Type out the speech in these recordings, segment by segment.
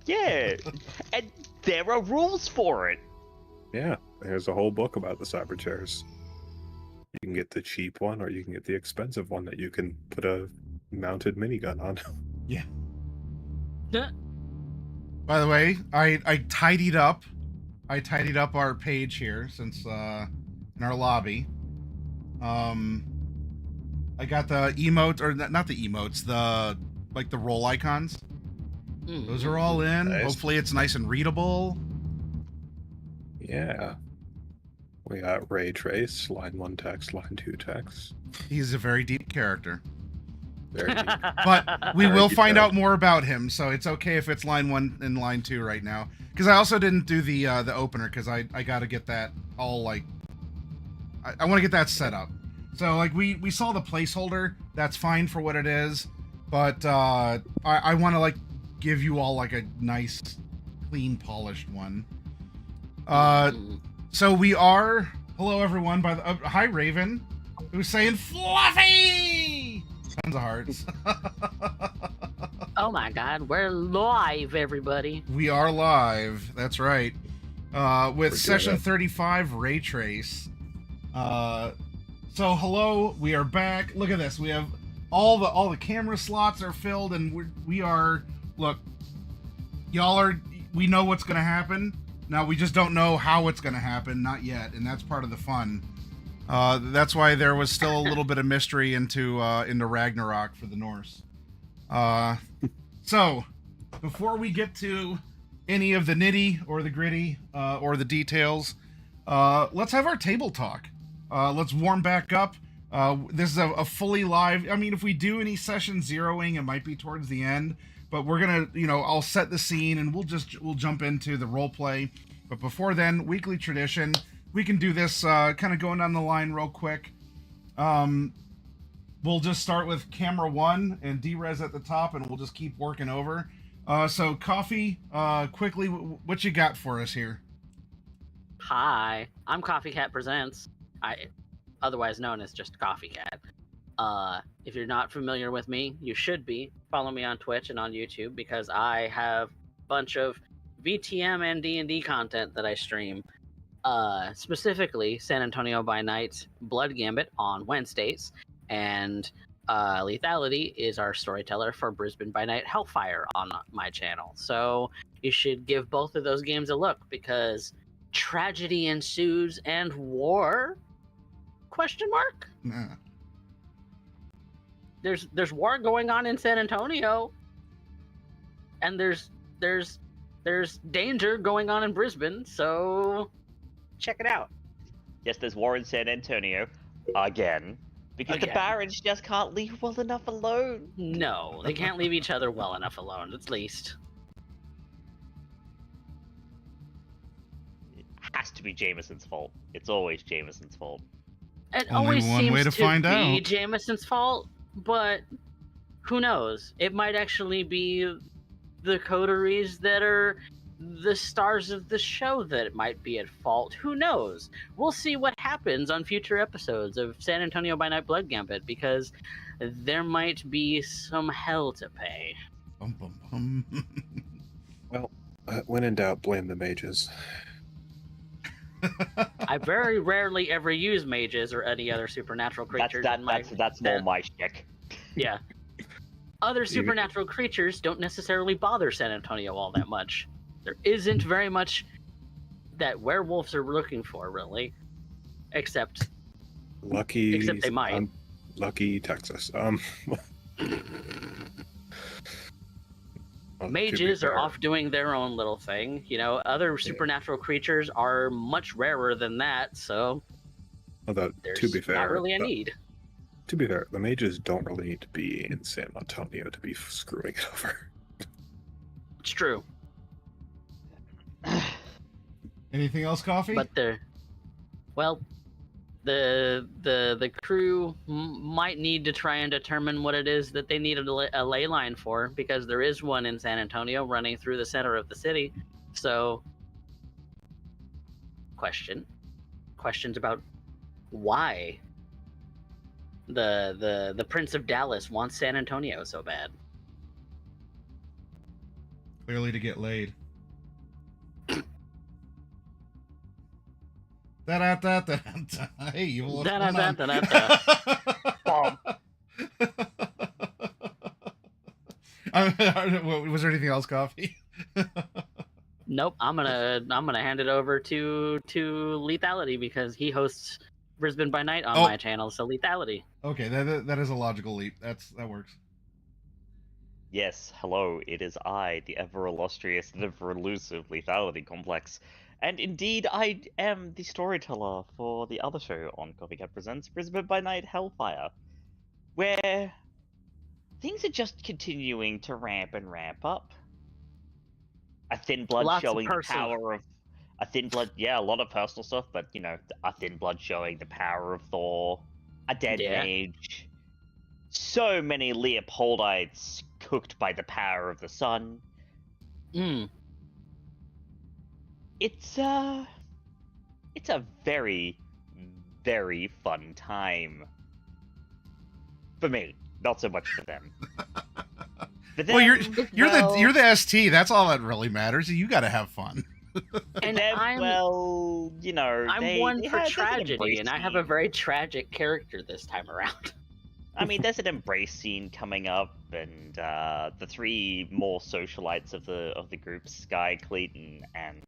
Yeah, and there are rules for it. Yeah, there's a whole book about the cyber chairs. You can get the cheap one, or you can get the expensive one that you can put a mounted minigun on. Yeah. By the way, I tidied up. I tidied up our page here since in our lobby. I got the emotes, or not the emotes, the the roll icons. Those are all in. Nice. Hopefully it's nice and readable. Yeah. We got Raytrace, line 1 text, line 2 text. He's a very deep character. Very deep. But we Very will find detailed. out more about him, so it's okay if it's line 1 and line 2 right now. Because I also didn't do the opener, because I got to get that all, I want to get that set up. So, we saw the placeholder. That's fine for what it is. But I want to, give you all, a nice, clean, polished one. So we are... Hello, everyone. Hi, Raven, who's saying Fluffy! Tons of hearts. Oh my god, we're live, everybody. We are live. That's right. With We're session doing it. 35, Raytrace. So hello, we are back. Look at this. We have all the camera slots are filled, and we are. Look, y'all are. We know what's gonna happen. Now we just don't know how it's gonna happen. Not yet, and that's part of the fun. That's why there was still a little bit of mystery into Ragnarok for the Norse. So, before we get to any of the nitty or the gritty or the details, let's have our table talk. Let's warm back up. This is a fully live. I mean, if we do any session zeroing, it might be towards the end. But we're gonna, I'll set the scene and we'll jump into the role play. But before then, weekly tradition. We can do this kind of going down the line real quick. We'll just start with camera 1 and D-Res at the top, and we'll just keep working over. So, Coffee, quickly, what you got for us here? Hi, I'm Coffee Cat Presents. Otherwise known as just Coffee Cat. If you're not familiar with me, you should be. Follow me on Twitch and on YouTube because I have a bunch of VTM and D&D content that I stream. Specifically, San Antonio by Night Blood Gambit on Wednesdays, and Lethality is our storyteller for Brisbane by Night Hellfire on my channel. So you should give both of those games a look because tragedy ensues and war? Question mark? Nah. There's war going on in San Antonio, and there's danger going on in Brisbane. So check it out. Yes, there's war in San Antonio again because the Again. Barons just can't leave well enough alone. No, they can't leave each other well enough alone. At least. It has to be Jameson's fault. It's always Jameson's fault. It Only always one seems way to find be out. Jameson's fault, but who knows? It might actually be the coteries that are the stars of the show that might be at fault. Who knows? We'll see what happens on future episodes of San Antonio by Night Blood Gambit because there might be some hell to pay. Bum, bum, bum. Well, when in doubt, blame the mages. I very rarely ever use mages or any other supernatural creatures. That's more my shtick. Yeah. Other supernatural creatures don't necessarily bother San Antonio all that much. There isn't very much that werewolves are looking for, really. Except they might. Lucky Texas. Well, Mages to be are fair, off doing their own little thing. Other supernatural creatures are much rarer than that, so although, there's to be fair, not really a need. To be fair, the mages don't really need to be in San Antonio to be screwing it over. It's true. Anything else, Coffee? But the crew might need to try and determine what it is that they need a ley line for, because there is one in San Antonio running through the center of the city. So, questions about why the Prince of Dallas wants San Antonio so bad. Clearly to get laid. Da-da-da-da-da. Hey, you will. Da-da-da-da-da-da. Bomb. Was there anything else, Coffee? Nope, I'm gonna hand it over to Lethality because he hosts Brisbane by Night on my channel. So Lethality. Okay, that is a logical leap. That works. Yes, hello, it is I, the ever illustrious and ever elusive Lethality Complex. And indeed, I am the storyteller for the other show on Copycat Presents, Brisbane by Night Hellfire, where things are just continuing to ramp up. A Thin Blood Lots of showing the personal. power of... A Thin Blood, yeah, a lot of personal stuff, but, you know, a Thin Blood showing the power of Thor, a Dead Mage, so many Leopoldites cooked by the power of the sun. It's a very, very fun time. For me, not so much for them. For them, Well, you're the ST. That's all that really matters. You got to have fun. And them, I'm you know, I'm one they for there's an tragedy, embrace and I have scene. a very tragic character this time around. I mean, there's an embrace scene coming up, and the three more socialites of the group, Sky, Clayton, and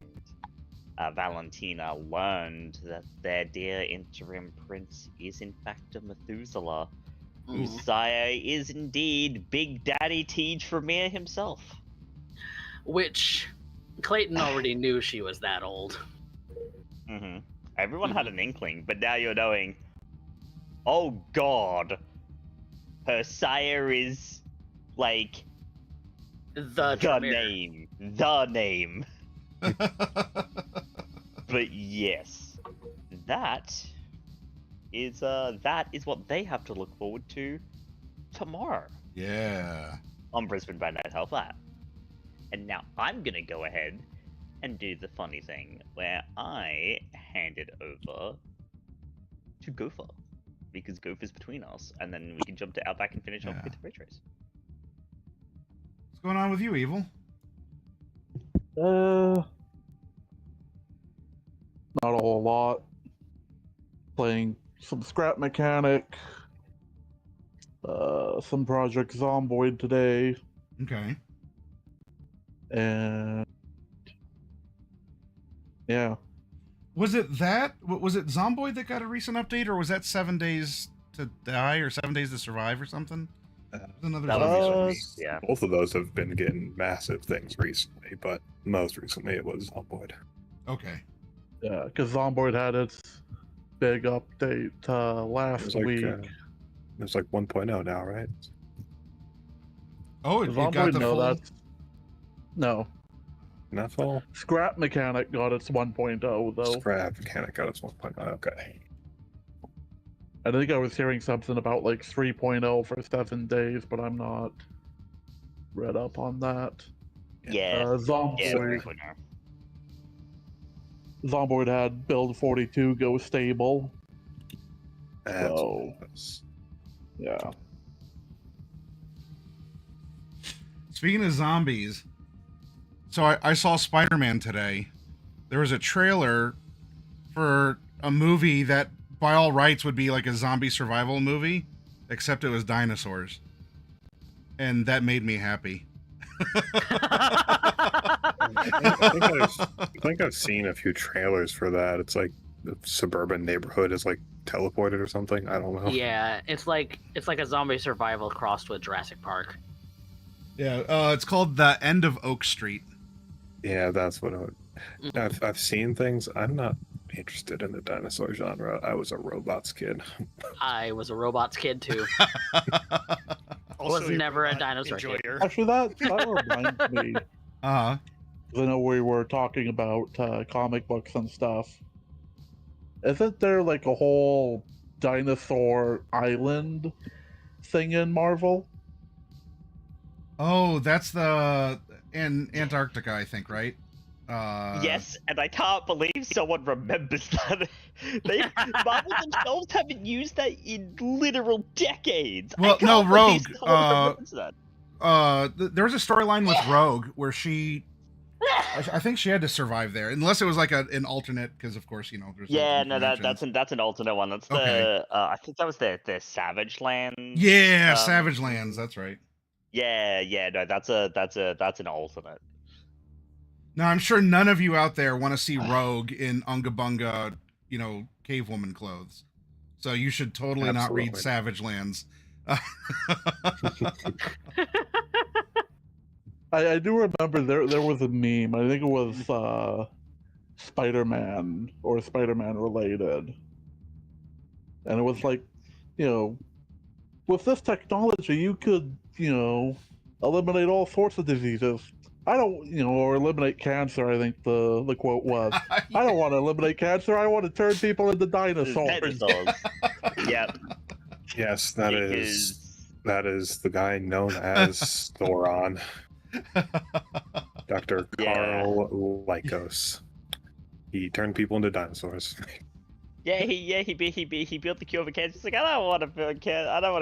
Valentina, learned that their dear interim prince is in fact a Methuselah, whose sire is indeed Big Daddy Tej Tremere himself. Which Clayton already knew she was that old. Everyone had an inkling, but now you're knowing. Oh God, her sire is like The name. But yes, that is what they have to look forward to tomorrow Yeah. on Brisbane by Night Hellfire. And now I'm gonna go ahead and do the funny thing where I hand it over to Gopher, because Gopher's between us, and then we can jump to Outback and finish off with the Raytrace. What's going on with you, Evil? Not a whole lot. Playing some Scrap Mechanic, some Project Zomboid today, Okay. and yeah. Was it Zomboid that got a recent update, or was that 7 Days to Die or 7 Days to Survive or something? Another That zombie was show. yeah. Both of those have been getting massive things recently, but most recently it was Zomboid. Okay. Yeah, because Zomboid had its big update last week. It's like 1.0 now, right? Oh, it got Zomboid, the full... No. Not full? Scrap Mechanic got its 1.0 though. Scrap Mechanic got its 1.0, okay. I think I was hearing something about like 3.0 for 7 days, but I'm not read up on that. Yeah. Zomboid, Zomboid had build 42 go stable. So, yeah. Speaking of zombies, so I saw Spider-Man today. There was a trailer for a movie that, by all rights, would be like a zombie survival movie, except it was dinosaurs. And that made me happy. I think I've seen a few trailers for that. It's like the suburban neighborhood is like teleported or something. I don't know. Yeah, it's like a zombie survival crossed with Jurassic Park. Yeah, it's called The End of Oak Street. Yeah, that's what I've seen things. I'm not interested in the dinosaur genre. I was a robots kid. I was a robots kid too. Was never a dinosaur kid. Actually, that reminds me. Uh-huh. I know we were talking about comic books and stuff. Isn't there like a whole dinosaur island thing in Marvel? Oh, that's the in Antarctica, I think, right? Yes, and I can't believe someone remembers that. Marvel themselves haven't used that in literal decades. Well, I can't no, believe Rogue. someone remembers that. there was a storyline with Rogue where I think she had to survive there, unless it was like an alternate, because of course there's Yeah, alternate no, dimensions. that's an alternate one. That's Okay. the I think that was the Savage Lands. Yeah, Savage Lands. That's right. Yeah, no, that's an alternate. Now I'm sure none of you out there want to see Rogue in Unga Bunga, cave woman clothes. So you should totally not read Absolutely. Savage Lands. I do remember there was a meme. I think it was Spider-Man or Spider-Man related, and it was like, with this technology, you could eliminate all sorts of diseases. I don't, or eliminate cancer. I think the quote was. I don't want to eliminate cancer. I want to turn people into dinosaurs. Dinosaurs. Yep. Yes, that is the guy known as Thoron. Dr. Carl Lycos. He turned people into dinosaurs. He built the cure for cancer. He's like, I don't want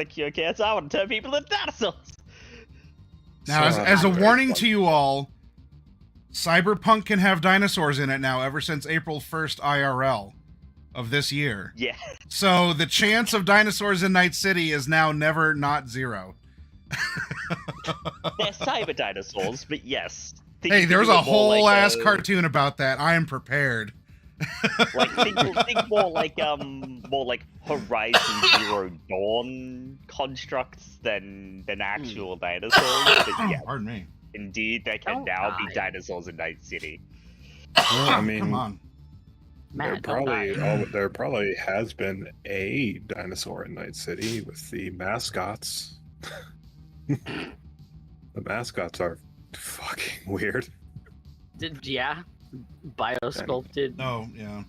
to cure cancer. I want to turn people into dinosaurs. Now, as a warning to you all, Cyberpunk can have dinosaurs in it now ever since April 1st IRL of this year. Yeah. So the chance of dinosaurs in Night City is now never not zero. They're cyber dinosaurs, but yes. Hey, there's a whole ass cartoon about that. I am prepared. Think more like Horizon Zero Dawn constructs than actual dinosaurs. But yeah, Pardon me. indeed, there can now be dinosaurs in Night City. Well, I mean, come on. There probably has been a dinosaur in Night City with the mascots. The mascots are fucking weird. Biosculpted Oh, yeah.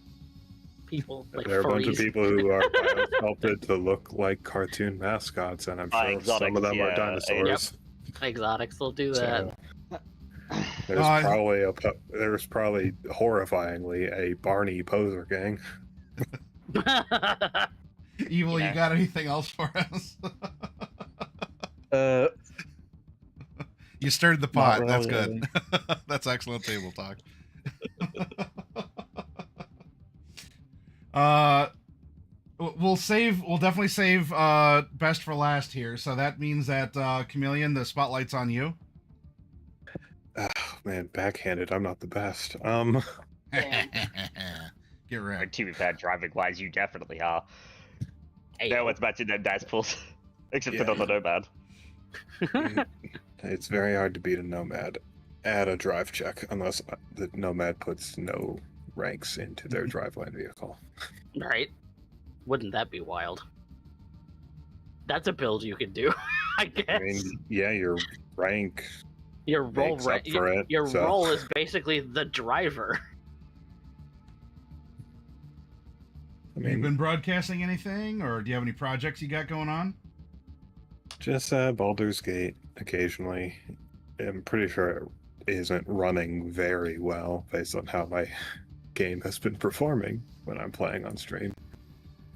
people. Like there are a bunch of furries. people who are biosculpted to look like cartoon mascots, and I'm sure Exotics, some of them are yeah, dinosaurs. Exotics will do that. So, there's probably horrifyingly a Barney poser gang. Evil, Yeah. you got anything else for us? You stirred the pot. Not That's really. good. That's excellent table talk. We'll definitely save best for last here. So that means that Chameleon, the spotlight's on you. Oh, man, backhanded. I'm not the best. Get right. To be fair, driving wise, you definitely are. Hey, No one's matching them dice pools, except for Yeah. the Nomad. It's very hard to beat a Nomad at a drive check unless the Nomad puts no ranks into their driveline vehicle. right? Wouldn't that be wild? That's a build you could do, I guess. I mean, yeah, your rank your role, makes up for it, your so- role is basically the driver. I Have you mean, been broadcasting anything, or do you have any projects you got going on? just Baldur's Gate occasionally. I'm pretty sure it isn't running very well based on how my game has been performing when I'm playing on stream.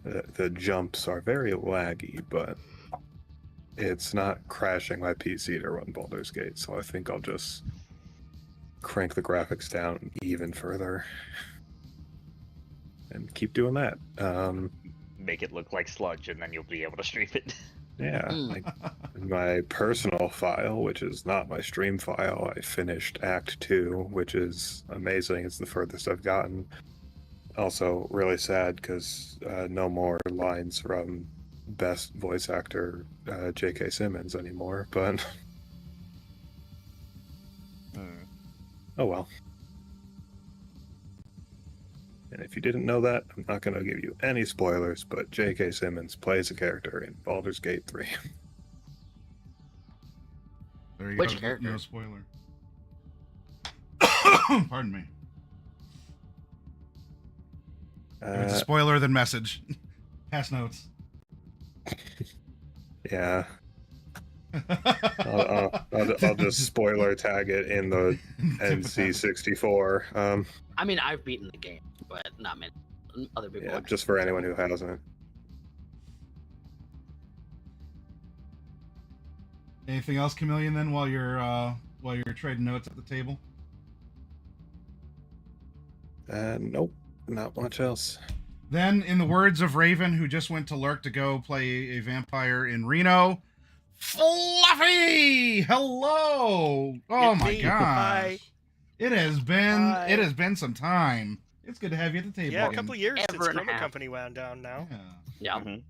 The jumps are very laggy, but it's not crashing my PC to run Baldur's Gate, so I think I'll just crank the graphics down even further and keep doing that. Make it look like sludge, and then you'll be able to stream it. Yeah, like my personal file, which is not my stream file, I finished Act 2, which is amazing. It's the furthest I've gotten. Also, really sad because no more lines from best voice actor J.K. Simmons anymore, but oh well. And if you didn't know that, I'm not going to give you any spoilers, but J.K. Simmons plays a character in Baldur's Gate 3. There you Which go. character? No spoiler. Pardon me. If it's a spoiler, then message. Pass notes. Yeah. I'll just spoiler tag it in the NC64. I mean, I've beaten the game, but not many other people. Yeah, have. just for anyone who hasn't. Anything else, Chameleon? Then while you're trading notes at the table. Nope, not much else. Then, in the words of Raven, who just went to Lurk to go play a vampire in Reno, Fluffy! Hello! Oh It's my me. gosh. Hi. It has been some time. It's good to have you at the table. Yeah, a again. couple of years since Ever and a Chroma half. Company wound down now. Yeah. Yeah. Mhm.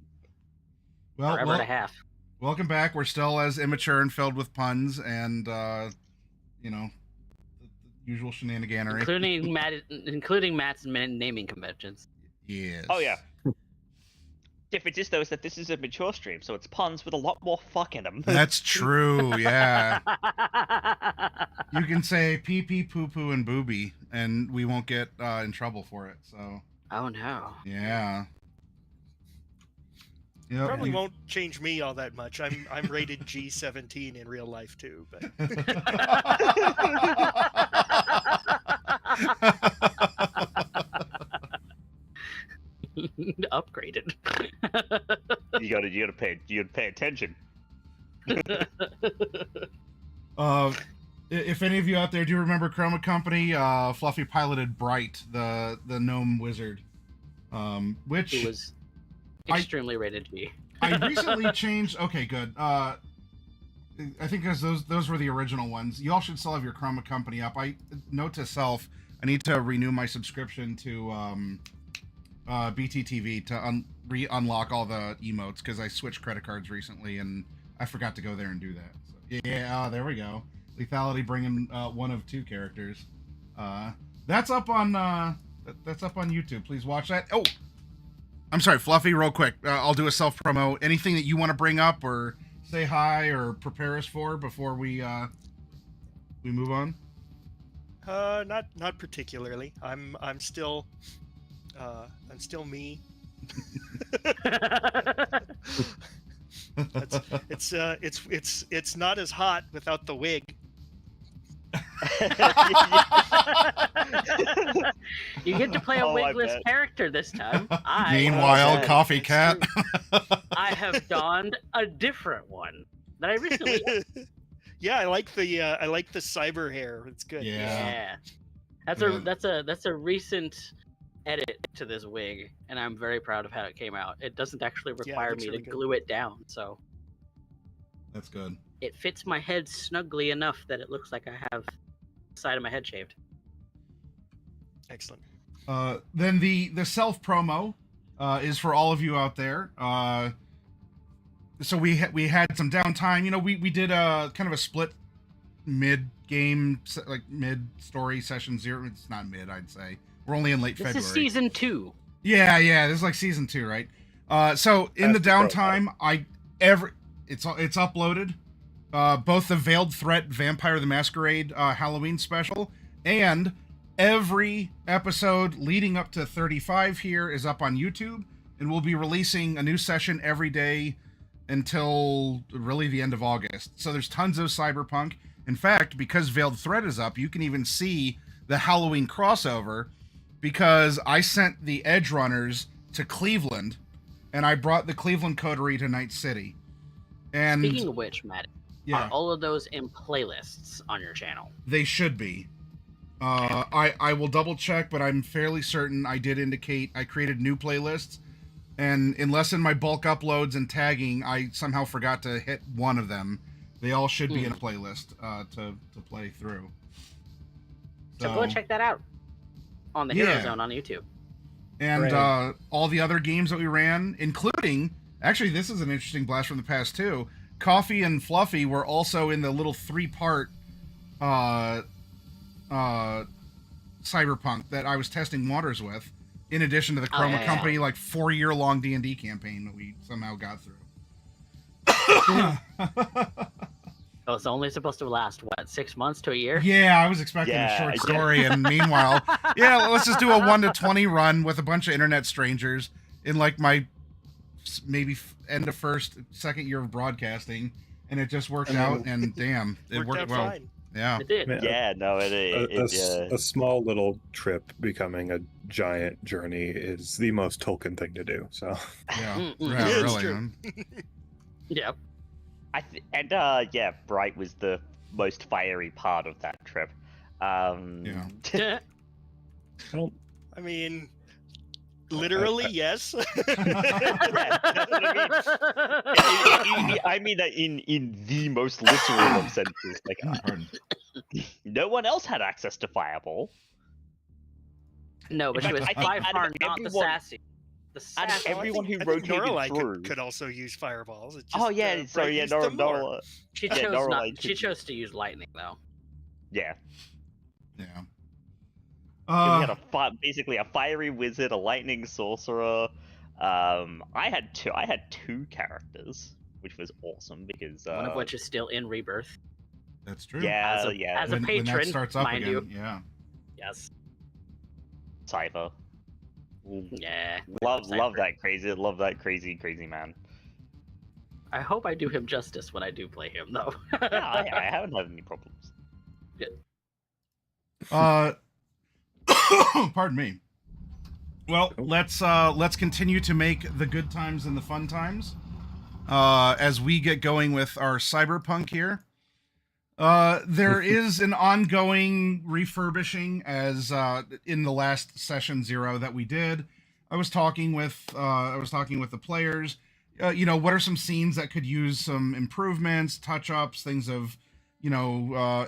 Forever and a half. Welcome back. We're still as immature and filled with puns and you know, the usual shenaniganery. Including Matt's naming conventions. Yes. Oh yeah. Difference is though is that this is a mature stream, so it's puns with a lot more fuck in them. That's true. Yeah. You can say pee pee, poo poo, and booby, and we won't get in trouble for it. So. Oh no. Yeah. Yep. Probably won't change me all that much. I'm rated G17 in real life too, but Upgraded. you gotta pay attention. If any of you out there do remember Chroma Company, Fluffy piloted Bright, the gnome wizard, which It was extremely rated G. I recently changed. Okay, good. I think because those were the original ones. You all should still have your Chroma Company up. Note to self, I need to renew my subscription to BTTV to unlock all the emotes because I switched credit cards recently and I forgot to go there and do that. So, yeah, there we go. Lethality bringing one of two characters. That's up on YouTube. Please watch that. Oh, I'm sorry, Fluffy. Real quick, I'll do a self promo. Anything that you want to bring up or say hi or prepare us for before we move on? not particularly. I'm still me. It's not as hot without the wig. You get to play a Oh, I wigless bet. character this time. Meanwhile, yeah, Coffee it's Cat. I have donned a different one that I recently. Yeah, I like the cyber hair. It's good. Yeah. Yeah. Yeah. That's a recent edit to this wig, and I'm very proud of how it came out. It doesn't actually Yeah, it require looks me really to good. glue it down, so That's good. it fits my head snugly enough that it looks like I have the side of my head shaved. Excellent. Then the self promo is for all of you out there. So we had some downtime. You know, we did a kind of a split mid game, like mid story session 0. It's not mid, I'd say. We're only in late This February. is season 2. Yeah. This is like season 2, right? So in the That's the downtime, it's uploaded. Both the Veiled Threat Vampire the Masquerade Halloween special and every episode leading up to 35 here is up on YouTube, and we'll be releasing a new session every day until really the end of August. So there's tons of Cyberpunk. In fact, because Veiled Threat is up, you can even see the Halloween crossover because I sent the Edge Runners to Cleveland and I brought the Cleveland coterie to Night City. And Speaking of which, Matt, yeah, are all of those in playlists on your channel? they should be. I will double check, but I'm fairly certain I did indicate I created new playlists, and unless in my bulk uploads and tagging, I somehow forgot to hit one of them. They all should be in a playlist to play through. So go check that out on the Hero Yeah. Zone on YouTube. And Right. all the other games that we ran, including, actually, this is an interesting blast from the past too. Coffee and Fluffy were also in the little 3-part Cyberpunk that I was testing waters with, in addition to the Chroma yeah. Company like 4-year-long D&D campaign that we somehow got through. Oh, it's only supposed to last, what, 6 months to a year? Yeah, I was expecting a Yeah, short yeah. story, and meanwhile, yeah, let's just do a 1 to 20 run with a bunch of internet strangers in like my maybe end of second year of broadcasting, and it just worked out, and damn, it worked out well. fine. Yeah. It did. Man, Yeah, no, a small little trip becoming a giant journey is the most Tolkien thing to do. So Yeah, Mm-mm. yeah, It is really. true. Man. Yep. Yeah, Bright was the most fiery part of that trip. Yeah. I don't. I mean, literally, yes. Yeah, that's what I mean. I mean that in the most literal of senses. Like, Pardon. no one else had access to Fireball. No, but she was I think by out of far not the everyone- sassy. The out of sassy. everyone who I think rotated Norlai through. could also use fireballs. It Oh just, yeah, sorry, Bright yeah, used them more. Nora. She Yeah, chose Nora not. like She could- chose to use lightning though. Yeah. Yeah. Yeah, we had basically a fiery wizard, a lightning sorcerer. I had two characters, which was awesome because One of which is still in rebirth. That's true. yeah, As a- yeah, as a when that patron, starts up mind again, you. yeah. Yes. Cypher. Yeah. Love Cypher. that crazy man. I hope I do him justice when I do play him though. Yeah, I haven't had any problems. Pardon me. Well, let's continue to make the good times and the fun times as we get going with our Cyberpunk here. There is an ongoing refurbishing as in the last session 0 that we did. I was talking with the players. What are some scenes that could use some improvements, touch-ups, things have,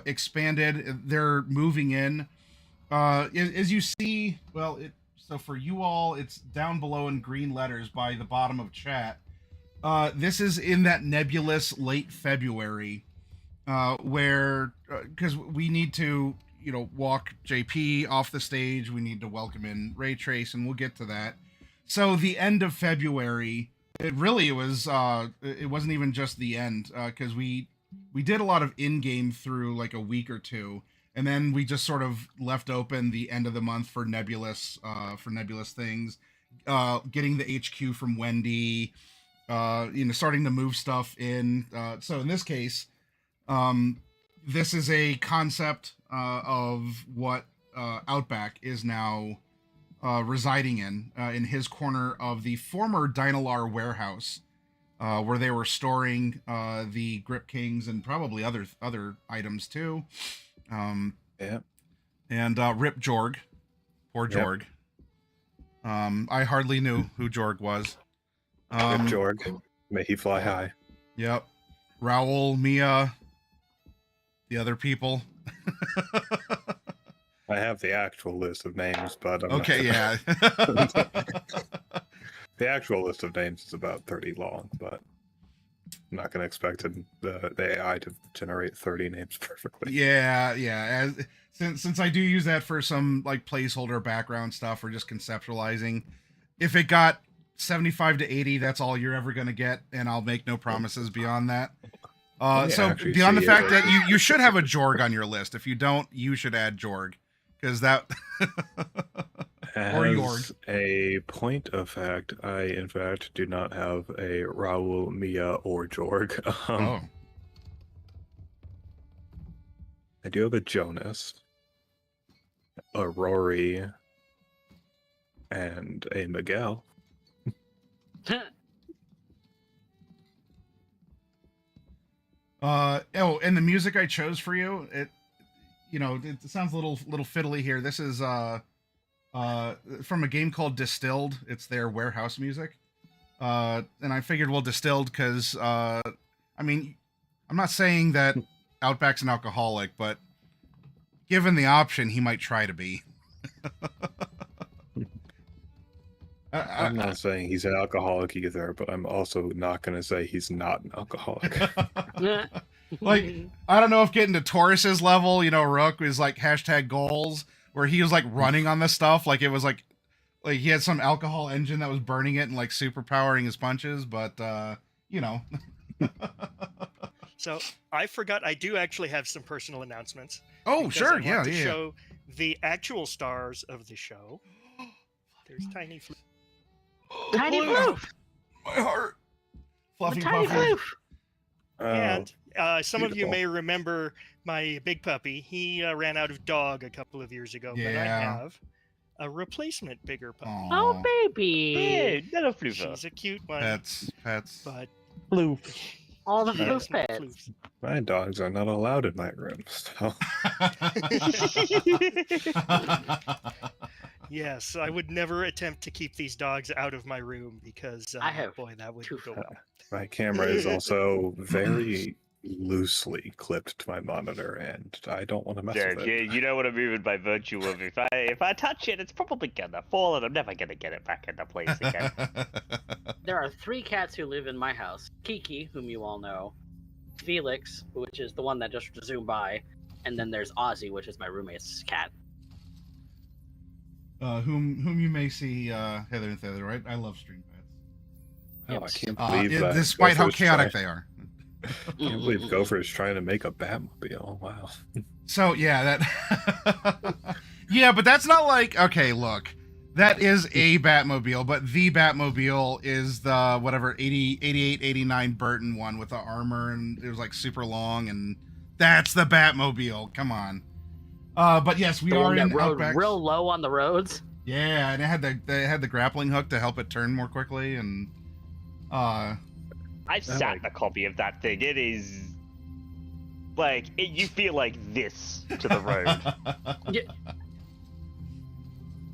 expanded. They're moving in. As you see, so for you all, it's down below in green letters by the bottom of chat. This is in that nebulous late February, where because we need to, walk JP off the stage. We need to welcome in Raytrace, and we'll get to that. So the end of February, it wasn't even just the end, because we did a lot of in-game through like a week or two. And then we just sort of left open the end of the month for nebulous things, getting the HQ from Wendy, starting to move stuff in. So in this case, this is a concept of what Outback is now residing in his corner of the former Dynalar warehouse, where they were storing the Grip Kings and probably other items too. Yeah. And Rip Jorg. Poor Jorg. I hardly knew who Jorg was. Rip Jorg. May he fly high. Yep. Raoul, Mia, the other people. I have the actual list of names, but I'm Okay, yeah. The actual list of names is about 30 long, but I'm not going to expect the AI to generate 30 names perfectly. Yeah. Since I do use that for some like placeholder background stuff or just conceptualizing, if it got 75 to 80, that's all you're ever going to get, and I'll make no promises beyond that. So beyond the fact that you should have a Jorg on your list. If you don't, you should add Jorg, because that or Jorg. As a point of fact, I in fact do not have a Raoul, Mia, or Jorg. I do have a Jonas, a Rory, and a Miguel. And the music I chose for you, it sounds a little fiddly here. This is from a game called Distilled. It's their warehouse music. And I figured, well, Distilled because I'm not saying that Outback's an alcoholic, but given the option, he might try to be. I'm not saying he's an alcoholic either, but I'm also not going to say he's not an alcoholic. Like, I don't know if getting to Taurus's level, Rook was like #goals, where he was like running on this stuff, like it was like he had some alcohol engine that was burning it and like superpowering his punches, but So I forgot. I do actually have some personal announcements. Oh, because sure, I want to yeah. show the actual stars of the show. There's Tiny Floof. Tiny Floof. My heart. Fluffy Tiny Puffy. Floof. And some of you beautiful. may remember my big puppy. He ran out of dog a couple of years ago, but I Yeah. have a replacement bigger puppy. Aw. Oh, baby. Hey, little Floofer. She's a cute one, Pets. but Floof. All the Yes, floof pets. floofs. My dogs are not allowed in my room, so Yes, I would never attempt to keep these dogs out of my room because, I have boy, that would 2 go well. my camera is also very loosely clipped to my monitor, and I don't want to mess Dude, with it. you know what I'm moving by virtue of if I touch it, it's probably gonna fall, and I'm never gonna get it back into place again. There are 3 cats who live in my house. Kiki, whom you all know, Felix, which is the one that just zoomed by, and then there's Ozzy, which is my roommate's cat. Whom you may see hither and thither, right? I love stream pets. Oh, I can't believe that. Despite how Gopher's chaotic they are. I can't believe Gopher is trying to make a Batmobile. Wow. So yeah, that yeah, but that's not like, okay, look. That is a Batmobile, but the Batmobile is the whatever 88, 89 Burton one with the armor, and it was like super long, and that's the Batmobile. Come on. But yes, we The are one in that rode Outbacks. real low on the roads. Yeah, and they had the grappling hook to help it turn more quickly, and I've sat like- in a copy of that thing. It is like you feel like this to the road. Yeah.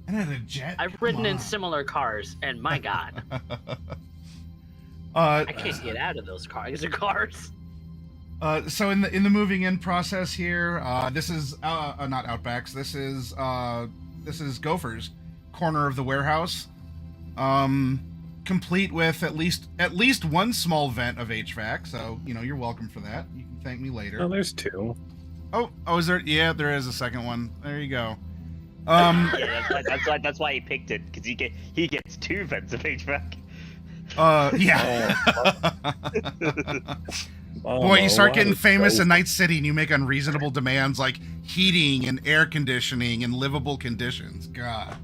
And it had a jet. I've ridden Come in on. similar cars, and my god, I can't get out of those cars. So in the moving in process here, this is not Outbacks. This is Gopher's corner of the warehouse, complete with at least one small vent of HVAC. So you're welcome for that. You can thank me later. Oh, there's 2. Oh, is there? Yeah, there is a second one. There you go. Yeah, that's why he picked it, because he gets 2 vents of HVAC. Yeah. Oh, Boy, you start why getting is famous Gopher- in Night City, and you make unreasonable demands like heating and air conditioning and livable conditions. God.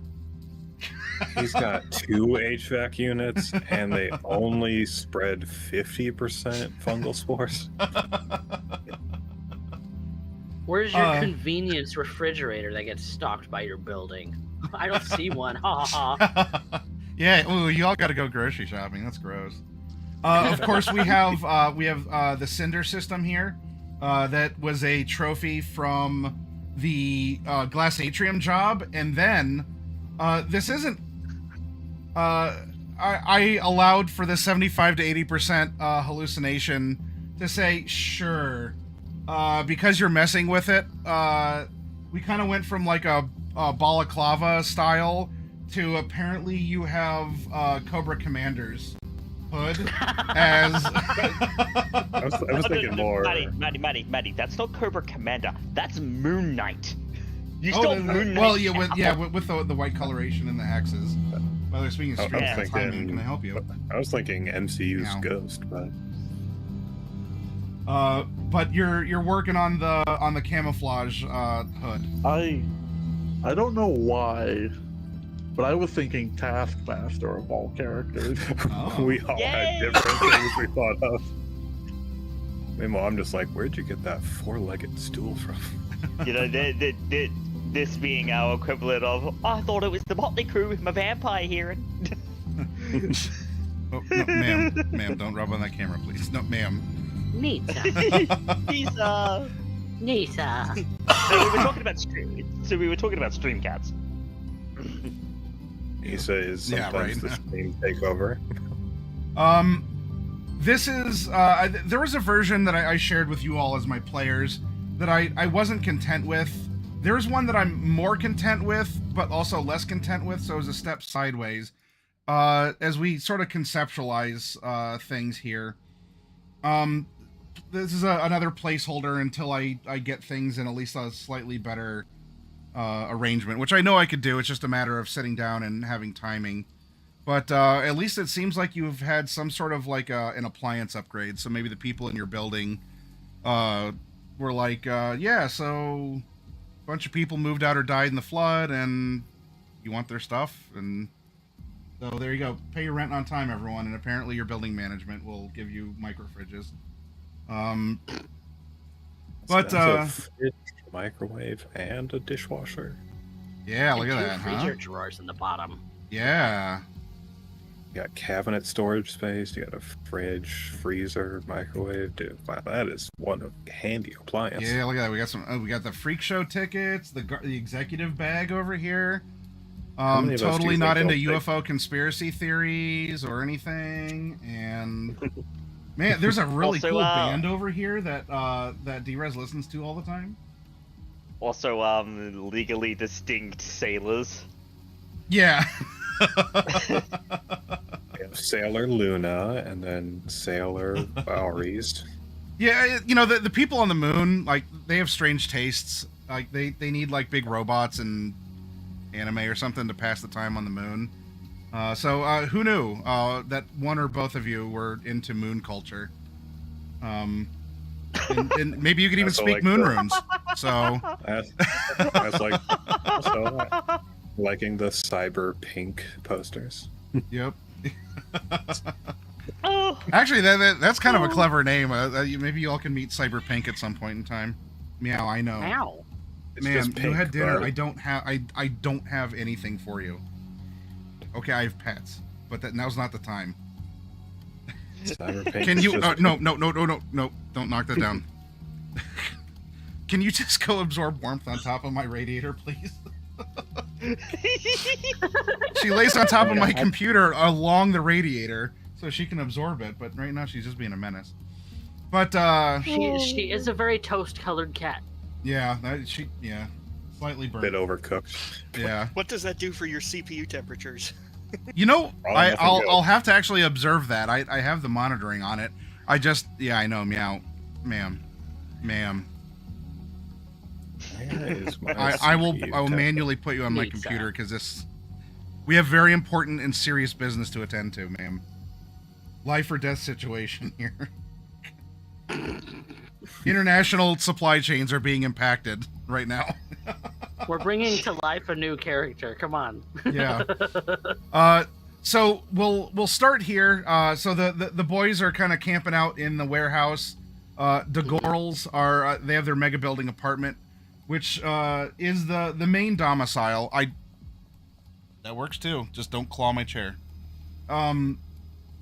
He's got 2 HVAC units, and they only spread 50% fungal spores. Where's your convenience refrigerator that gets stocked by your building? I don't see one. Ha ha ha. Yeah, ooh, you all got to go grocery shopping. That's gross. Of course, we have the Cinder system here. That was a trophy from the Glass Atrium job, and then this isn't. I allowed for the 75 to 80% hallucination to say sure, because you're messing with it. We kind of went from like a balaclava style to apparently you have Cobra Commander's hood as. I was thinking more. Maddie, that's not Cobra Commander. That's Moon Knight. You stole Moon Knight. Well, with the white coloration and the X's. By the way, speaking of I streams, was that's timing. thinking- Can I help you? I was thinking MCU's Meow. Ghost, but But you're working on the camouflage hood. I don't know why, but I was thinking Taskmaster of all characters. Oh. we all Yay! had different things we thought of. Meanwhile, I'm just like, where'd you get that 4-legged stool from? This being our equivalent of, oh, I thought it was the Motley Crue with my vampire hearing. Oh, no, ma'am, don't rub on that camera, please. No, ma'am. Nita. Nisa. Nita. So we were talking about stream cats. He says Yeah, sometimes right. the stream takeover. This is there was a version that I shared with you all as my players that I wasn't content with. There's one that I'm more content with, but also less content with, so it was a step sideways. As we sort of conceptualize things here. This is another placeholder until I get things in at least a slightly better arrangement, which I know I could do. It's just a matter of sitting down and having timing. But at least it seems like you've had some sort of like an appliance upgrade. So maybe the people in your building were like, yeah, so a bunch of people moved out or died in the flood, and you want their stuff. And so there you go. Pay your rent on time, everyone. And apparently your building management will give you micro fridges. But Expensive fridge, microwave, and a dishwasher. yeah, look at And that, two huh? freezer drawers in the bottom. Yeah. You got cabinet storage space. You got a fridge, freezer, microwave. Dude, wow, that is one of handy appliance. Yeah, look at that. We got some. We got the freak show tickets. The executive bag over here. many of us do Totally you not think into they'll UFO conspiracy theories or anything. And man, there's a really Also, cool band over here that that D-Res listens to all the time. Also, legally distinct sailors. Yeah. We have Sailor Luna and then Sailor Boweries. Yeah, you know, the people on the moon, like, they have strange tastes. Like, they need, like, big robots and anime or something to pass the time on the moon. So who knew that one or both of you were into moon culture? And maybe you could even That's speak like moon the- runes. So, That's like also liking the Cyberpunk posters. yep. Oh, Actually, that's kind of a clever name. Maybe you all can meet Cyberpunk at some point in time. Meow, I know. Ow. It's Man, just you pink, had dinner. but I don't have anything for you. Okay, I have pets, but now's not the time. Cyberpunk Can is you? just- No! Don't knock that down. Can you just go absorb warmth on top of my radiator, please? She lays on top of my computer along the radiator so she can absorb it, but right now she's just being a menace. But She is a very toast-colored cat. yeah, slightly bit burnt. overcooked. Yeah. What does that do for your CPU temperatures? You know, Probably nothing good. I'll have to actually observe that. I have the monitoring on it. I know, meow, ma'am. Where is my I will CPU manually put you on my Needs computer because we have very important and serious business to attend to, ma'am. Life or death situation here. International supply chains are being impacted right now. We're bringing to life a new character. Come on. Yeah. So we'll start here. So the boys are kind of camping out in the warehouse. The girls are they have their mega building apartment, which is the main domicile. That works too. Just don't claw my chair.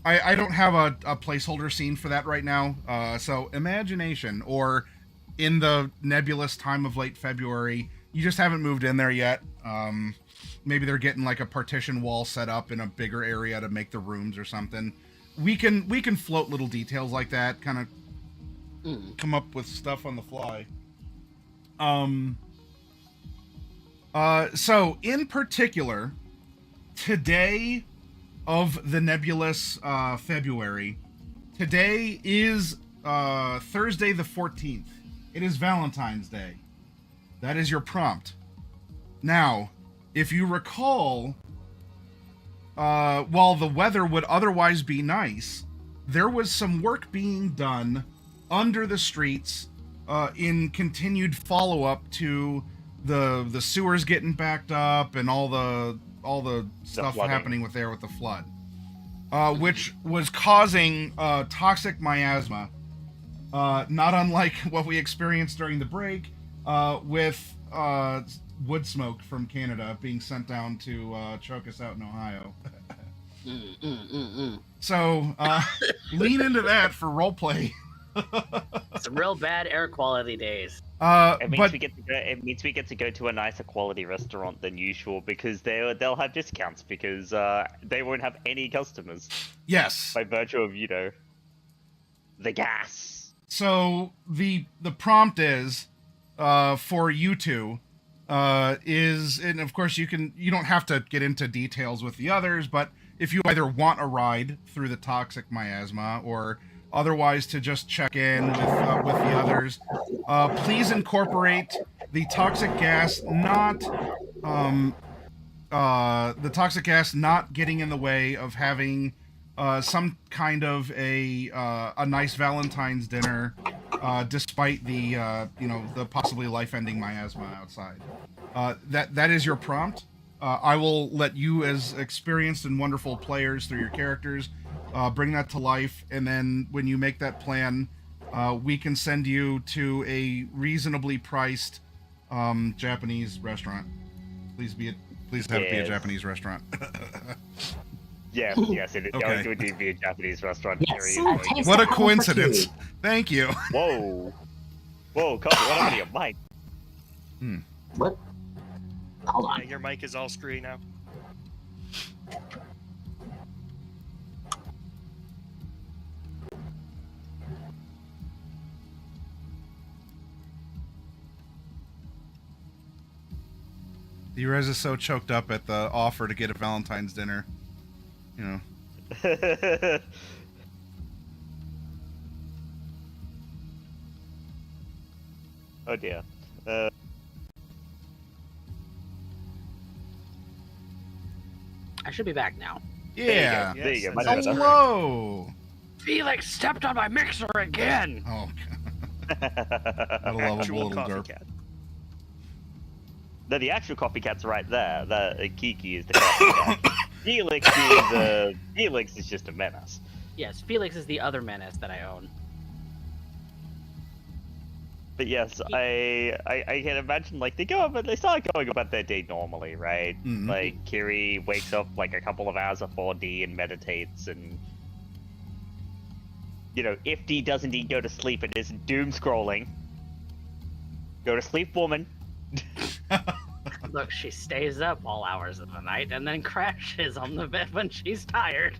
I don't have a placeholder scene for that right now. So imagination, or in the nebulous time of late February, you just haven't moved in there yet. Maybe they're getting like a partition wall set up in a bigger area to make the rooms or something. We can float little details like that, kind of come up with stuff on the fly. So in particular, today of the nebulous February, today is Thursday the 14th. It is Valentine's Day. That is your prompt. Now, if you recall, while the weather would otherwise be nice, there was some work being done under the streets in continued follow-up to the sewers getting backed up and all the stuff flooding. happening with the flood, which was causing toxic miasma, not unlike what we experienced during the break with wood smoke from Canada being sent down to choke us out in Ohio. So lean into that for roleplay. Some real bad air quality days. it means But we get to go. It means we get to go to a nicer quality restaurant than usual because they'll have discounts because they won't have any customers yes, by virtue of the gas. so the prompt is for you two is, and of course you don't have to get into details with the others, but if you either want a ride through the toxic miasma or otherwise to just check in with the others, please incorporate the toxic gas not getting in the way of having some kind of a nice Valentine's dinner, despite the the possibly life-ending miasma outside. That is your prompt. I will let you, as experienced and wonderful players through your characters, bring that to life, and then when you make that plan, we can send you to a reasonably priced Japanese restaurant. Please have it be a Yes. Japanese restaurant. Yes, yes, it is Okay. going to indeed be a Japanese restaurant. Yes, Kiri is it going tastes to- What a like home for coincidence. Kiri. Thank you. Whoa. Whoa, Coffee, what happened to your mic? What? Hold Yeah, on. your mic is all screwy now. D-Rez is so choked up at the offer to get a Valentine's dinner. You know. Oh dear. I should be back now. Yeah. There you go. Yes, Much that's better. Hello. Felix stepped on my mixer again. Oh, what a lovable Actual little coffee derp. cat. No, the actual copycat's right there. Kiki is the copycat. Felix is just a menace. Yes, Felix is the other menace that I own. But yes, I can imagine like they start going about their day normally, right? Mhm. Like Kiri wakes up like a couple of hours before D and meditates, and you know, if D does indeed go to sleep and isn't doom scrolling, go to sleep, woman. Look, she stays up all hours of the night and then crashes on the bed when she's tired.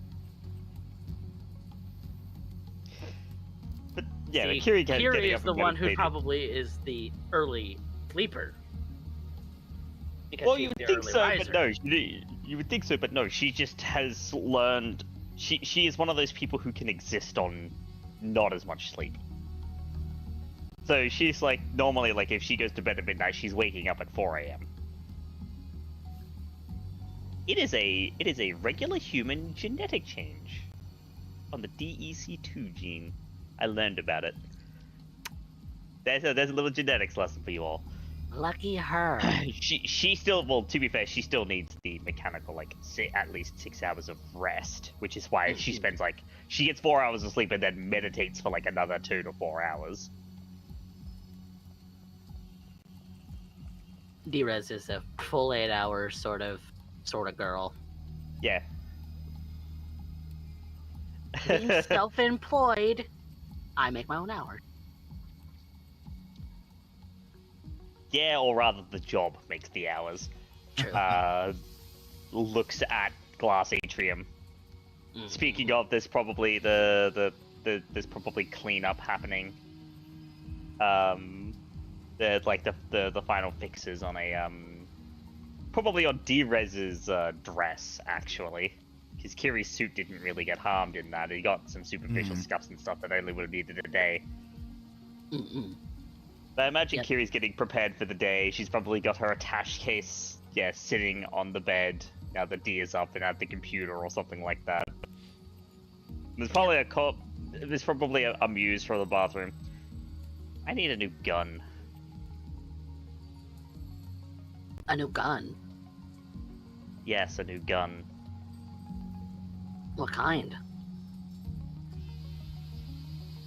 But yeah, See, but Kiri Kiri is up the and one who meditating. probably is the early sleeper. Because Well, she's you would the think early so, riser. but no. You would think so, but no. She just has learned. She is one of those people who can exist on not as much sleep. So she's like normally like if she goes to bed at midnight, she's waking up at 4 a.m. It is a regular human genetic change on the DEC2 gene. I learned about it. There's a little genetics lesson for you all. Lucky her. She still, well, to be fair, she still needs the mechanical like at least 6 hours of rest, which is why she spends like she gets 4 hours of sleep and then meditates for like another 2 to 4 hours. D-Rez is a full 8 hour sort of girl. Yeah. Being self-employed, I make my own hours. Yeah, or rather, the job makes the hours. True. Looks at glass atrium. Mhm. Speaking of, there's probably there's probably cleanup happening. There's like the final fixes on a probably on D-Rez's dress actually, because Kiri's suit didn't really get harmed in that. He got some superficial scuffs and stuff that only would have needed a day. Mm-mm. But I imagine Yep. Kiri's getting prepared for the day. She's probably got her attache case, yeah, sitting on the bed now that D is up and at the computer or something like that. There's probably there's probably a muse for the bathroom. I need a new gun. A new gun. Yes, a new gun. What kind?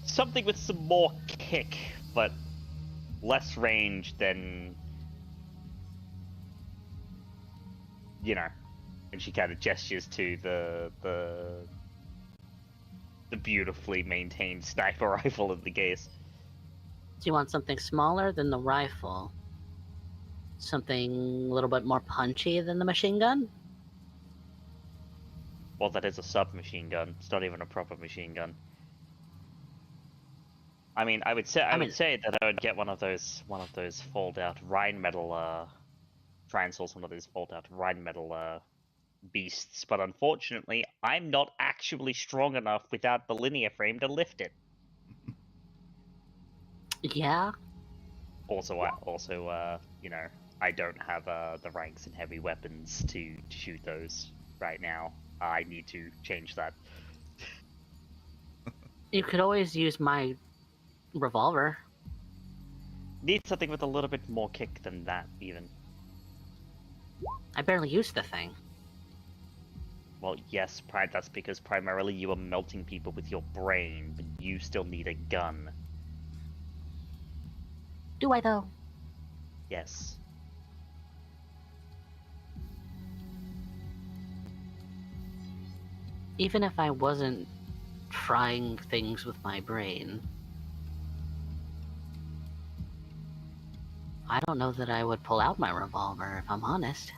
Something with some more kick, but less range than, you know. And she kind of gestures to the beautifully maintained sniper rifle in the case. Do you want something smaller than the rifle? Something a little bit more punchy than the machine gun? Well, that is a submachine gun. It's not even a proper machine gun. I mean, I would say that I would get one of those fold-out Rheinmetall. Try and source one of those fold-out Rheinmetall beasts, but unfortunately, I'm not actually strong enough without the linear frame to lift it. Yeah. Also, you know, I don't have the ranks in heavy weapons to shoot those right now. I need to change that. You could always use my revolver. Need something with a little bit more kick than that, even. I barely use the thing. Well, yes, that's because primarily you are melting people with your brain, but you still need a gun. Do I though? Yes. Even if I wasn't frying things with my brain, I don't know that I would pull out my revolver, if I'm honest.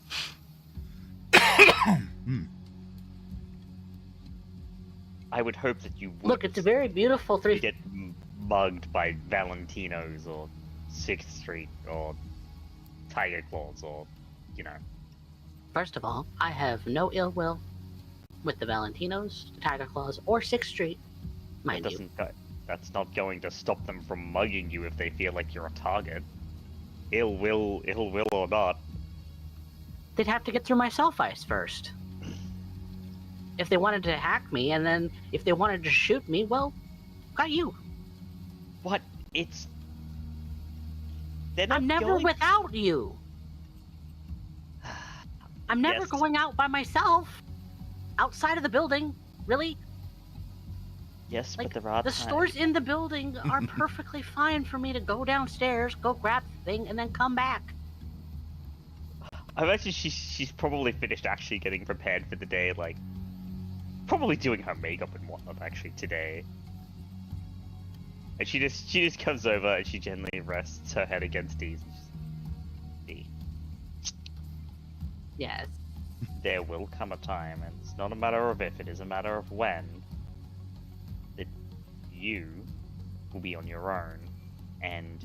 I would hope that you would. Look, it's a very beautiful You get mugged by Valentino's or 6th Street or Tiger Claws or, you know. First of all, I have no ill will with the Valentinos, the Tiger Claws, or 6th Street, mind you. That's not going to stop them from mugging you if they feel like you're a target. Ill will or not. They'd have to get through my self-ice first. If they wanted to hack me, and then if they wanted to shoot me, well, got you. What? They're not I'm never going... without you. I'm never Yes. going out by myself. Outside of the building, really? Yes, Like, but there are the times... stores in the building are perfectly fine for me to go downstairs, go grab the thing, and then come back. I imagine she's probably finished actually getting prepared for the day, like... Probably doing her makeup and whatnot, actually, today. And she just comes over and she gently rests her head against Dee's. Dee, Yes. there will come a time, and it's not a matter of if, it is a matter of when, that you will be on your own, and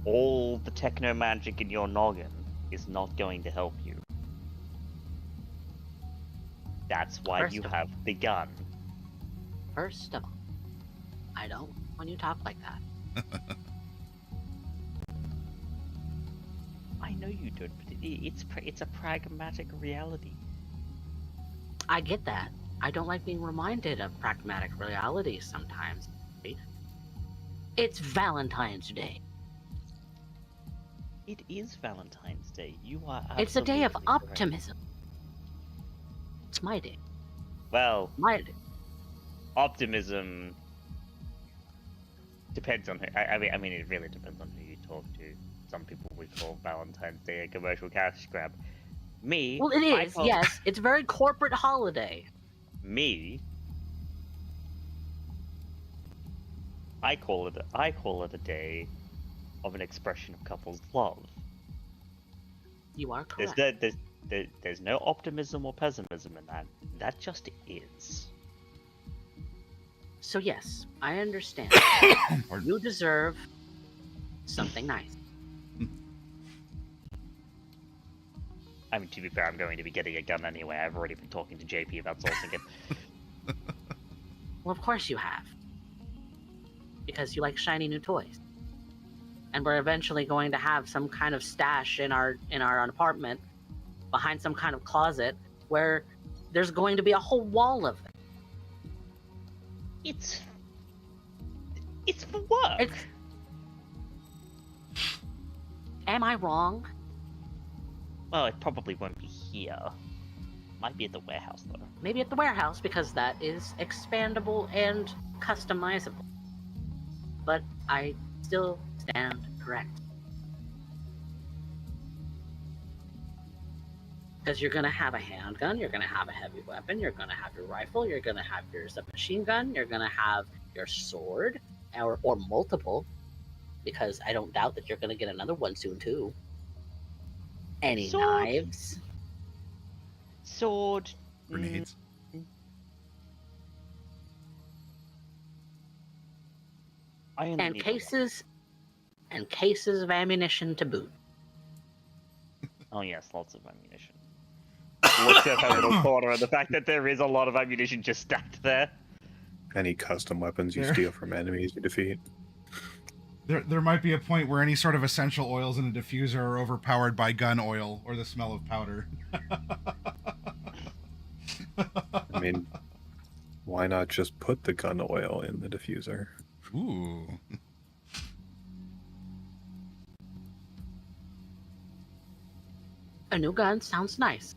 all the techno magic in your noggin is not going to help you. That's why First you of have the gun. First of all, I don't when you talk like that. I know you don't, but it's a pragmatic reality. I get that. I don't like being reminded of pragmatic realities sometimes. It's Valentine's Day. It is Valentine's Day. You are It's a day of absolutely correct. optimism. It's my day. Well, My day. optimism depends on who. I mean, it really depends on who you talk to. Some people would call Valentine's Day a commercial cash grab. Me, Well, it I is, call- yes. It's a very corporate holiday. Me, I call it a day of an expression of couples' love. You are correct. There's no optimism or pessimism in that. That just is. So yes, I understand. You deserve something nice. I mean, to be fair, I'm going to be getting a gun anyway. I've already been talking to JP about sourcing it. Well, of course you have. Because you like shiny new toys. And we're eventually going to have some kind of stash in our apartment behind some kind of closet where there's going to be a whole wall of them. It's for work. Am I wrong? Well, it probably won't be here. Might be at the warehouse though. Maybe at the warehouse, because that is expandable and customizable. But I still stand correct. Because you're going to have a handgun, you're going to have a heavy weapon, you're going to have your rifle, you're going to have your submachine gun, you're going to have your sword, or multiple. Because I don't doubt that you're going to get another one soon, too. Any Sword. knives? Sword. Grenades. I only And need the one. cases of ammunition to boot. Oh yes, lots of ammunition. Looks at her little corner and the fact that there is a lot of ammunition just stacked there. Any custom weapons you There. steal from enemies you defeat. There might be a point where any sort of essential oils in a diffuser are overpowered by gun oil or the smell of powder. I mean, why not just put the gun oil in the diffuser? Ooh. A new gun sounds nice.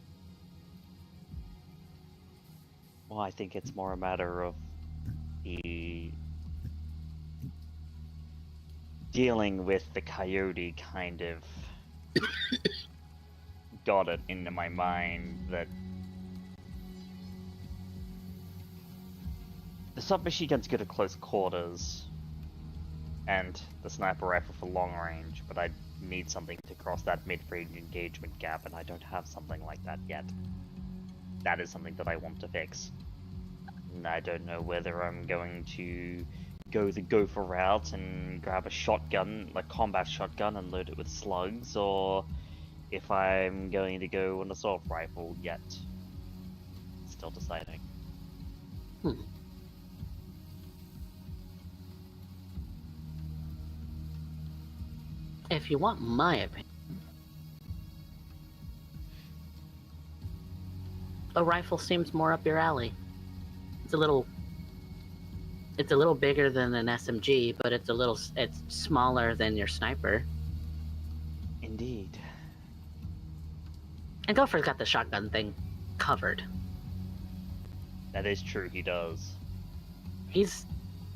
Well, I think it's more a matter of the dealing with the coyote kind of got it into my mind that The submachine gun's good at close quarters, and the sniper rifle for long range, but I need something to cross that mid-range engagement gap, and I don't have something like that yet. That is something that I want to fix. And I don't know whether I'm going to go the gopher route and grab a shotgun, like combat shotgun, and load it with slugs, or if I'm going to go an assault rifle yet. Still deciding. If you want my opinion, a rifle seems more up your alley. It's a little bigger than an SMG, but it's smaller than your sniper. Indeed. And Gopher's got the shotgun thing covered. That is true, he does. He's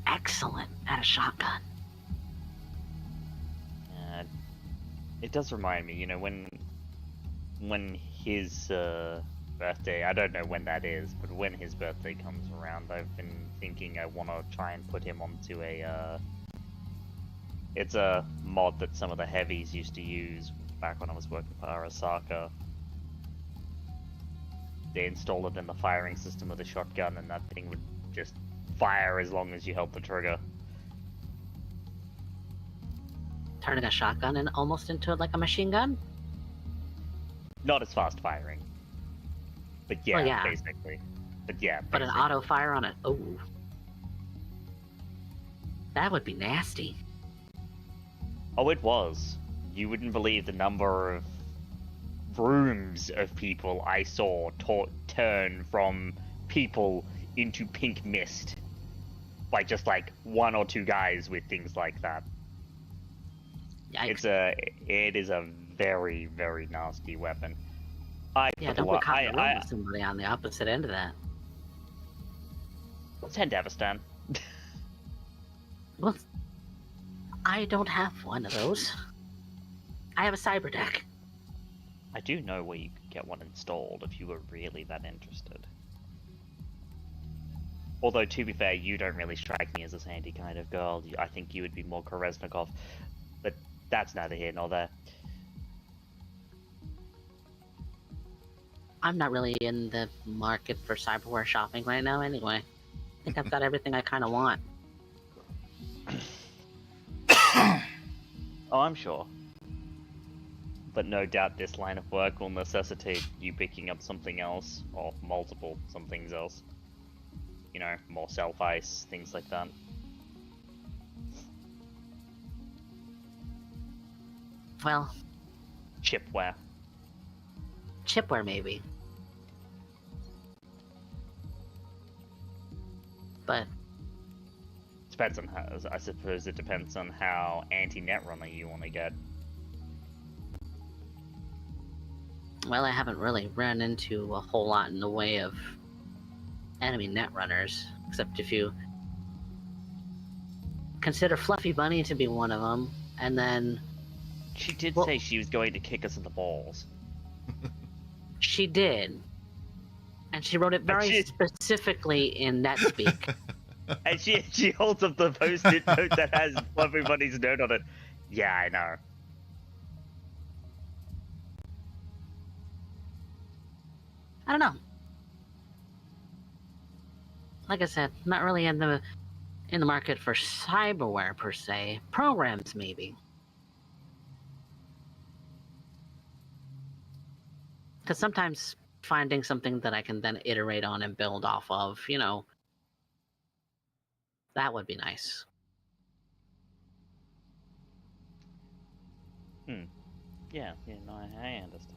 excellent at a shotgun. It does remind me, you know, when his birthday, I don't know when that is, but when his birthday comes around, I've been thinking I want to try and put him onto it's a mod that some of the heavies used to use back when I was working for Arasaka. They installed it in the firing system of the shotgun, and that thing would just fire as long as you held the trigger. Turning a shotgun and almost into like a machine gun? Not as fast firing. But yeah, Well, yeah. basically. But yeah, But an basically. auto fire on it, oh. That would be nasty. Oh, it was. You wouldn't believe the number of rooms of people I saw turn from people into pink mist by just like one or two guys with things like that. Yikes. It is a very, very nasty weapon. Yeah, don't be caught in a room with somebody on the opposite end of that. Send Avastan. Well, I don't have one of those. I have a cyber deck. I do know where you could get one installed if you were really that interested. Although, to be fair, you don't really strike me as a Sandy kind of girl. I think you would be more Koresnikov. But that's neither here nor there. I'm not really in the market for cyberware shopping right now anyway. I think I've got everything I kind of want. Oh, I'm sure. But no doubt this line of work will necessitate you picking up something else, or multiple somethings else. You know, more self-ice, things like that. Well, Chipware. chipware maybe. But Depends on how, I suppose it depends on how anti-netrunner you want to get. well, I haven't really run into a whole lot in the way of enemy netrunners, except if you consider Fluffy Bunny to be one of them, and then She did Well- say she was going to kick us in the balls. she did. And she wrote it very she- specifically in NetSpeak. And she holds up the post-it note that has Fluffy Bunny's note on it. Yeah, I know. I don't know. Like I said, not really in the market for cyberware per se. Programs maybe. Because sometimes finding something that I can then iterate on and build off of, you know, that would be nice. Yeah, no, I understand.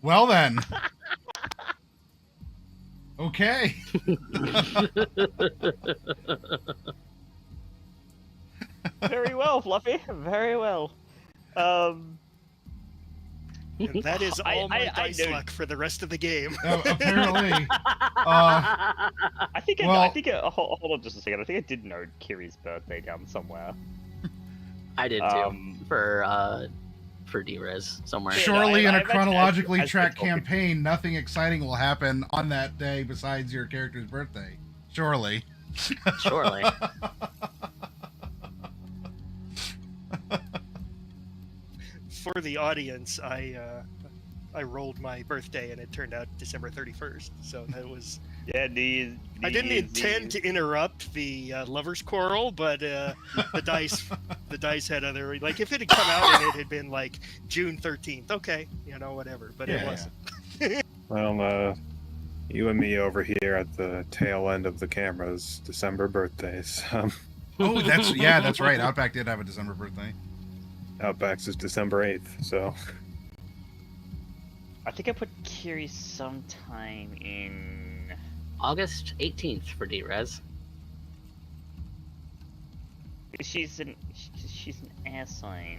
Well then. Okay. Very well, Fluffy. Very well. And that is I- all my I dice know- luck for the rest of the game. Apparently. I think Well- hold on just a second. I think I did note Kiri's birthday down somewhere. I did too. Um, For D-Res somewhere. Yeah, Surely, no, in I a imagine chronologically as tracked they're talking- campaign, nothing exciting will happen on that day besides your character's birthday. Surely. Surely. For the audience, I rolled my birthday and it turned out December 31st. So that was. Yeah, these. I didn't intend to interrupt the lovers' quarrel, but the dice had other, like, if it had come out and it had been like June 13th, okay, whatever. But it wasn't. Well, you and me over here at the tail end of the cameras, December birthdays. Oh, that's right. Outback did have a December birthday. Outback's is December 8th, so. I think I put Kiri sometime in. August 18th for D-Res. She's an air sign.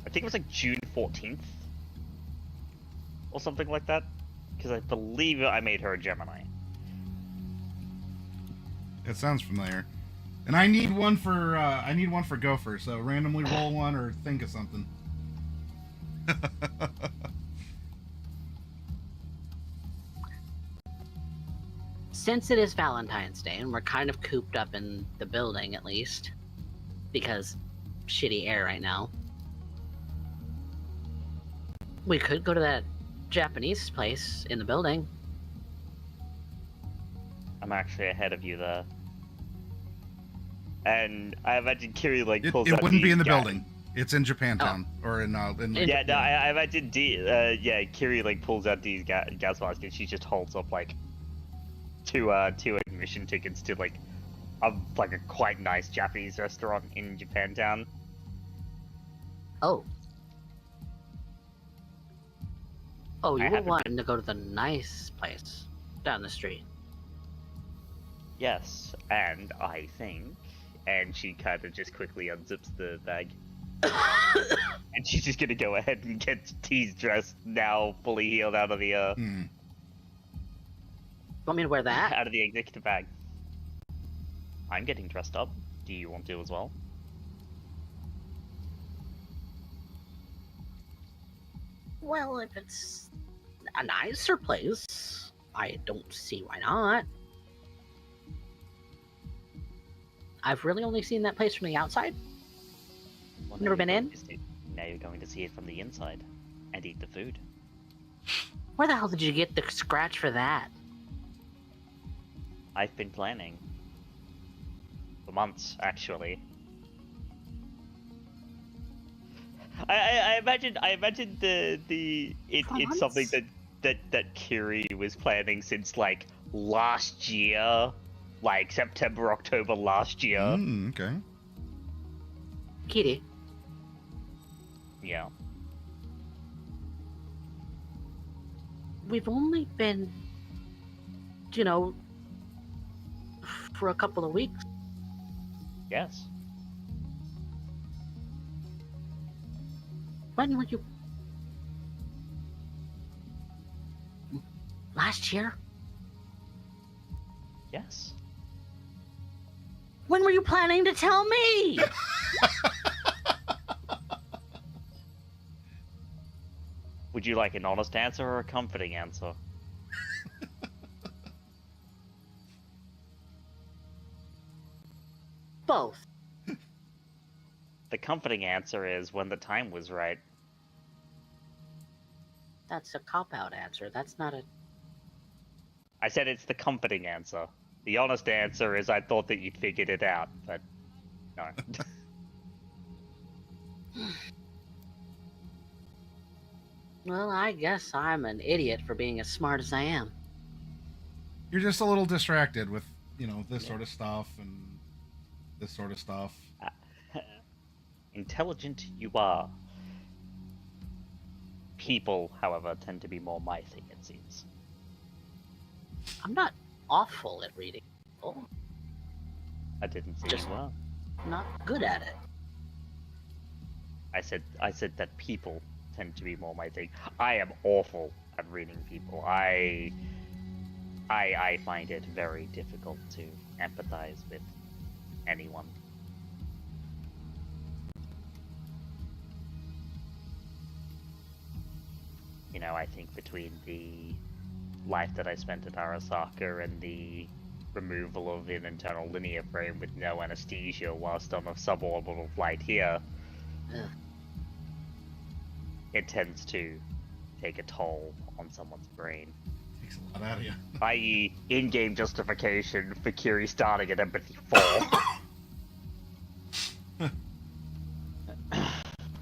I think it was like June 14th or something like that, because I believe I made her a Gemini. It sounds familiar. And I need one for Gopher, so randomly roll one or think of something. Since it is Valentine's Day and we're kind of cooped up in the building at least, because shitty air right now, we could go to that Japanese place in the building. I'm actually ahead of you there. And I imagine Kiri It pulls out wouldn't be these in the ga- building. It's in Japantown or in Yeah, no, I imagine Kiri pulls out these gas masks and she just holds up two admission tickets to a quite nice Japanese restaurant in Japantown. Oh, you I were haven't wanting to go to the nice place down the street. Yes, and I think, and she kind of just quickly unzips the bag, and she's just gonna go ahead and get T's dressed now, fully healed out of the Want me to wear that? out of the executive bag. I'm getting dressed up. Do you want to as well? Well, if it's a nicer place, I don't see why not. I've really only seen that place from the outside. Well, Never been in? Now you're going to see it from the inside, and eat the food. Where the hell did you get the scratch for that? I've been planning. For months, actually. I imagine it's something that Kiri was planning since last year, September, October last year. Okay. Kitty, Yeah. we've only been, for a couple of weeks. Yes. When were you? Last year? Yes. When were you planning to tell me? Would you like an honest answer or a comforting answer? Both. The comforting answer is when the time was right. That's a cop-out answer. That's not a... I said it's the comforting answer. The honest answer is I thought that you'd figured it out, but no. Well, I guess I'm an idiot for being as smart as I am. You're just a little distracted with, this sort of stuff and this sort of stuff. Intelligent you are. People, however, tend to be more my thing, it seems. I'm not awful at reading people. I didn't say Just- you were. I'm not good at it. I said that people tend to be more my thing. I am awful at reading people. I find it very difficult to empathize with anyone. You know, I think between the life that I spent at Arasaka and the removal of an internal linear frame with no anesthesia whilst on a suborbital flight here, Ugh. it tends to take a toll on someone's brain. Takes a lot out of you. I.e., in-game justification for Kiri starting at empathy 4.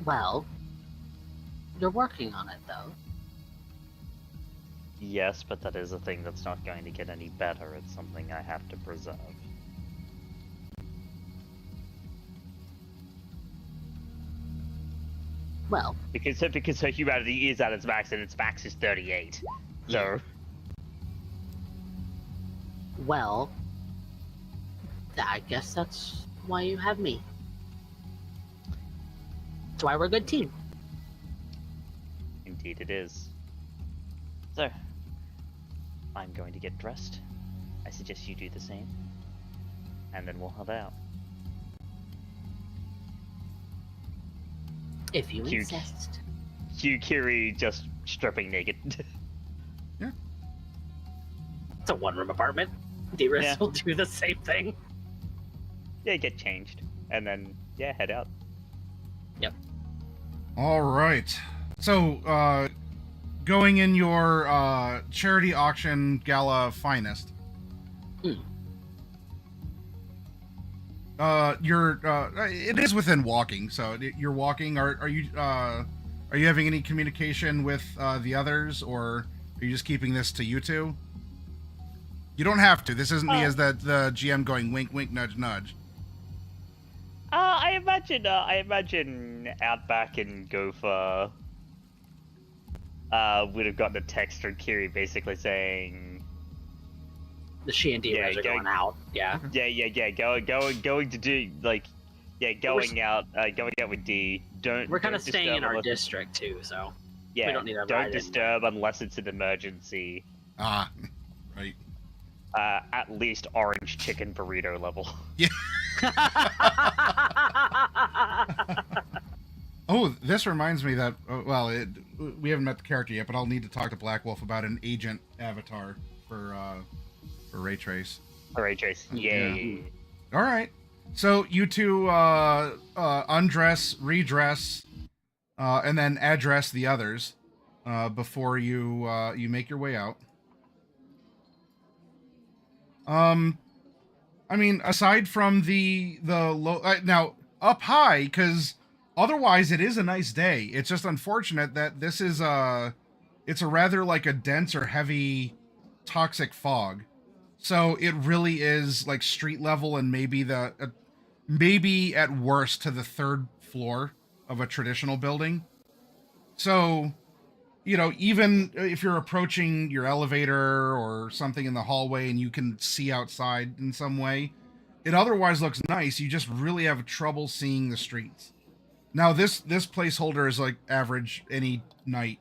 Well, you're working on it, though. Yes, but that is a thing that's not going to get any better. It's something I have to preserve. Well, Because her humanity is at its max, and its max is 38. So, well, I guess that's why you have me. That's why we're a good team. indeed it is. So, I'm going to get dressed. I suggest you do the same. And then we'll head out. If you Cute. insist. Cue Kiri just stripping naked. It's a one-room apartment. D-Risk Yeah. will do the same thing. Yeah, get changed. And then, yeah, head out. All right. So, going in your charity auction gala finest. You're it is within walking, so you're walking. Are you having any communication with the others, or are you just keeping this to you two? You don't have to. This isn't me as the GM going wink, wink, nudge, nudge. I imagine Outback and Gopher would have gotten a text from Kiri basically saying, The she and D-Res Yeah, are go- going out. Yeah. going to do, like, yeah, going out with D. We're kind of don't staying disturb in our unless- district, too, so... Yeah, don't need a don't ride in. disturb unless it's an emergency. Ah, right. At least orange chicken burrito level. Oh, this reminds me that we haven't met the character yet, but I'll need to talk to Black Wolf about an agent avatar for Raytrace. Raytrace. Yay. All right. So you two undress, redress, and then address the others before you make your way out. I mean, aside from the low now up high, because otherwise it is a nice day. It's just unfortunate that this is it's a rather like a dense or heavy toxic fog. So it really is like street level and maybe maybe at worst to the third floor of a traditional building. So, you know, even if you're approaching your elevator or something in the hallway and you can see outside in some way, it otherwise looks nice. You just really have trouble seeing the streets. Now, this placeholder is like average any night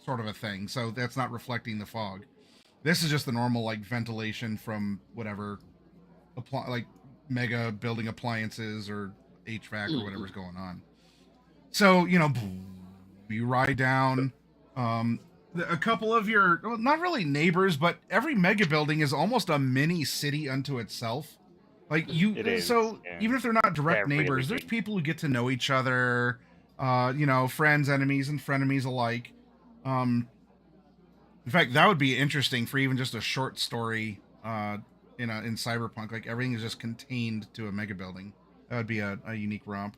sort of a thing, so that's not reflecting the fog. This is just the normal like ventilation from whatever like mega building appliances or HVAC or whatever's going on. So, you know, you ride down. A couple of your, well, not really neighbors, but every mega building is almost a mini city unto itself. Like It is, so yeah. even if they're not direct They're really neighbors, there's big. people who get to know each other. You know, friends, enemies, and frenemies alike. In fact, that would be interesting for even just a short story. In Cyberpunk, like everything is just contained to a mega building. That would be a unique romp.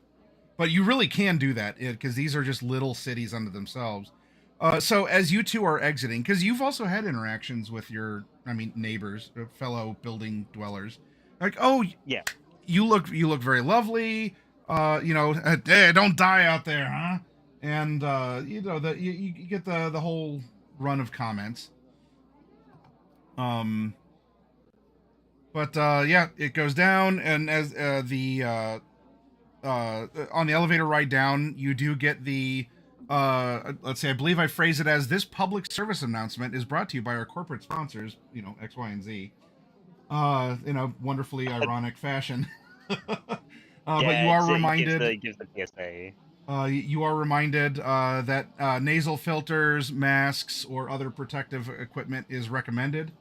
But you really can do that because these are just little cities unto themselves. So as you two are exiting, because you've also had interactions with your, neighbors, fellow building dwellers, like, oh, Yeah. you look very lovely. Hey, don't die out there, huh? And you get the whole run of comments. Yeah, it goes down, and as on the elevator ride down, you do get the let's see, I believe I phrase it as, this public service announcement is brought to you by our corporate sponsors, X, Y, and Z, in a wonderfully ironic fashion. But you are reminded. It gives the PSA. You are reminded that nasal filters, masks, or other protective equipment is recommended.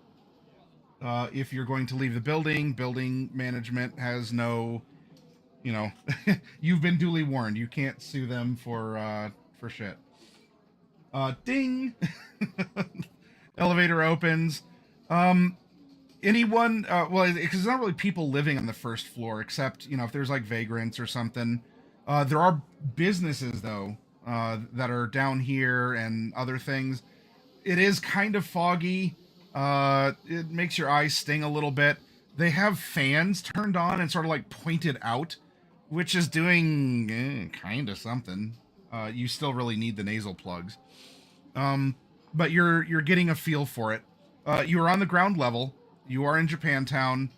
If you're going to leave the building management has no, you've been duly warned. You can't sue them for shit. Ding! Elevator opens. Anyone, well, because there's not really people living on the first floor, except, if there's like vagrants or something. There are businesses, though, that are down here and other things. It is kind of foggy. It makes your eyes sting a little bit. They have fans turned on and sort of like pointed out, which is doing kind of something. You still really need the nasal plugs. But you're getting a feel for it. You are on the ground level. You are in Japantown.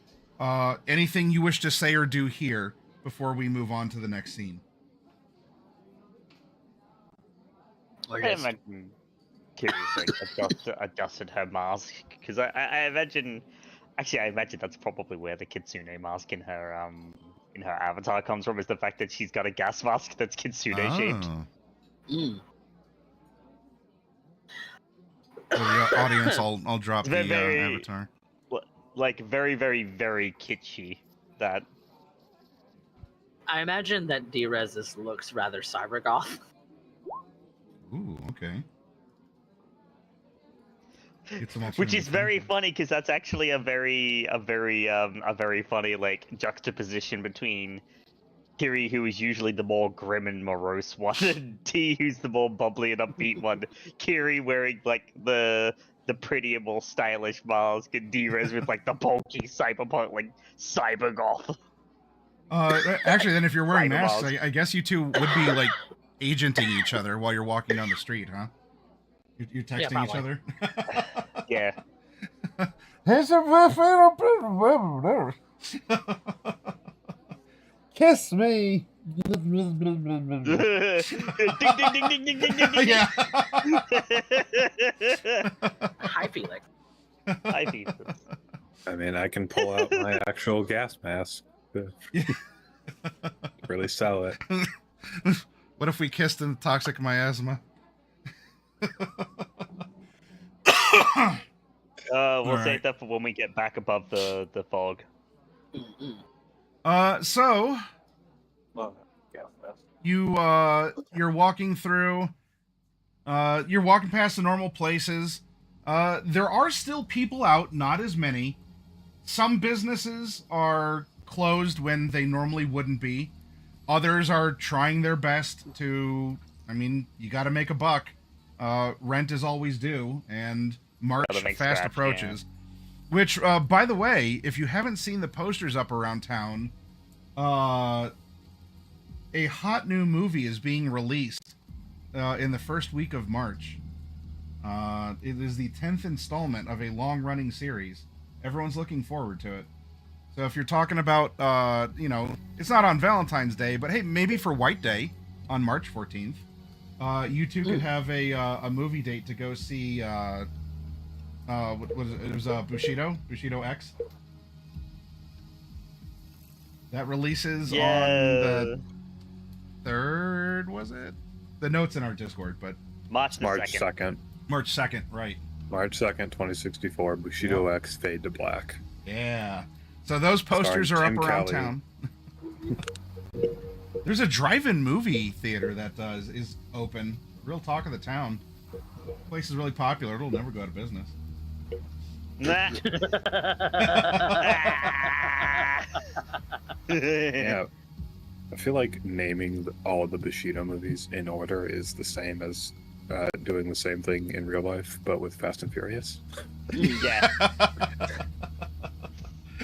Anything you wish to say or do here before we move on to the next scene? I imagine Kiri's adjusted her mask, because I imagine, actually I imagine that's probably where the kitsune mask in her avatar comes from, is the fact that she's got a gas mask that's kitsune shaped. Mm. For the audience, I'll drop the avatar. Like very, very, very kitschy. That. I imagine that D-Rez's looks rather cybergoth. Ooh, okay. Which is very funny, because that's actually a very funny like juxtaposition between Kiri, who is usually the more grim and morose one, and T, who's the more bubbly and upbeat one. Kiri wearing like the prettier, more stylish mask, and D-Rez with like the bulky cyberpunk, like cybergoth. Actually, then if you're wearing masks, I guess you two would be like agenting each other while you're walking down the street, huh? You're texting each other. Yeah. Kiss me. Ding, ding, ding, ding, ding, ding, ding, ding. Yeah. Hi, Felix. Hi, Felix. I mean, I can pull out my actual gas mask to really sell it. What if we kissed in the toxic miasma? We'll save that for when we get back above the fog. So you're walking through. You're walking past the normal places. There are still people out, not as many. Some businesses are closed when they normally wouldn't be. Others are trying their best to. I mean, you got to make a buck. Rent is always due, and March fast approaches. Yeah. Which, by the way, if you haven't seen the posters up around town, a hot new movie is being released in the first week of March. It is the 10th installment of a long-running series. Everyone's looking forward to it. So if you're talking about, it's not on Valentine's Day, but hey, maybe for White Day on March 14th, you two could have a movie date to go see. What was it? It was Bushido X. That releases on the 3rd, was it? The note's in our Discord, but March 2nd. March 2nd, right. March 2nd, 2064, Bushido X Fade to Black. Yeah. So those posters are up around town. There's a drive-in movie theater that is open. Real talk of the town. The place is really popular. It'll never go out of business. Nah. Yeah. I feel like naming all of the Bushido movies in order is the same as doing the same thing in real life, but with Fast and Furious. Yeah.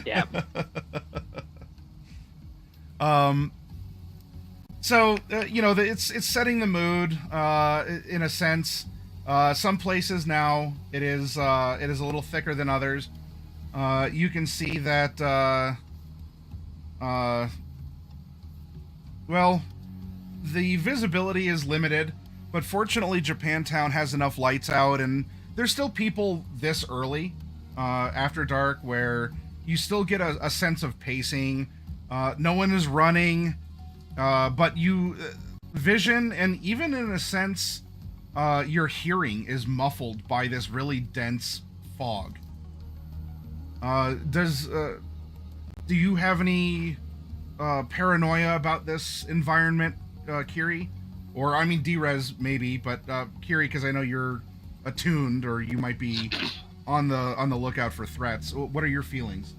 Yeah. So it's setting the mood in a sense. Some places now it is a little thicker than others. You can see that well, the visibility is limited. but fortunately Japantown has enough lights out, and there's still people this early after dark where you still get a sense of pacing. No one is running, but you vision, and even in a sense your hearing is muffled by this really dense fog. Do you have any paranoia about this environment, Kiri? Or, I mean, D-Rez maybe, but Kiri, because I know you're attuned, or you might be on the lookout for threats. What are your feelings?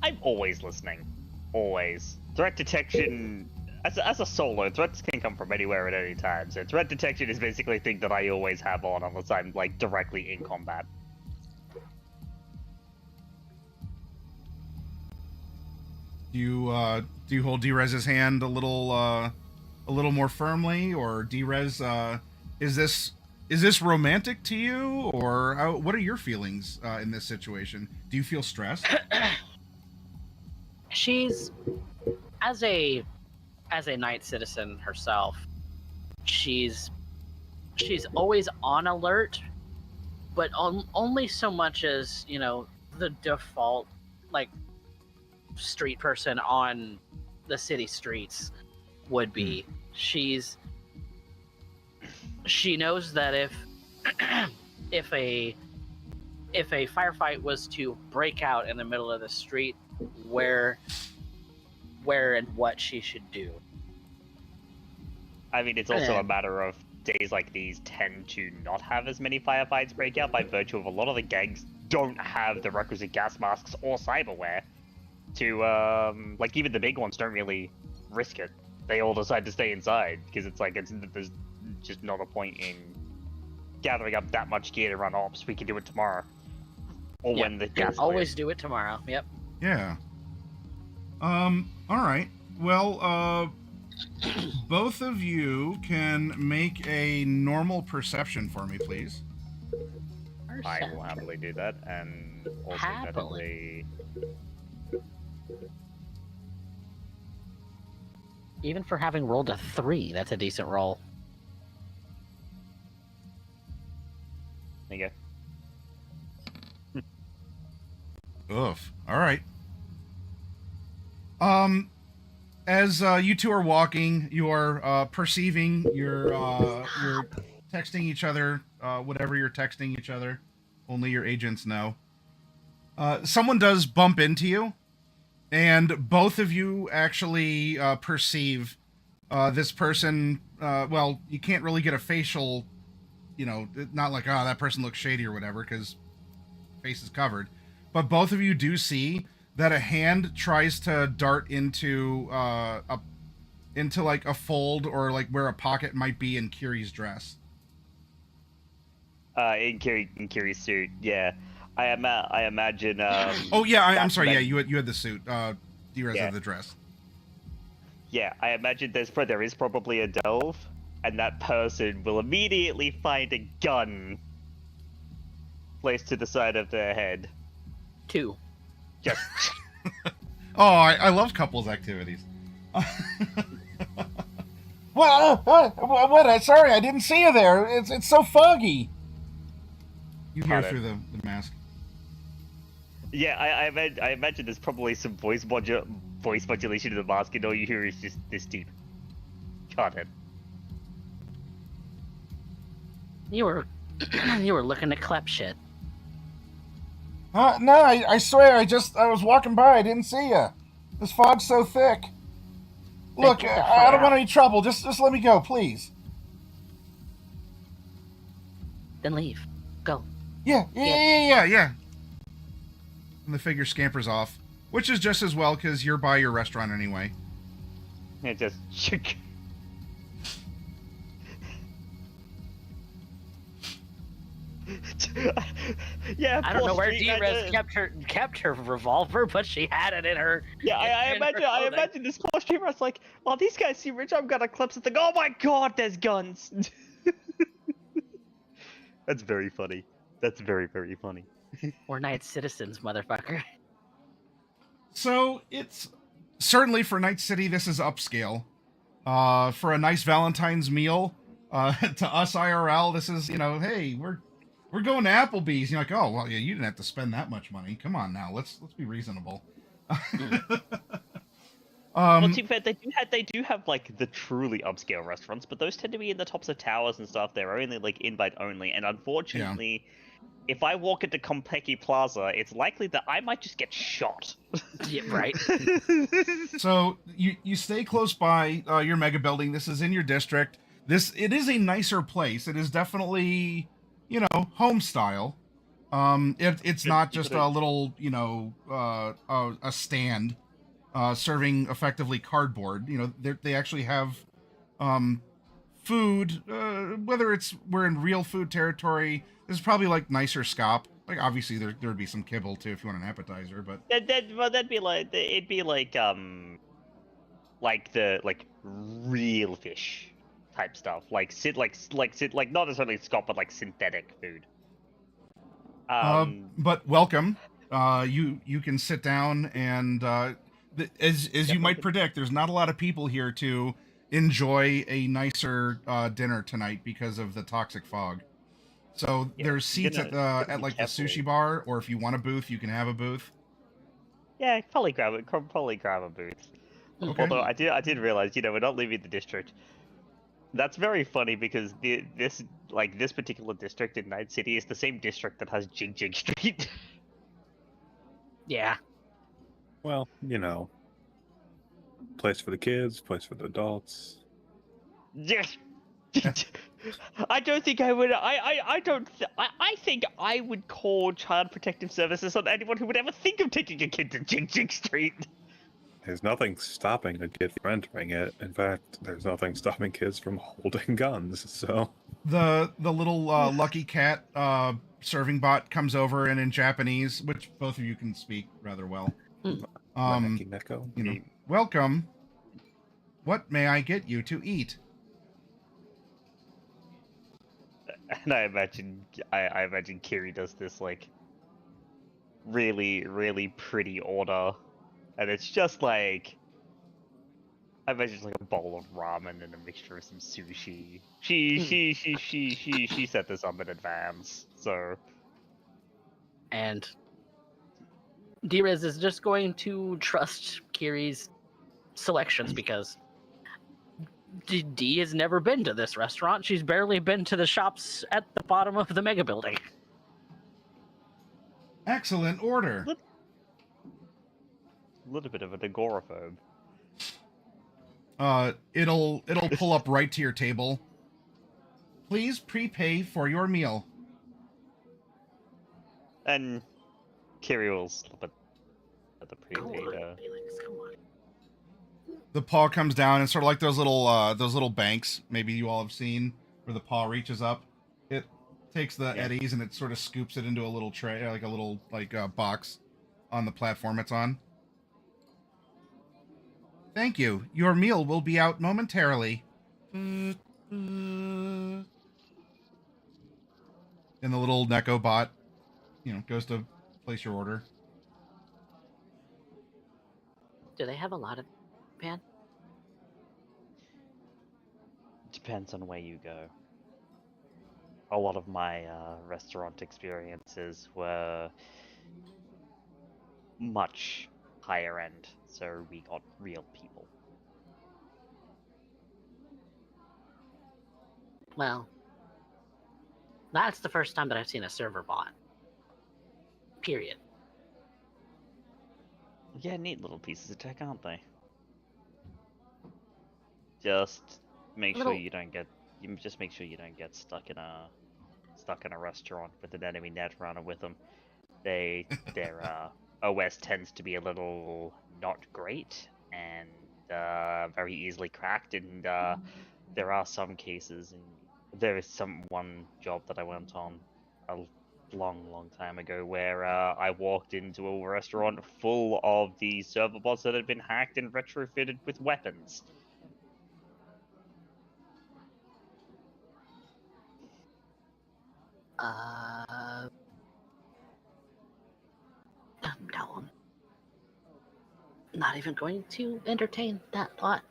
I'm always listening. Always. Threat detection... As a solo, threats can come from anywhere at any time, so threat detection is basically a thing that I always have on unless I'm, like, directly in combat. Do you hold D-Rez's hand a little more firmly, or D-Rez, is this romantic to you, or what are your feelings in this situation? Do you feel stressed? She's, as a night citizen herself, she's always on alert, but only so much as, you know, the default, like, street person on the city streets would be. She knows that if a firefight was to break out in the middle of the street, where and what she should do. I mean, it's also a matter of days like these tend to not have as many firefights break out by virtue of a lot of the gangs don't have the requisite gas masks or cyberware to, like, even the big ones don't really risk it. They all decide to stay inside because it's like, there's just not a point in gathering up that much gear to run ops. We can do it tomorrow. Or when the gas always do it tomorrow. Yep. Yeah. All right. Well, both of you can make a normal perception for me, please. I will happily do that, and also Happily. Even for having rolled a 3, that's a decent roll. There you go. Oof. All right. As you two are walking, you are perceiving, you're texting each other, whatever you're texting each other. Only your agents know. Someone does bump into you, and both of you actually perceive this person. Well, you can't really get a facial, you know, not like, that person looks shady or whatever, because face is covered. But both of you do see that a hand tries to dart into like a fold, or like where a pocket might be in Kiri's dress. In Kiri's suit, yeah. I imagine. Oh yeah, I'm sorry. Yeah, you had the suit. D-Rez Yeah. had the dress. Yeah, I imagine there is probably a delve, and that person will immediately find a gun placed to the side of their head. 2. Just. Oh, I love couples activities. What? Sorry, I didn't see you there. It's so foggy. You hear through the mask. Yeah, I imagine there's probably some voice modulation in the mask, and all you hear is just this deep. Got it. You were looking to clep shit. No, I swear, I was walking by, I didn't see you. This fog's so thick. Look, I don't want any trouble. Just let me go, please. Then leave. Go. Yeah. And the figure scampers off, which is just as well, because you're by your restaurant anyway. It just. Yeah, I don't know where D-Rez kept her revolver, but she had it in her. Yeah, I imagine this poor streamer's like, oh, these guys seem rich. I'm gonna clip something. Oh my god, there's guns. That's very funny. That's very, very funny. We're night citizens, motherfucker. So it's certainly for Night City. This is upscale. for a nice Valentine's meal. To us IRL, this is, hey, we're going to Applebee's. You're like, oh well, yeah, you didn't have to spend that much money. Come on now, let's be reasonable. Well, to be fair, they do have like the truly upscale restaurants, but those tend to be in the tops of towers and stuff. They're only like invite only, and unfortunately, if I walk into Kompeki Plaza, it's likely that I might just get shot. Yeah, right. So you stay close by your mega building. This is in your district. It is a nicer place. It is definitely home style. It's not just a little a stand serving effectively cardboard. They actually have food. Whether we're in real food territory, this is probably like nicer scop. Like obviously there'd be some kibble too if you want an appetizer, but That'd be like it'd be like real fish type stuff, like not necessarily scop, but like synthetic food. But welcome. You can sit down and as you might predict, there's not a lot of people here to enjoy a nicer dinner tonight because of the toxic fog. So there's seats at like the sushi bar, or if you want a booth, you can have a booth. Yeah, probably grab a booth. Okay. Although I did realize, we're not leaving the district. That's very funny because this particular district in Night City is the same district that has Jig Jig Street. Yeah. Well, place for the kids, place for the adults. Yes. I don't think I would. I think I would call Child Protective Services on anyone who would ever think of taking a kid to Jig Jig Street. There's nothing stopping a kid from entering it. In fact, there's nothing stopping kids from holding guns. So the little lucky cat serving bot comes over, and in Japanese, which both of you can speak rather well. Welcome. What may I get you to eat? And I imagine Kiri does this like really, really pretty order, and it's just like I imagine it's like a bowl of ramen and a mixture of some sushi. She set this up in advance, so. And D-Rez is just going to trust Kiri's selections because D has never been to this restaurant. She's barely been to the shops at the bottom of the mega building. Excellent order. A little bit of an agoraphobe. It'll pull up right to your table. Please prepay for your meal. And Kiri will slip it at the Come prepaid. on, Felix, come on. The paw comes down and sort of like those little banks maybe you all have seen where the paw reaches up. It takes the eddies and it sort of scoops it into a little tray, like a little box on the platform it's on. Thank you. Your meal will be out momentarily. And the little Neko bot, goes to place your order. Do they have a lot of Japan? Depends on where you go. A lot of my restaurant experiences were much higher end, so we got real people. Well, that's the first time that I've seen a server bot. Period. Yeah, neat little pieces of tech, aren't they? Just make sure you don't get stuck in a restaurant with an enemy netrunner with them. Their OS tends to be a little not great and very easily cracked, and there are some cases, and there is one job that I went on a long time ago where I walked into a restaurant full of the server bots that had been hacked and retrofitted with weapons. No, I'm not even going to entertain that thought.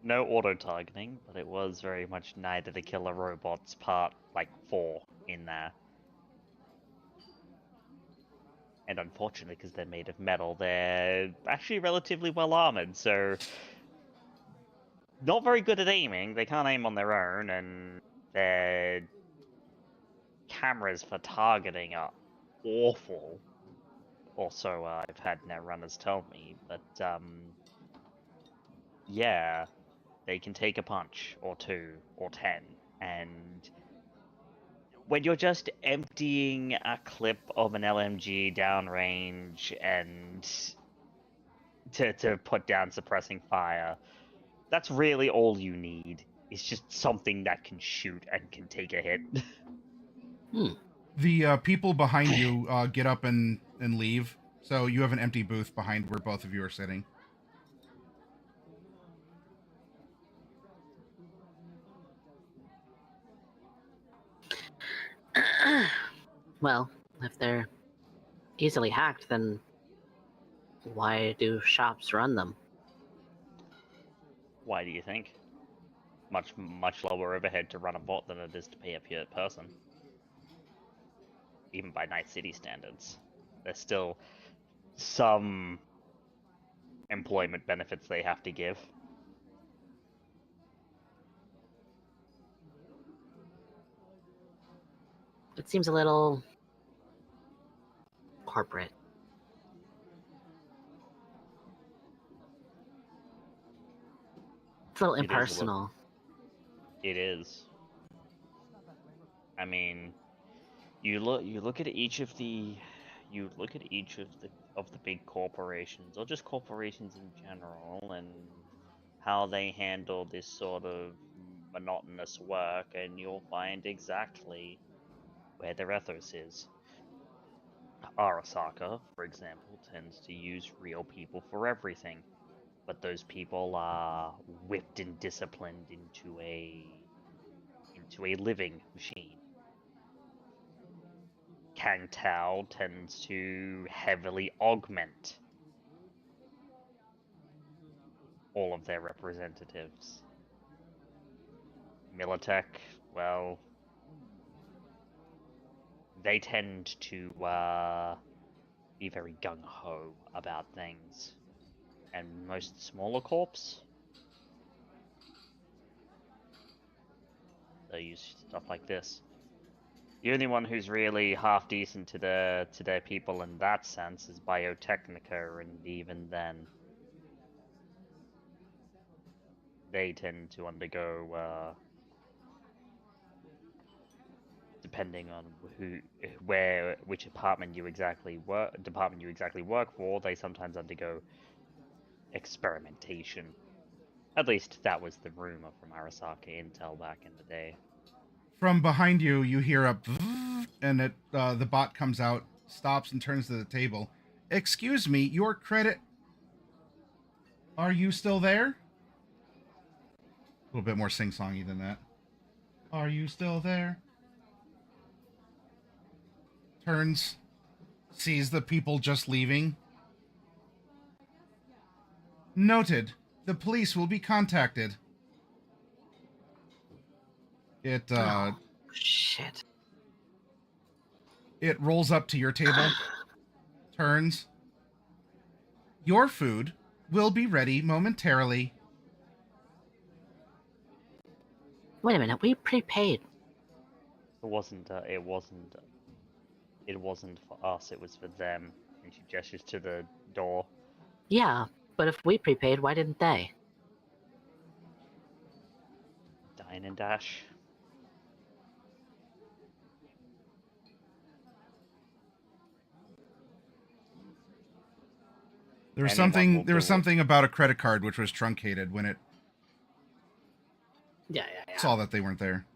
No auto-targeting, but it was very much Night of the Killer Robots Part, 4 in there. And unfortunately, because they're made of metal, they're actually relatively well armored, so... Not very good at aiming, they can't aim on their own, and their cameras for targeting are awful. Also, I've had netrunners tell me, but, yeah, they can take a punch, or two, or 10, and when you're just emptying a clip of an LMG downrange and to put down suppressing fire, that's really all you need. It's just something that can shoot and can take a hit. The people behind you get up and leave, so you have an empty booth behind where both of you are sitting. Well, if they're easily hacked, then why do shops run them? Why do you think? Much lower overhead to run a bot than it is to pay a pure person. Even by Night City standards. There's still some employment benefits they have to give. It seems a little corporate. It's a little It is a little- impersonal. It is. I mean, you look at each of the big corporations, or just corporations in general, and how they handle this sort of monotonous work, and you'll find exactly where their ethos is. Arasaka, for example, tends to use real people for everything, but those people are whipped and disciplined into a living machine. Kang Tao tends to heavily augment all of their representatives. Militech, well, they tend to be very gung-ho about things. And most smaller corps, they use stuff like this. The only one who's really half decent to their people in that sense is Biotechnica, and even then, they tend to undergo, depending on which department you exactly work for, they sometimes undergo experimentation. At least that was the rumor from Arasaka Intel back in the day. From behind you, you hear a and the bot comes out, stops, and turns to the table. Excuse me, your credit... Are you still there? A little bit more sing-songy than that. Are you still there? Turns, sees the people just leaving. Noted. The police will be contacted. Shit. It rolls up to your table, turns. Your food will be ready momentarily. Wait a minute, we prepaid. It wasn't for us, it was for them. And she gestures to the door. Yeah, but if we prepaid, why didn't they? Dine and dash. There was Anyone will do it. something about a credit card which was truncated when it Yeah. saw that they weren't there.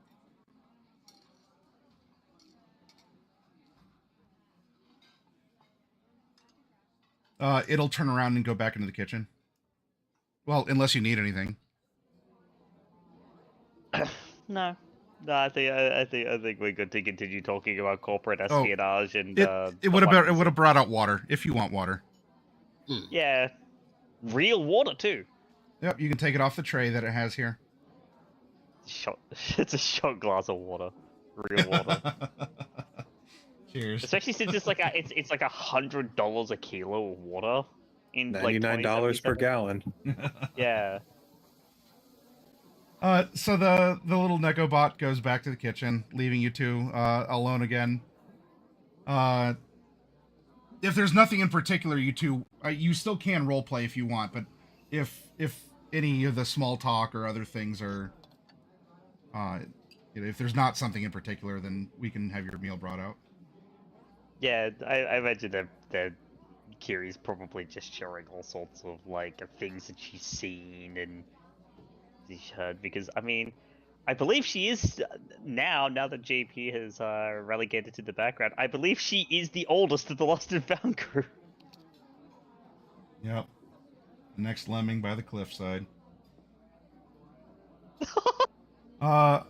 It'll turn around and go back into the kitchen. Well, unless you need anything. No, I think we're good to continue talking about corporate espionage and It would have brought out water if you want water. Yeah, real water too. Yep, you can take it off the tray that it has here. Shot. It's a shot glass of water, real water. Cheers. Especially since it's like it's like $100 a kilo of water in like $99 per 2077. gallon. Yeah. So the little Neko bot goes back to the kitchen, leaving you two alone again. If there's nothing in particular, you two, you still can roleplay if you want, but if any of the small talk or other things are, if there's not something in particular, then we can have your meal brought out. Yeah, I imagine that Kiri's probably just sharing all sorts of like things that she's seen and she's heard, because I mean, I believe she is now that JP has relegated to the background. I believe she is the oldest of the Lost and Found crew. Yep. The next lemming by the cliffside. As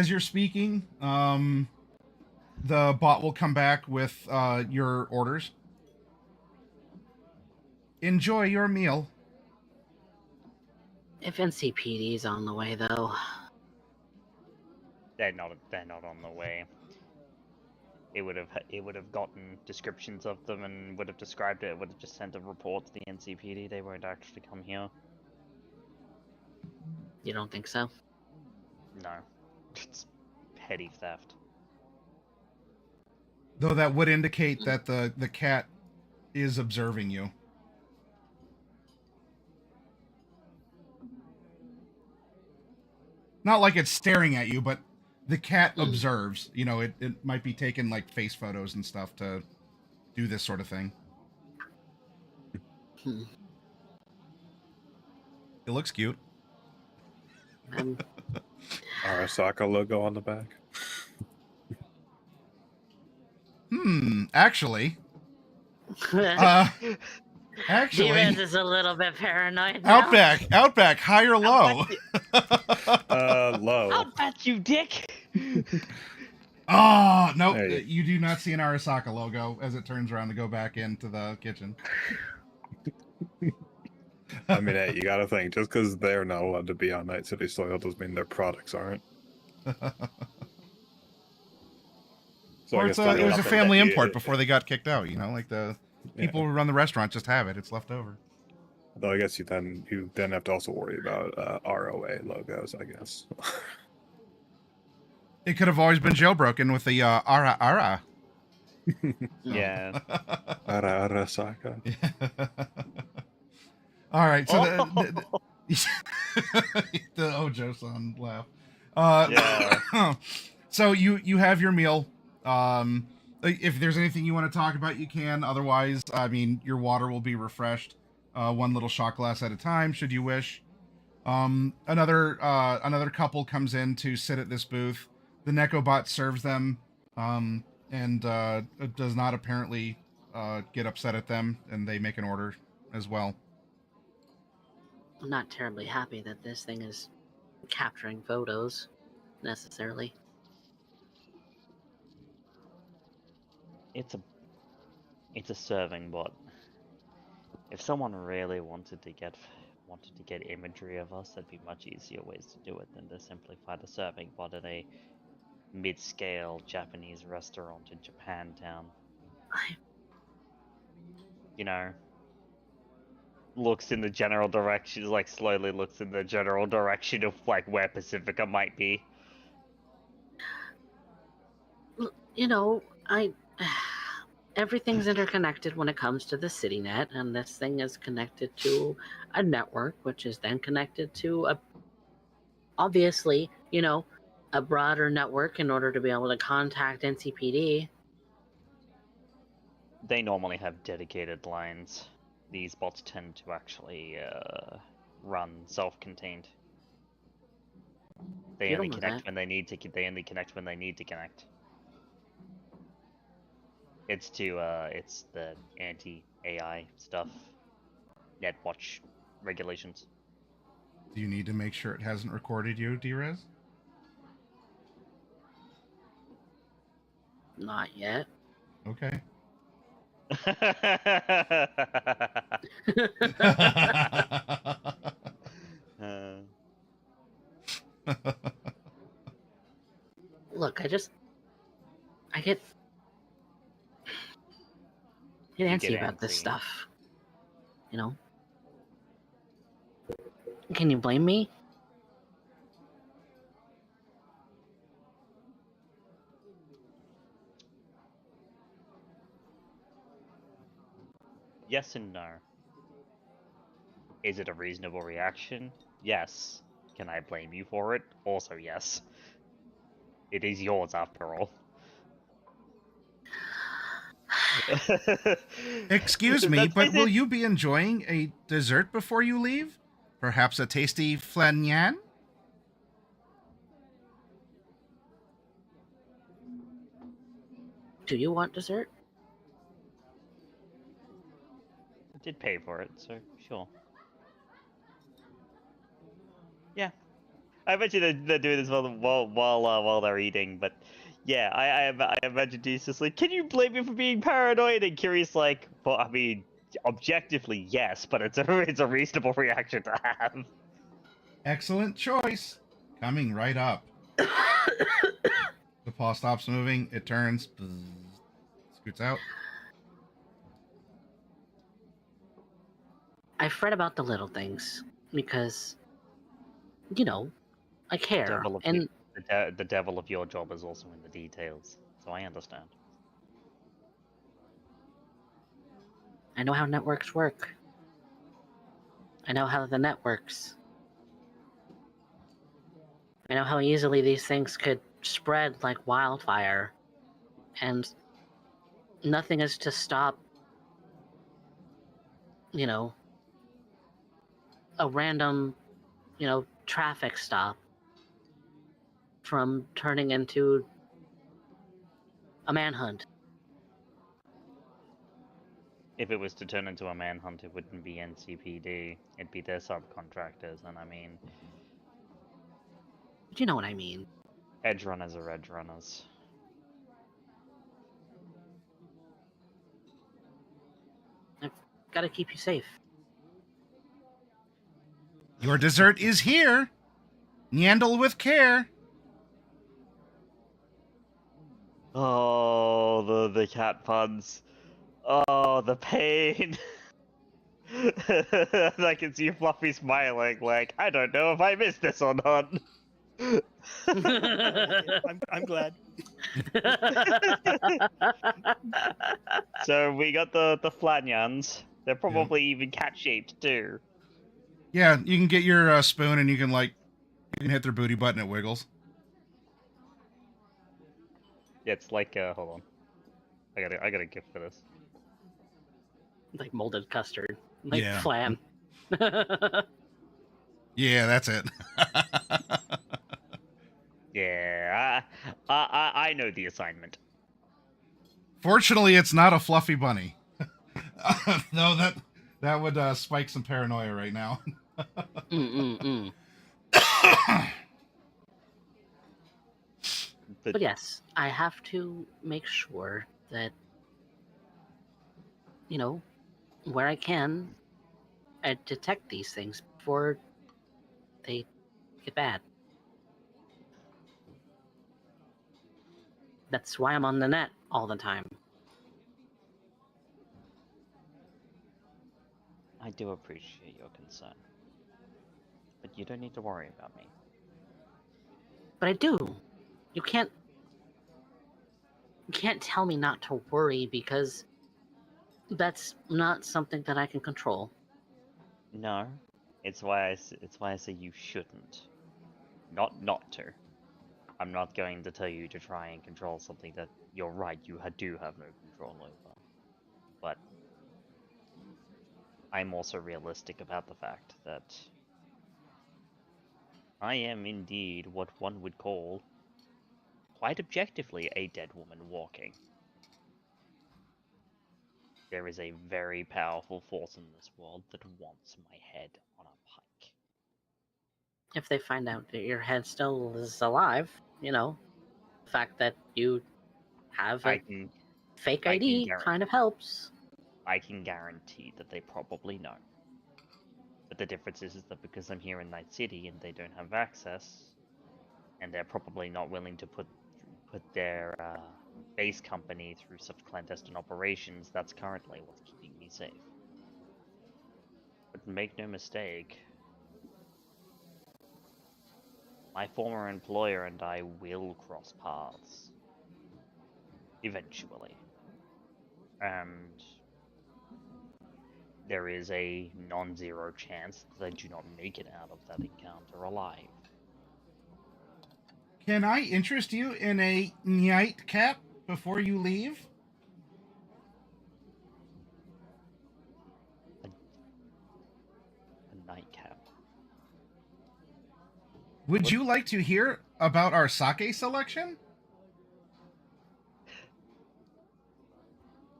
you're speaking, the bot will come back with your orders. Enjoy your meal. If NCPD's on the way, though. They're not on the way. It would have gotten descriptions of them and would have described it. Would have just sent a report to the NCPD. They won't actually come here. You don't think so? No, it's petty theft. Though that would indicate that the cat is observing you. Not like it's staring at you, but the cat observes. You know, it might be taking like face photos and stuff to do this sort of thing. It looks cute. Arasaka logo on the back. Actually, Actually, Diaz is a little bit paranoid now. Outback, high or low? Low. I'll bet you, dick. Oh no, Hey. you do not see an Arasaka logo as it turns around to go back into the kitchen. I mean, hey, you gotta think, just because they're not allowed to be on Night City soil doesn't mean their products aren't. So Or I it guess was a nothing family that you- import before they got kicked out. You know, like the people who run the restaurant just have it; it's left over. Though I guess you then have to also worry about ROA logos, I guess. It could have always been jailbroken with the Ara Ara. Yeah. Arasaka. All right, so the Ojo-san laugh. Yeah. So you have your meal. If there's anything you want to talk about, you can. Otherwise, I mean, your water will be refreshed, one little shot glass at a time, should you wish. Another couple comes in to sit at this booth. The Nekobot serves them, and does not apparently get upset at them, and they make an order as well. I'm not terribly happy that this thing is capturing photos, necessarily. It's a serving bot. If someone really wanted to get imagery of us, there'd be much easier ways to do it than to simply find a serving bot at a mid-scale Japanese restaurant in Japantown. You know, looks in the general direction, like slowly looks in the general direction of like where Pacifica might be. You know, everything's interconnected when it comes to the CityNet, and this thing is connected to a network, which is then connected to obviously, you know, a broader network in order to be able to contact NCPD. They normally have dedicated lines. These bots tend to actually run self-contained. They only connect when they need to. They only connect when they need to connect. It's the anti-AI stuff. NetWatch regulations. Do you need to make sure it hasn't recorded you, D-Rez? Not yet. Okay. Uh, Look, I get you antsy get about this antsy. stuff. You know? Can you blame me? Yes and no. Is it a reasonable reaction? Yes. Can I blame you for it? Also yes. It is yours after all. Excuse me, That's but will basically- you be enjoying a dessert before you leave? Perhaps a tasty flanyan? Do you want dessert? I did pay for it, so sure. Yeah. I bet you they're doing this while they're eating, but yeah, I imagine he's just like, can you blame me for being paranoid? And Kiri's like, well, I mean, objectively yes, but it's a reasonable reaction to have. Excellent choice. Coming right up. The paw stops moving. It turns. Bzz, scoots out. I fret about the little things because, you know, I care. Devil of And the devil of your job is also in the details, so I understand. I know how networks work. I know how the net works. I know how easily these things could spread like wildfire. And nothing is to stop, you know, a random, traffic stop from turning into a manhunt. If it was to turn into a manhunt, it wouldn't be NCPD. It'd be their subcontractors, and I mean, But you know what I mean. edge runners are edge runners. I've got to keep you safe. Your dessert is here. Nyandle with care. Oh, the cat puns. Oh, the pain. I can see Fluffy smiling, like, I don't know if I missed this or not. I'm glad. So we got the flanyans. They're probably even cat shaped too. Yeah, you can get your spoon and you can hit their booty button. It wiggles. Yeah, it's like hold on. I got a gift for this. Like molded custard. Like Yeah. flan. Yeah, that's it. Yeah, I know the assignment. Fortunately, it's not a fluffy bunny. No, that would spike some paranoia right now. But yes, I have to make sure that, where I can, I detect these things before they get bad. That's why I'm on the net all the time. I do appreciate your concern, but you don't need to worry about me. But I do. You can't tell me not to worry because that's not something that I can control. No, it's why I say you shouldn't. Not to. I'm not going to tell you to try and control something that you're right you do have no control over. But I'm also realistic about the fact that I am indeed what one would call, quite objectively, a dead woman walking. There is a very powerful force in this world that wants my head on a pike. If they find out that your head still is alive, the fact that you have a fake ID kind of helps. I can guarantee that they probably know. But the difference is that because I'm here in Night City and they don't have access, and they're probably not willing to put their base company through such clandestine operations, that's currently what's keeping me safe. But make no mistake, my former employer and I will cross paths. Eventually. And there is a non-zero chance that I do not make it out of that encounter alive. Can I interest you in a nightcap before you leave? A nightcap. Would What? you like to hear about our sake selection?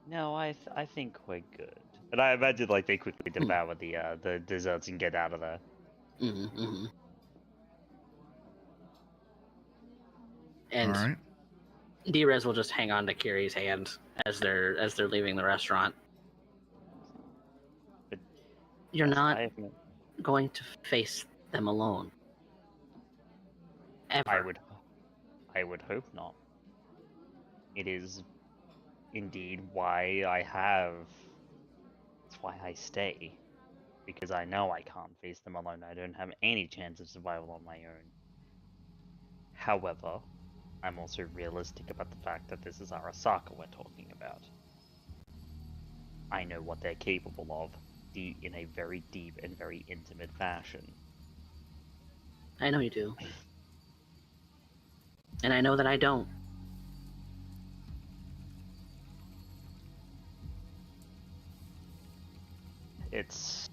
No, I think we're good. And I imagine like they quickly devour the desserts and get out of there. Mm-hmm. And All right. D-Rez will just hang on to Kiri's hand as they're leaving the restaurant. But You're yes, not I have no- going to face them alone. Ever. I would hope not. It is indeed why I have. It's why I stay. Because I know I can't face them alone. I don't have any chance of survival on my own. However, I'm also realistic about the fact that this is Arasaka we're talking about. I know what they're capable of in a very deep and very intimate fashion. I know you do. And I know that I don't. It's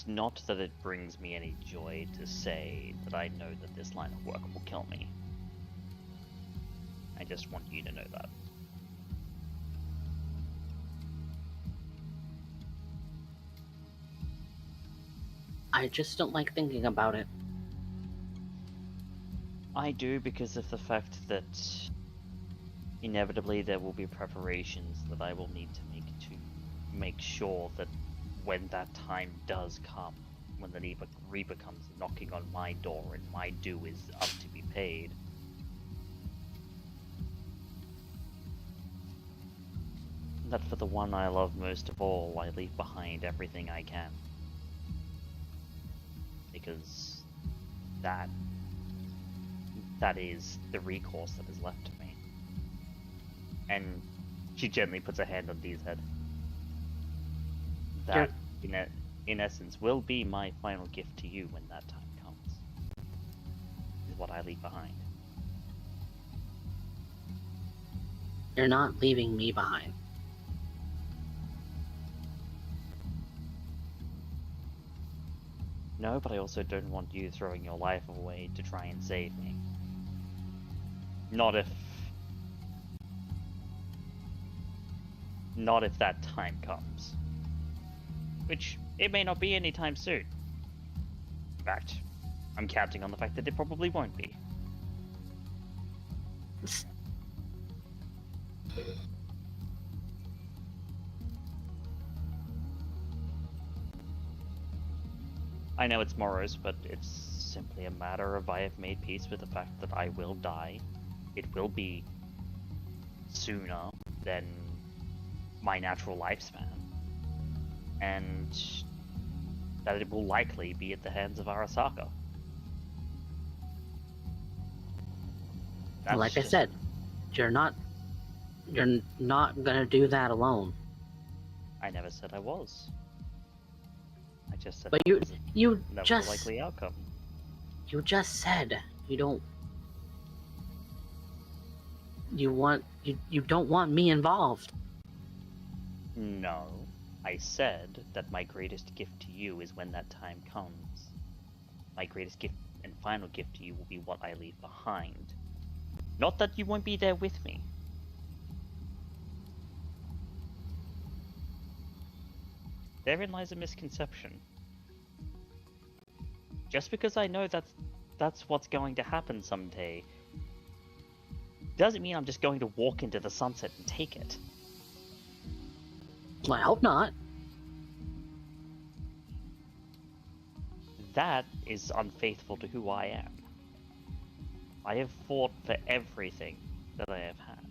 not that it brings me any joy to say that I know that this line of work will kill me. I just want you to know that. I just don't like thinking about it. I do because of the fact that inevitably there will be preparations that I will need to make sure that when that time does come, when the Reaper comes knocking on my door and my due is up to be paid, that for the one I love most of all, I leave behind everything I can. Because that is the recourse that is left to me. And she gently puts a hand on Dee's head. That, in essence, will be my final gift to you when that time comes. Is what I leave behind. You're not leaving me behind. No, but I also don't want you throwing your life away to try and save me. Not if that time comes. Which, it may not be anytime soon. In fact, I'm counting on the fact that it probably won't be. I know it's morose, but it's simply a matter of I have made peace with the fact that I will die. It will be sooner than my natural lifespan. And that it will likely be at the hands of Arasaka. Like I said, you're not gonna do that alone. I never said I was. I just said But that was you the just likely outcome. You just said you don't want me involved. No. I said that my greatest gift to you is when that time comes. My greatest gift and final gift to you will be what I leave behind. Not that you won't be there with me. Therein lies a misconception. Just because I know that's what's going to happen someday, doesn't mean I'm just going to walk into the sunset and take it. I hope not. That is unfaithful to who I am. I have fought for everything that I have had,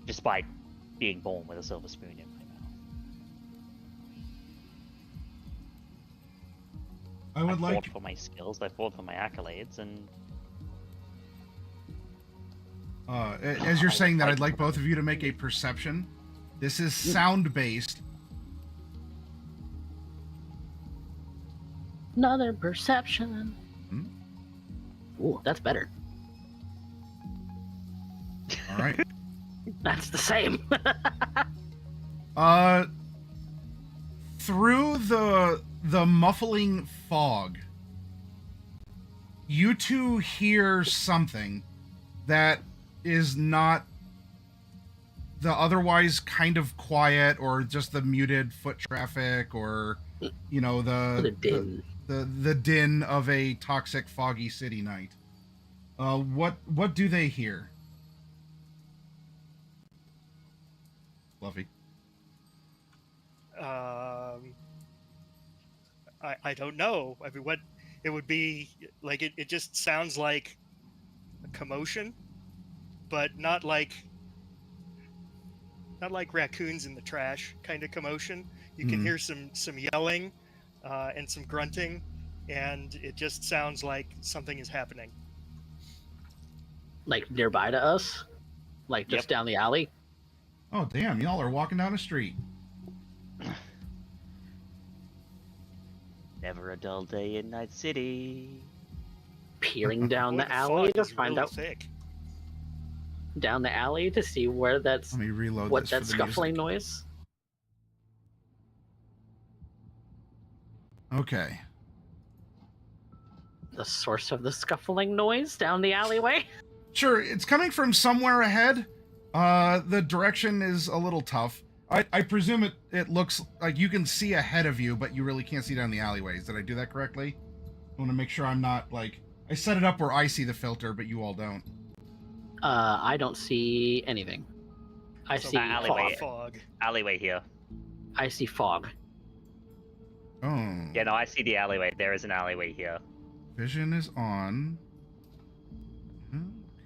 despite being born with a silver spoon in my mouth. I fought for my skills, I fought for my accolades, and... as you're saying that, I'd like both of you to make a perception. This is sound-based. Another perception. Ooh, that's better. All right. That's the same. Through the muffling fog, you two hear something that is not the otherwise kind of quiet or just the muted foot traffic or, you know, the din of a toxic, foggy city night. What do they hear? Fluffy. I don't know. I mean, what it would be like? It just sounds like a commotion, but not like raccoons in the trash kind of commotion. You can hear some yelling and some grunting, and it just sounds like something is happening. Like nearby to us? Like just down the alley? Oh, damn, y'all are walking down a street. Never a dull day in Night City. Peering down the alley to find out. Down the alley to see where that's. Let me reload what this that for the scuffling music. noise. Okay. The source of the scuffling noise down the alleyway? Sure, it's coming from somewhere ahead. The direction is a little tough. I presume it looks like you can see ahead of you, but you really can't see down the alleyways. Did I do that correctly? I want to make sure I'm not, like... I set it up where I see the filter, but you all don't. I don't see anything. I see fog. Alleyway here. I see fog. Oh. Yeah, no, I see the alleyway. There is an alleyway here. Vision is on.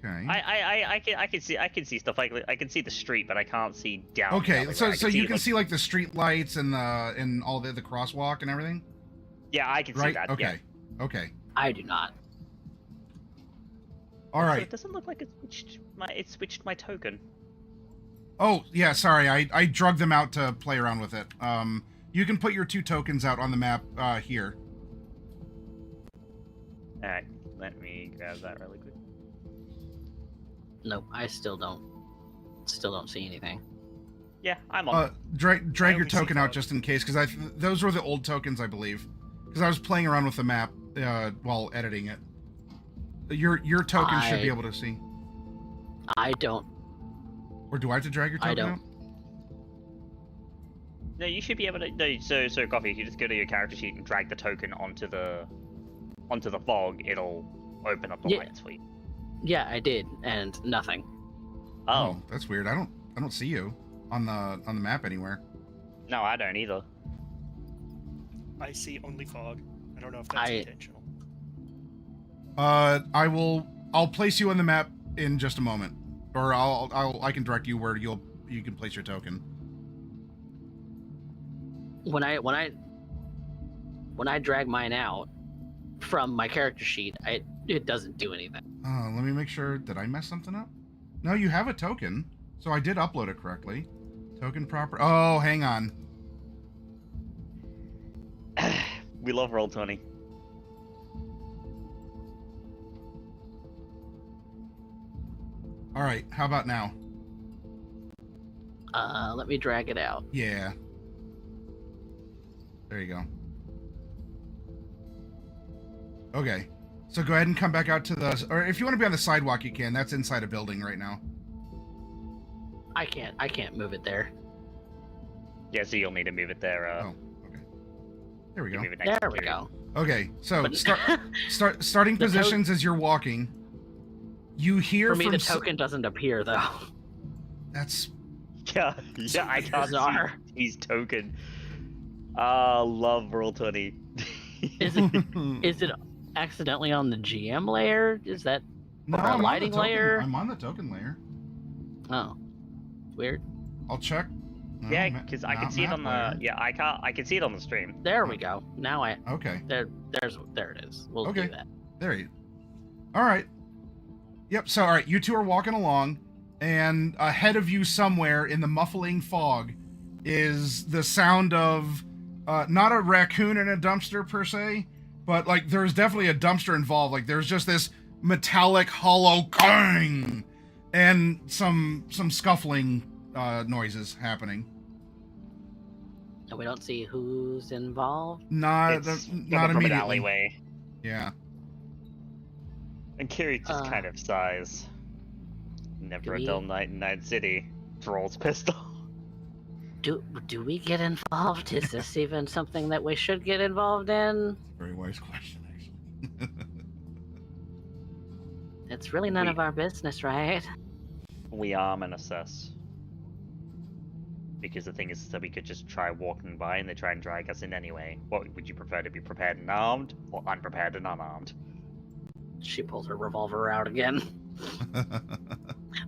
Okay. I can see stuff. I can see the street, but I can't see down. Okay, the so you can like... see like the street lights and all the crosswalk and everything. Yeah, I can see Right. that. Okay. Yeah. Okay. I do not. All Also, right. it doesn't look like it switched my token. Oh yeah, sorry. I drugged them out to play around with it. You can put your 2 tokens out on the map here. All right, let me grab that really quick. Nope, I still don't see anything. Yeah, I'm on. Drag your token out fog. just in case, because those were the old tokens, I believe. Because I was playing around with the map while editing it. Your token should be able to see. I don't. Or do I have to drag your token don't. out? No, you should be able to. No, so Coffee, if you just go to your character sheet and drag the token onto the fog, it'll open up the lights for you. Yeah, I did, and nothing. Oh, That's weird. I don't see you on the map anywhere. no, I don't either. I see only fog. I don't know if that's intentional. I'll place you on the map in just a moment, or I can direct you where you can place your token. When I drag mine out from my character sheet, it doesn't do anything. Let me make sure. Did I mess something up? No, you have a token, so I did upload it correctly. Token proper. Oh, hang on. We love Roll20. All right, how about now? Let me drag it out. Yeah. There you go. Okay. So go ahead and come back out to the... Or if you want to be on the sidewalk, you can. That's inside a building right now. I can't move it there. Yeah, so you'll need to move it there. Oh, okay. There we go. Move it next There to we Kiri. go. Okay, so But- starting The positions as you're walking. You hear For me, from the token doesn't appear though. That's Yeah, I can't Bizarre. see his token. Love Roll20. Is it accidentally on the GM layer? Is that no, or a I'm on the lighting token. layer? I'm on the token layer. Oh, weird. I'll check. No, Yeah, because I can see it map on the. layer. Yeah, I can see it on the stream. There we go. Now Okay, there it is. We'll Okay. do that. there you. All right. Yep. So, all right, you two are walking along, and ahead of you, somewhere in the muffling fog, is the sound of not a raccoon in a dumpster per se, but like there's definitely a dumpster involved. Like there's just this metallic hollow clang, and some scuffling noises happening. And we don't see who's involved. Not It's coming not from an immediately. alleyway. Yeah. And Kiri just kind of sighs. Never a we- dull night in Night City. Draws pistol. Do we get involved? Is this even something that we should get involved in? Very wise question, actually. It's really none of our business, right? We arm and assess. Because the thing is that we could just try walking by and they try and drag us in anyway. What would you prefer, to be prepared and armed, or unprepared and unarmed? She pulls her revolver out again.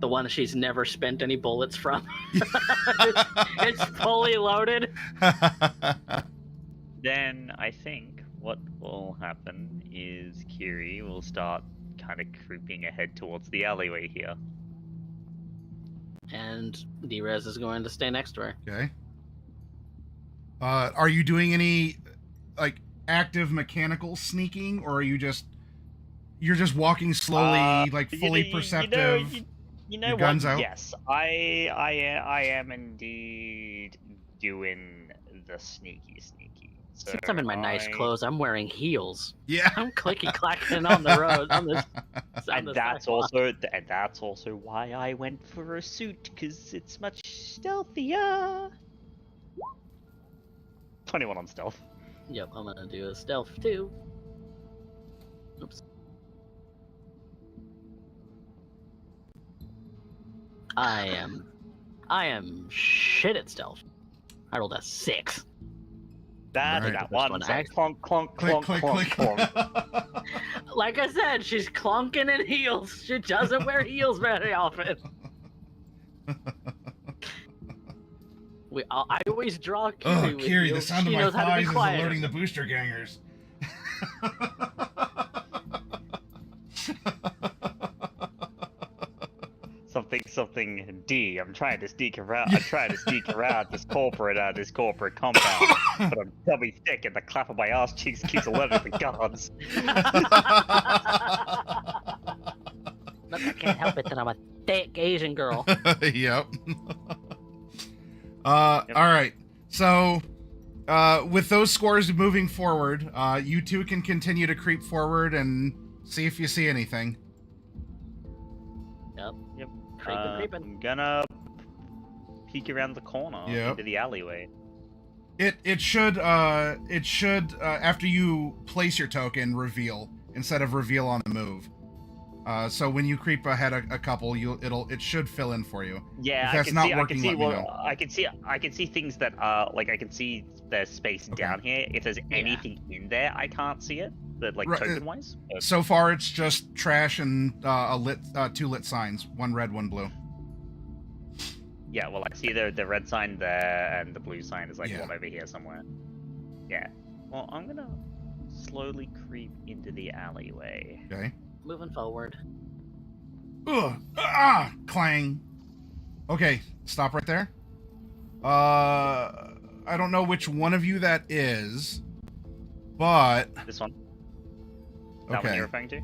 The one she's never spent any bullets from. it's fully loaded. Then I think what will happen is Kiri will start kind of creeping ahead towards the alleyway here. And Drez is going to stay next to her. Okay. Are you doing any like active mechanical sneaking, or are you just walking slowly, like fully perceptive? You know your what? guns out? Yes, I am indeed doing the sneaky. So Since I'm in my nice clothes, I'm wearing heels. Yeah. I'm clicky clacking on the road on this. And that's also why I went for a suit, because it's much stealthier. 21 on stealth. Yep, I'm gonna do a stealth too. Oops. I am shit at stealth. I rolled a 6. That Right. that This one. one, So I- clunk, clunk, Click, clunk, click, clunk, click. clunk. Like I said, she's clunking in heels. She doesn't wear heels very often. I always draw Kiri Oh, with Kiri, the heels. sound She of knows my how to be thighs is quiet. alerting the booster gangers. Something D. I'm trying to sneak around. I'm trying to sneak around this corporate compound, but I'm dummy thick, and the clap of my ass cheeks keeps alerting the guards. Look, I can't help it that I'm a thick Asian girl. Yep. All right. So, with those scores moving forward, you two can continue to creep forward and see if you see anything. Yep. Creeping. I'm gonna peek around the corner Yep. into the alleyway. It should after you place your token, reveal instead of reveal on the move. So when you creep ahead a couple, it should fill in for you. Yeah, If that's I can not see. working, I can see. let me Well, know. I can see things that are like I can see there's space Okay. down here. If there's anything in there, I can't see it. But like Right, token wise. So far, it's just trash and two lit signs, one red, one blue. Yeah, well, I see the red sign there, and the blue sign is like Yeah. one over here somewhere. Yeah. Well, I'm gonna slowly creep into the alleyway. Okay. Moving forward. Ugh. Clang. Okay, stop right there. I don't know which one of you that is, but This one. That one okay. you're referring to?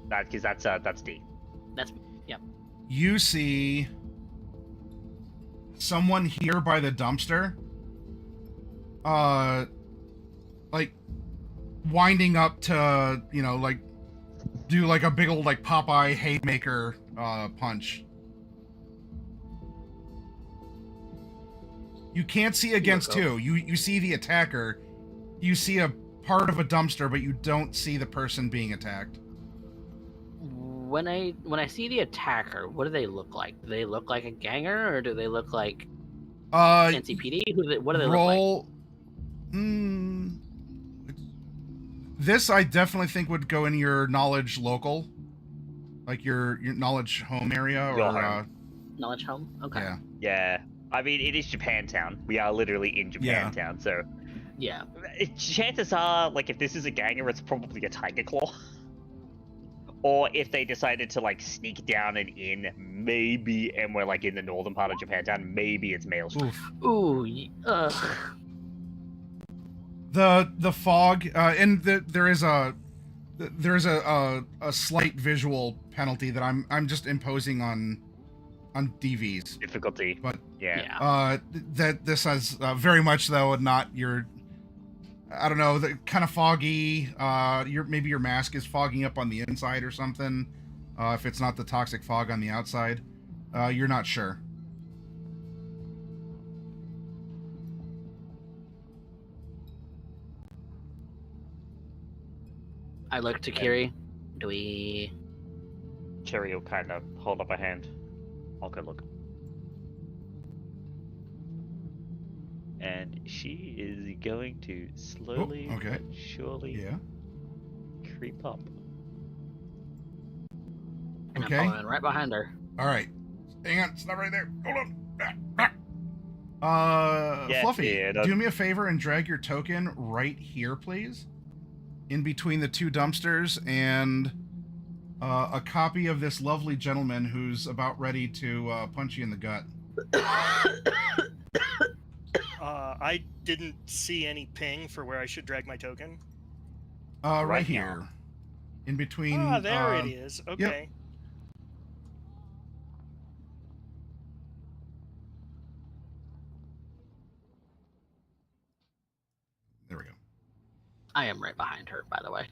That because that's D. That's yep. You see someone here by the dumpster, like winding up to, like do like a big old like Popeye haymaker punch. You can't see against Look up. two. You see the attacker. You see a part of a dumpster, but you don't see the person being attacked. When I see the attacker, what do they look like? Do they look like a ganger, or do they look like NCPD? What do they look like? This I definitely think would go in your knowledge local, like your knowledge home area, Your or home. Knowledge home? Okay. yeah. Yeah. I mean, it is Japantown. We are literally in Yeah. Japantown, so Yeah. chances are, like, if this is a ganger, it's probably a tiger claw. Or if they decided to, like, sneak down and in, maybe, and we're, like, in the northern part of Japantown, maybe it's male. Oof. Ooh. The fog, and there is a slight visual penalty that I'm just imposing on DVs. Difficulty. But yeah. that this has very much though not your, I don't know, the kind of foggy. Maybe your mask is fogging up on the inside or something. If it's not the toxic fog on the outside, you're not sure. I look to Kiri. Do we? Cherry will kind of hold up a hand. I'll go look. And she is going to slowly okay. but surely Yeah. creep up. And Okay. I'm following right behind her. All right. Hang on, it's not right there. Hold on. Yeah, Fluffy, yeah, do me a favor and drag your token right here, please. In between the two dumpsters, and a copy of this lovely gentleman who's about ready to punch you in the gut. I didn't see any ping for where I should drag my token. Right now. here. In between. Ah, there it is. Okay. There we go. I am right behind her, by the way.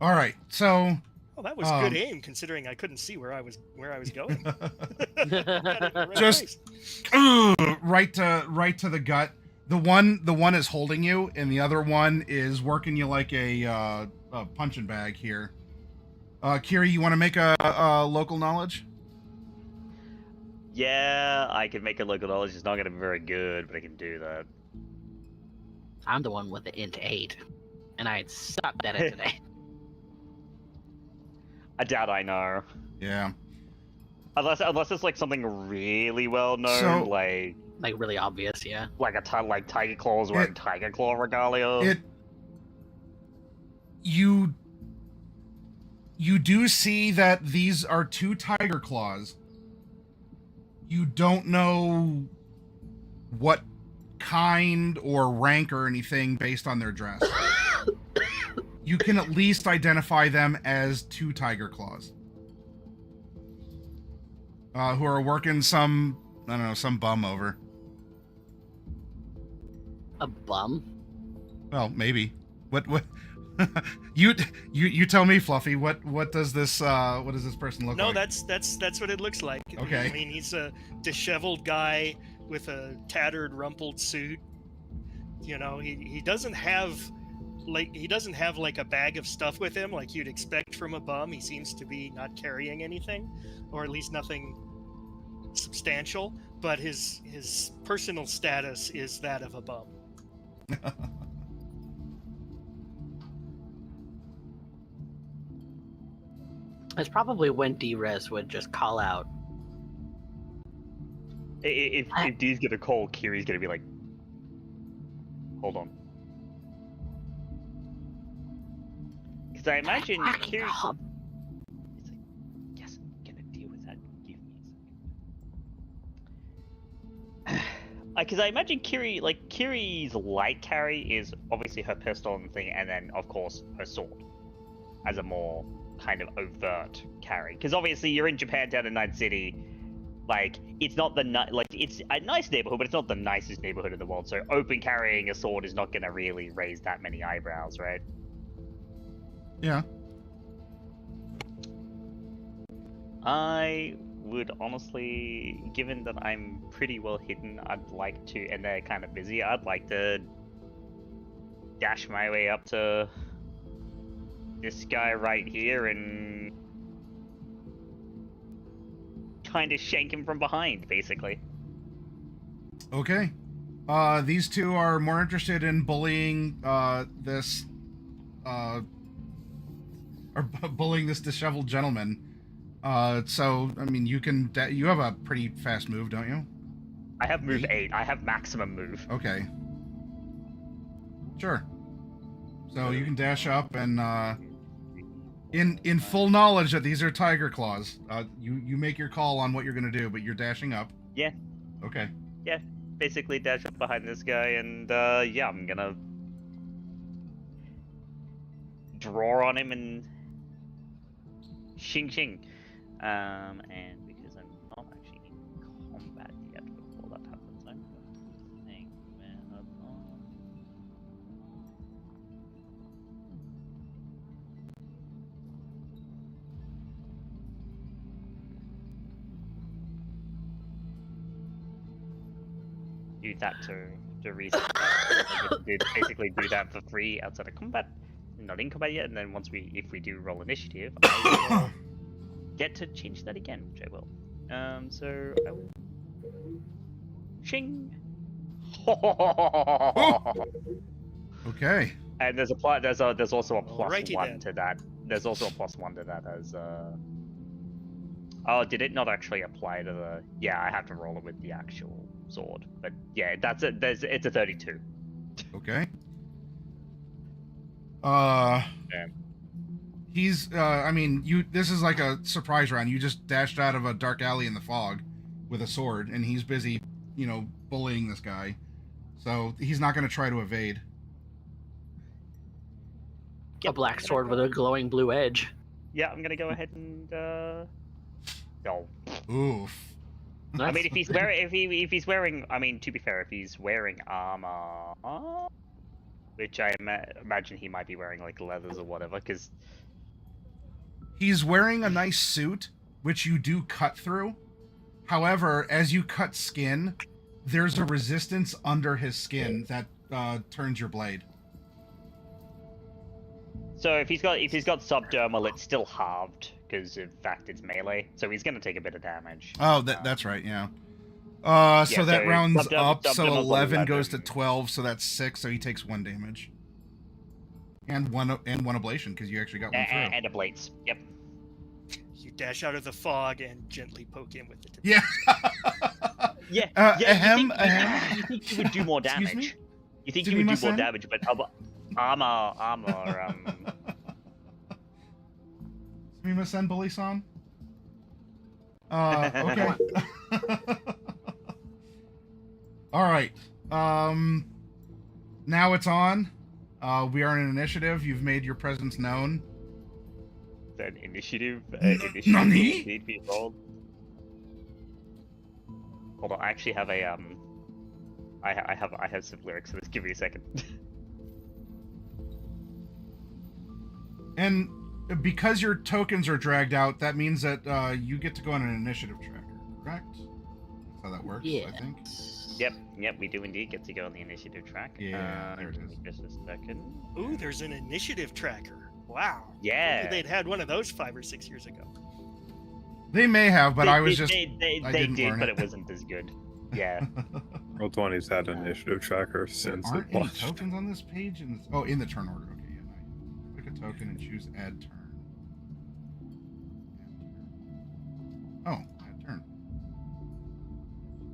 All right, so. Well, that was good aim, considering I couldn't see where I was going. Just right to the gut. The one is holding you, and the other one is working you like a punching bag here. Kiri, you want to make a local knowledge? Yeah, I can make a local knowledge. It's not going to be very good, but I can do that. I'm the one with the int 8, and I sucked at it today. I doubt I know. Yeah. Unless it's like something really well known, So- like Really obvious, yeah. like Tiger Claws wearing Tiger Claw regalia. You do see that these are two tiger claws. You don't know what kind or rank or anything based on their dress. You can at least identify them as two tiger claws. Who are working some bum over. A bum? Well, maybe. What you tell me, Fluffy. What does this person look No, like? that's what it looks like. Okay. I mean, he's a disheveled guy with a tattered, rumpled suit. You know, he doesn't have like a bag of stuff with him like you'd expect from a bum. He seems to be not carrying anything, or at least nothing substantial. But his personal status is that of a bum. It's probably when D-Res would just call out. If D's gonna call, Kiri's gonna be like, hold on. Because I imagine Kiri. It's like, yes, I'm gonna deal with that. Give me a second. Because I imagine Kiri's light carry is obviously her pistol and thing, and then of course her sword, as a more kind of overt carry. Because obviously you're in Japantown in Night City. Like, it's not it's a nice neighborhood, but it's not the nicest neighborhood in the world. So open carrying a sword is not going to really raise that many eyebrows, right? Yeah. I would honestly, given that I'm pretty well hidden, I'd like to, and they're kind of busy, I'd like to dash my way up to this guy right here and kind of shank him from behind, basically. Okay. These two are more interested in bullying this disheveled gentleman. So I mean, you have a pretty fast move, don't you? I have move 8. I have maximum move. Okay. Sure. So you can dash up and in full knowledge that these are tiger claws. You make your call on what you're gonna do, but you're dashing up. Yeah. Okay. Yeah. Basically dash up behind this guy and yeah, I'm gonna draw on him and shing. And because I'm not actually in combat yet before that happens, I'm going to think do that to reset. Basically do that for free outside of combat. Not in combat yet, and then if we do roll initiative, I will get to change that again, which I will. So I will shing. Okay. And there's also a plus Alrighty 1 then. to that. There's also a plus 1 to that as oh, did it not actually apply to the? Yeah, I have to roll it with the actual sword. But yeah, that's it. It's a 32. Okay. Yeah. He's I mean, this is like a surprise round. You just dashed out of a dark alley in the fog with a sword, and he's busy, bullying this guy. So he's not going to try to evade. A black sword with a glowing blue edge. Yeah, I'm gonna go ahead and no. Oof. I mean, if he's wearing, I mean, to be fair, if he's wearing armor, which I imagine he might be wearing like leathers or whatever, because He's wearing a nice suit, which you do cut through. However, as you cut skin, there's a resistance under his skin that turns your blade. so if he's got subdermal, it's still halved because in fact it's melee, so he's gonna take a bit of damage. Oh, that's right, yeah. So Yeah, that so rounds subdermal- up, so subdermal's 11 goes to 11. 12, so that's 6, so he takes 1 damage. And one ablation, because you actually got one through. And a blades. Yep. You dash out of the fog and gently poke him with the tip. Yeah. Yeah. Ahem. You think you would do more Excuse damage? me? You think you would do more Sumimasen? damage, but armor. Sumimasen, bully-san? Okay. All right. Now it's on. We are in an initiative. You've made your presence known. Then initiative. Initiative Nani? will need to be rolled. Hold on, I actually have a I have some lyrics for this. Give me a second. And because your tokens are dragged out, that means that you get to go on an initiative tracker, correct? That's how that works, Yeah. I think. Yep, we do indeed get to go on the initiative track. Yeah, there it Give me is. just a second. Ooh, there's an initiative tracker. Wow. Yeah. They'd had one of those 5 or 6 years ago. They may have, but I was They I did, didn't learn but it. it wasn't as good. Yeah. Roll20's had an initiative tracker since Aren't it any launched. tokens on this page? In the turn order. Okay, yeah. Nice. Pick a token and choose add turn. Oh, add turn.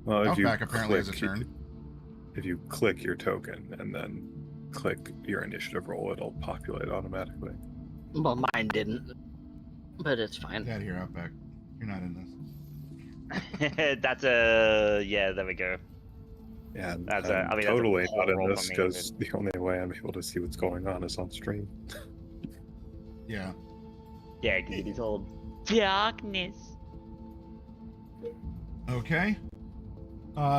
Well, if you Outback apparently has a click- turn. If you click your token and then click your initiative roll, it'll populate automatically. Well, mine didn't. But it's fine. Get out of here, Outback. You're not in this. That's yeah, there we go. Yeah, That's I'm I mean, totally that's a not in roll this for me, because the only way I'm able to see what's going on is on stream. Yeah. Yeah, because it is all darkness. Okay.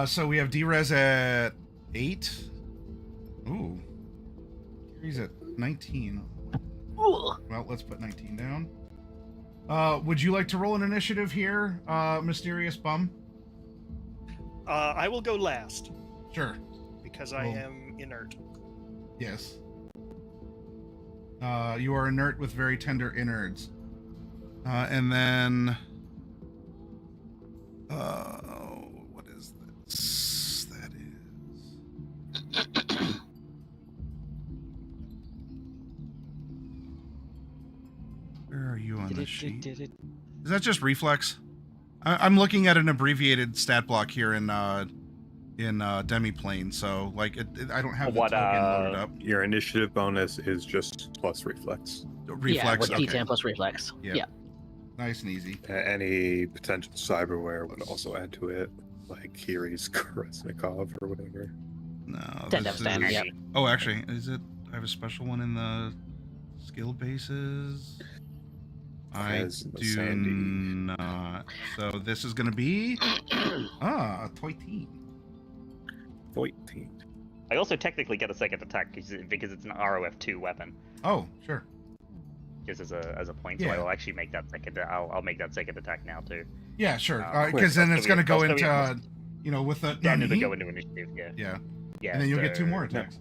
So we have D-Res at 8. Ooh. He's at 19. Ooh. Well, let's put 19 down. Would you like to roll an initiative here, Mysterious Bum? I will go last Sure. because I Well- am inert. Yes. You are inert with very tender innards. And then... what is this? That is... Where are you on the sheet? Is that just reflex? I'm looking at an abbreviated stat block here in Demiplane, so like I don't have the token loaded up. Your initiative bonus is just plus reflex. Reflex, yeah, with D10 plus reflex. Yeah. Nice and easy. Any potential cyberware would also add to it, like Kiri's Koresnikov or whatever. No. 10 dev stand, yeah. Oh, actually, is it? I have a special one in the skill bases. I do not. So this is going to be a 13. 14. I also technically get a second attack because it's an ROF2 weapon. Oh, sure. Just as a point, Yeah. so I'll actually make that second. I'll make that second attack now too. Yeah, sure. Quick. Because then it's going to go I'll into, with the. Then it'll go into initiative. Yeah. Yeah. Yeah. And then you'll get 2 more attacks.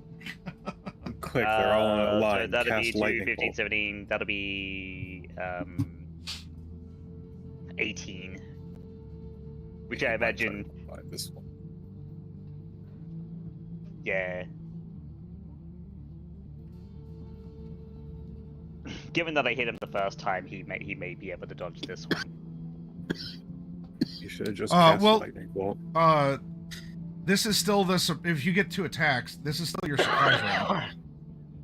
Quick, they're all in a line. So that'll Cast be lightning 15, bolt. 17. That'll be 18. Which I imagine. This one. Yeah. Given that I hit him the first time, he may be able to dodge this one. You should have just cast well, lightning bolt. This is still if you get 2 attacks, this is still your surprise round.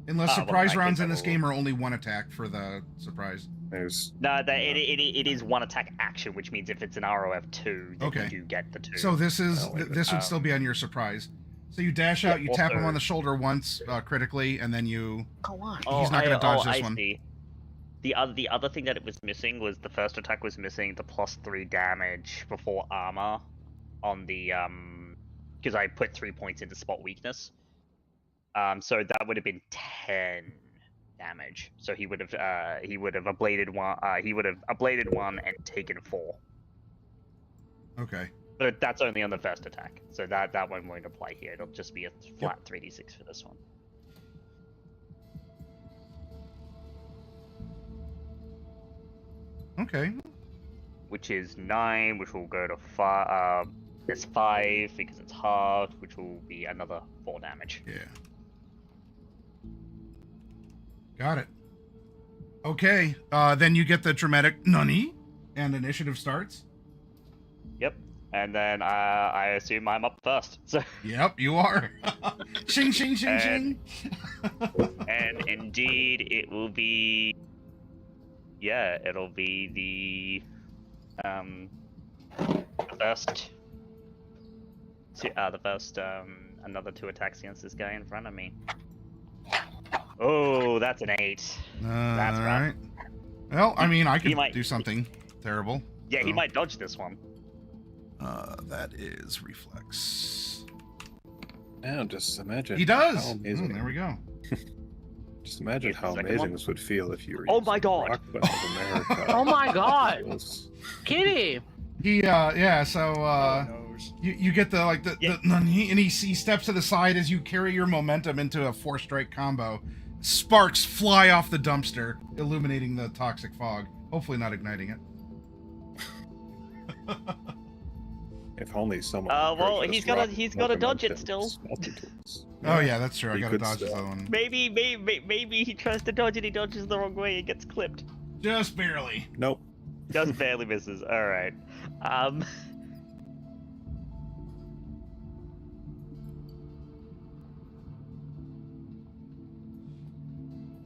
Unless surprise rounds in this game are only 1 attack for the surprise. It is 1 attack action, which means if it's an ROF2, then you do get the 2. So this is this would still be on your surprise. So you dash out, you tap him on the shoulder once critically, and then you. Go on. He's not going to dodge this one. See. The other thing that it was missing was the first attack was missing the +3 damage before armor on the because I put 3 points into spot weakness. So that would have been 10 damage. So he would have ablated one. He would have ablated 1 and taken 4. Okay. But that's only on the first attack, so that one won't apply here. It'll just be a flat 3d6 for this one. Okay. Which is 9, which will go to 5. It's 5 because it's halved, which will be another 4 damage. Yeah. Got it. Okay. Then you get the dramatic nani, and initiative starts. Yep. And then I assume I'm up first. So. Yep, you are. Shing, shing, shing, shing. And indeed, it will be. Yeah, it'll be the first. Another 2 attacks against this guy in front of me. Oh, that's an 8. That's right. Well, I mean, I could do something terrible. Yeah, so. He might dodge this one. That is reflex. Now, just imagine. He does. How amazing. There we go. Just imagine how amazing this would feel if you were. Oh my god! Rock Band of America. Oh my god! Kitty. He So you get the and he steps to the side as you carry your momentum into a 4-strike combo. Sparks fly off the dumpster, illuminating the toxic fog. Hopefully not igniting it. If only someone. Well, he's got to dodge it still. Oh yeah, that's true. I gotta dodge that one. Maybe he tries to dodge it. He dodges the wrong way and gets clipped. Just barely. Nope. Just barely misses. All right.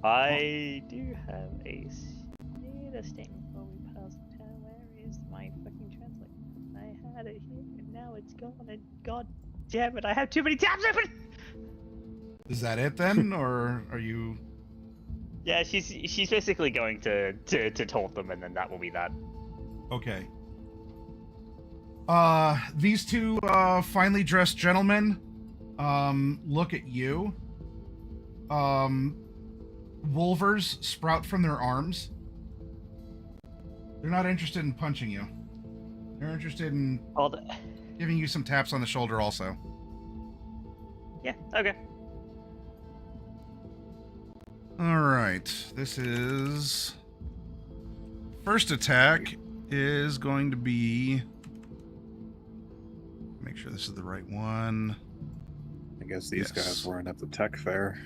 I do have a status thing before we pass the town. Where is my fucking translate? I had it here and now it's gone. And god damn it, I have too many tabs open. Is that it then, or are you? Yeah, she's basically going to taunt them, and then that will be that. Okay. These 2 finely dressed gentlemen look at you. Wolvers sprout from their arms. They're not interested in punching you. They're interested in giving you some taps on the shoulder also. Yeah, okay. All right. This is first attack is going to be. Make sure this is the right one. I guess these Yes. guys weren't at the tech fair.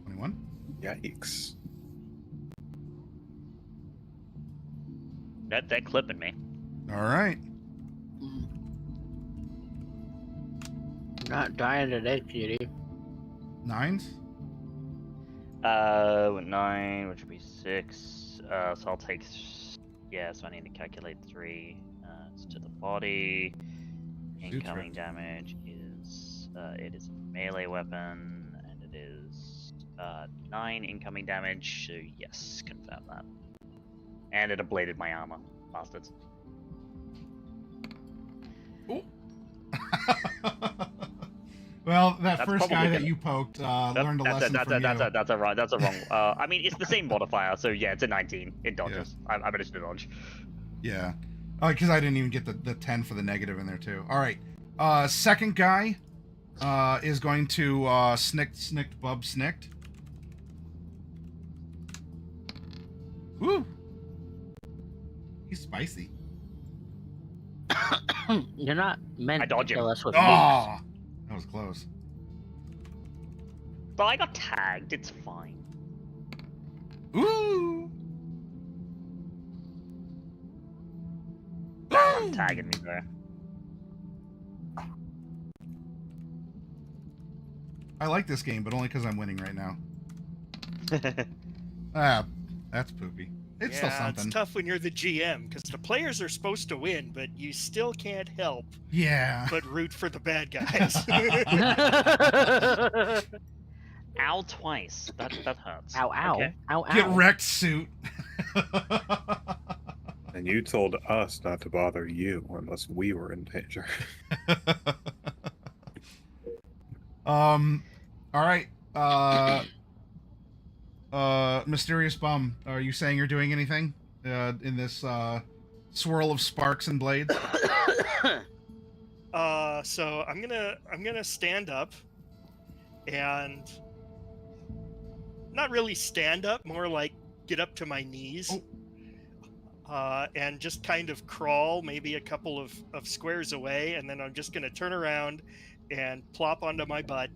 21. Yikes. They're clipping me. All right. Not dying today, cutie. 9s. 9, which would be 6. So I'll take. Yeah, so I need to calculate 3. It's to the body. Incoming damage is. It is a melee weapon, and it is 9 incoming damage. So yes, confirm that. And it ablated my armor, bastards. Well, that That's first probably guy that gonna- you poked learned a lesson from you. That's a wrong. I mean, it's the same modifier, so yeah, it's a 19. It dodges. I managed to dodge. Yeah. Oh, because I didn't even get the 10 for the negative in there, too. All right. Second guy is going to snicked, bub, snicked. Woo! He's spicy. You're not meant I dodge to him. kill us with Oh! That was close. But I got tagged. It's fine. Ooh! I'm tagging me there. I like this game, but only because I'm winning right now. Ah, that's poopy. It's still something. It's tough when you're the GM because the players are supposed to win, but you still can't help Yeah. but root for the bad guys. Ow twice. That hurts. Ow, ow. Okay. Ow, ow. Get wrecked, suit. And you told us not to bother you unless we were in danger. All right. Mysterious Bum, are you saying you're doing anything in this swirl of sparks and blades? So I'm gonna stand up and not really stand up, more like get up to my knees. And just kind of crawl maybe a couple of squares away, and then I'm just gonna turn around and plop onto my butt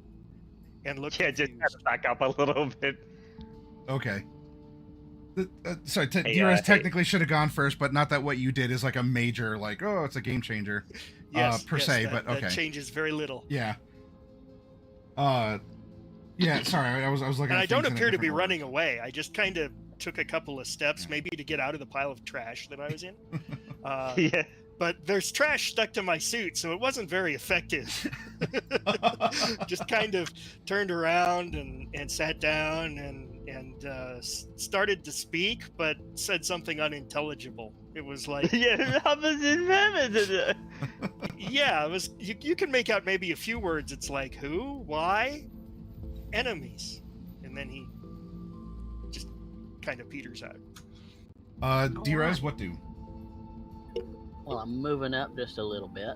and look Yeah, just confused. back up a little bit. Okay. Sorry, Hey, D-Rez hey. technically should have gone first, but not that what you did is like a major, like, oh, it's a game changer. Per se, but okay. That changes very little. Yeah. Yeah, sorry, I was looking And at I don't things in a appear to be different order. running away. I just kind of took a couple of steps, maybe to get out of the pile of trash that I was in. Yeah. But there's trash stuck to my suit, so it wasn't very effective. Just kind of turned around and sat down and started to speak, but said something unintelligible. It was like, Yeah. yeah, it was. You can make out maybe a few words. It's like who, why, enemies, and then he just kind of peters out. D-Rez, what do? Well, I'm moving up just a little bit,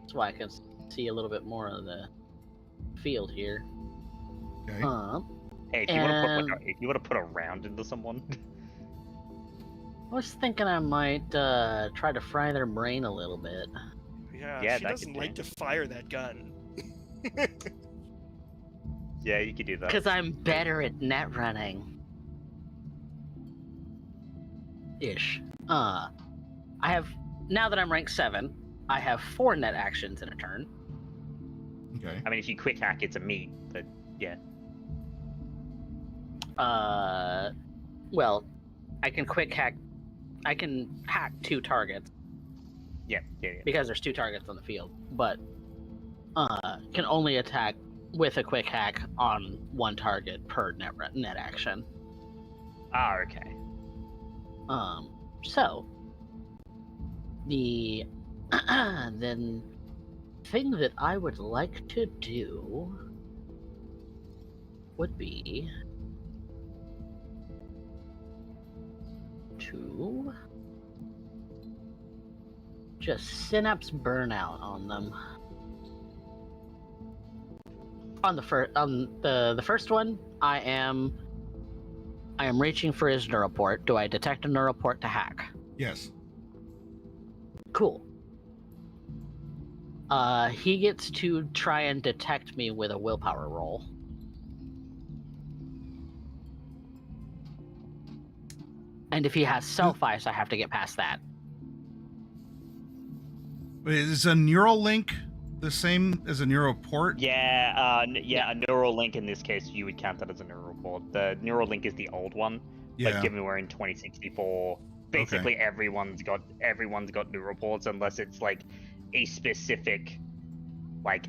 so I can see a little bit more of the field here. Okay. Hey, if you want to put a round into someone. I was thinking I might try to fry their brain a little bit. Yeah, Yeah, she that doesn't could like to fire that gun. Yeah, you could do that. Because I'm better at net running. Ish. I have, now that I'm rank 7, I have 4 net actions in a turn. Okay. I mean, if you quick hack, it's a meat, but yeah. Well, I can I can hack 2 targets Yeah. because there's 2 targets on the field, but can only attack with a quick hack on 1 target per net action. Ah, okay. So the then thing that I would like to do would be to just synapse burnout on them. On the first one, I am reaching for his neuroport. Do I detect a neuroport to hack? Yes. Cool. He gets to try and detect me with a willpower roll. And if he has self-ice, I have to get past that. Is a neural link the same as a neuroport? Yeah, a neural link in this case, you would count that as a neural port. The neural link is the old one, Yeah. but given we're in 2064, basically everyone's got neural ports unless it's like a specific like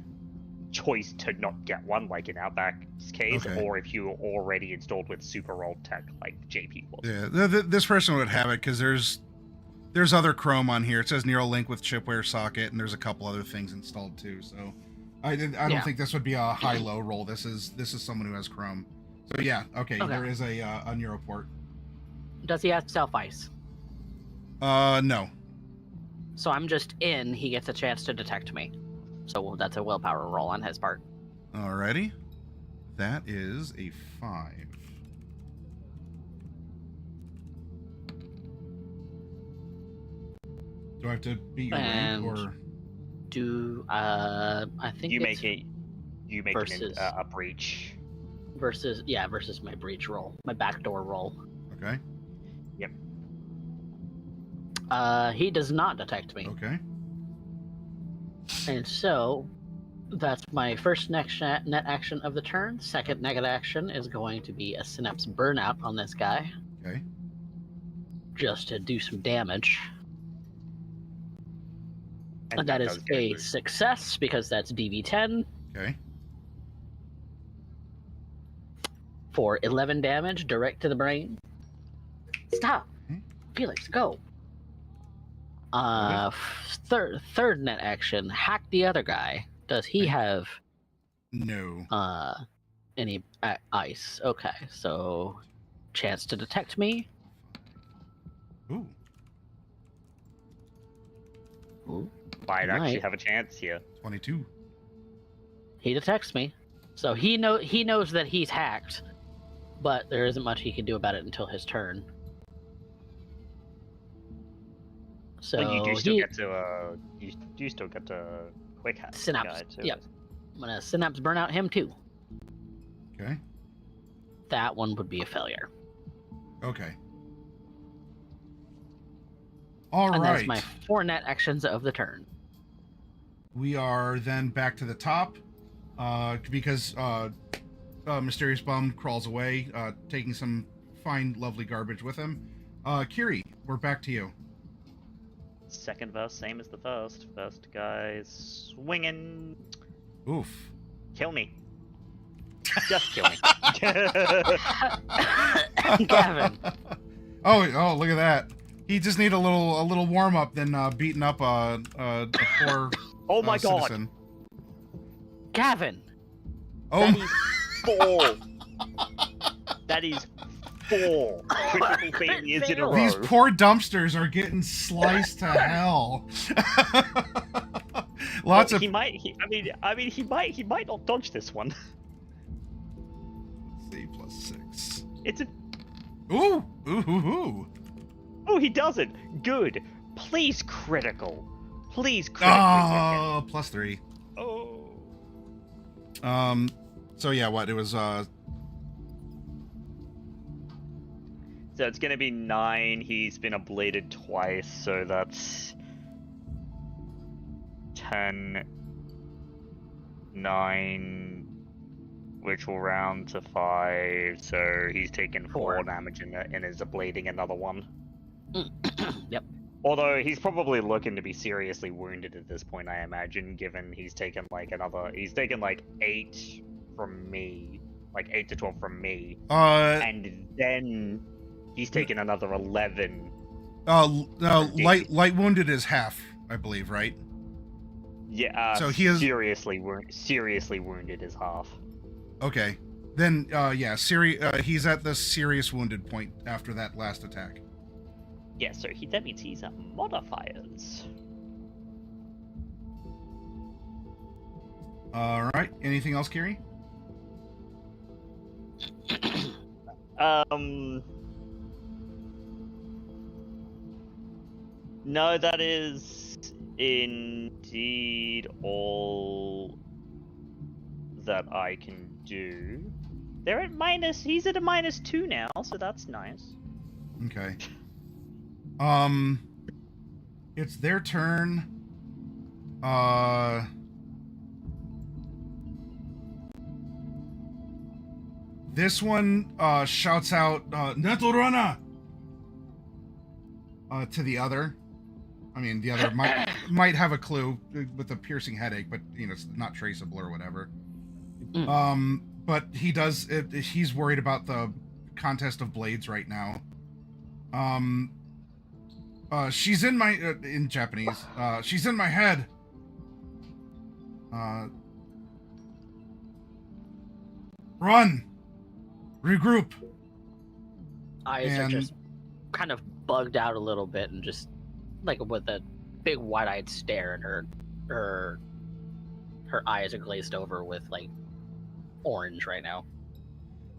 choice to not get one, like in Outback's case, Okay. or if you're already installed with super old tech like JP was. Yeah, this person would have it because there's other Chrome on here. It says neural link with chipware socket, and there's a couple other things installed too. So I don't think this would be a high-low roll. This is someone who has Chrome. So yeah, okay. There is a neural port. Does he have self-ice? No. So I'm just in. He gets a chance to detect me. So that's a willpower roll on his part. Alrighty. That is a 5. Do I have to beat your rank or I think you it's make a breach versus my breach roll, my backdoor roll. Okay. Yep. He does not detect me. Okay. And so that's my first net action of the turn. Second net action is going to be a synapse burnout on this guy. Okay. Just to do some damage. And that is a success because that's DV10 Okay. for 11 damage direct to the brain. Stop. Hmm? Felix, go. Third net action, hack the other guy. Does he have No. any ice? Okay, so chance to detect me. Ooh. Ooh. Might actually Right. have a chance here. 22. He detects me, so he knows that he's hacked, but there isn't much he can do about it until his turn. So Well, you do still get to quick hack the synapse. guy too. Yep, I'm gonna synapse burn out him too. Okay. That one would be a failure. Okay. All And right. that's my 4 net actions of the turn. We are then back to the top because Mysterious Bum crawls away, taking some fine, lovely garbage with him. Kiri, we're back to you. Second verse, same as the first. First guy's swinging. Oof. Kill me. Just kill me. Gavin. Oh, look at that. He just need a little warm up than beating up a poor Oh my god. citizen. Gavin. Oh, That is 4. That is 4 critical failures in a row. these poor dumpsters are getting sliced to hell. Lots of. He might not dodge this one. C +6. It's a. Ooh. Oh, he doesn't. Good. Please critical. Please critical. Oh, +3. Oh. So yeah, what it was? So it's gonna be 9. He's been ablated twice, so that's 10, 9, which will round to 5. So he's taken 4 damage and is ablating another one. Yep. Although he's probably looking to be seriously wounded at this point, I imagine, given he's taken like 8 from me, like 8 to 12 from me, and then he's taken another 11. No, light wounded is half, I believe, right? Yeah. So he is seriously wounded is half. Okay. Then yeah, he's at the serious wounded point after that last attack. Yeah, so that means he's at modifiers. All right. Anything else, Kiri? No, that is indeed all that I can do. They're at minus. He's at a -2 now, so that's nice. Okay. It's their turn. This one shouts out Netorana to the other. I mean, the other might have a clue with a piercing headache, but you know, it's not traceable or whatever. But he does. He's worried about the contest of blades right now. She's in my in Japanese. She's in my head. Run. Regroup. Eyes are just kind of bugged out a little bit and just like with a big wide-eyed stare, and her eyes are glazed over with like orange right now.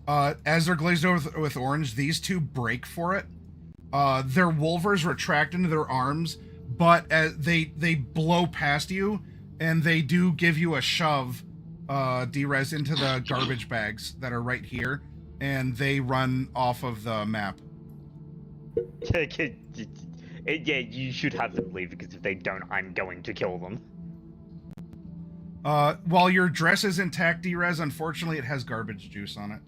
As they're glazed over with orange, these two break for it. Their wolvers retract into their arms, but as they blow past you, and they do give you a shove, D-Res, into the garbage bags that are right here, and they run off of the map. Yeah, you should have them leave, because if they don't, I'm going to kill them. While your dress is intact, D-Res, unfortunately it has garbage juice on it.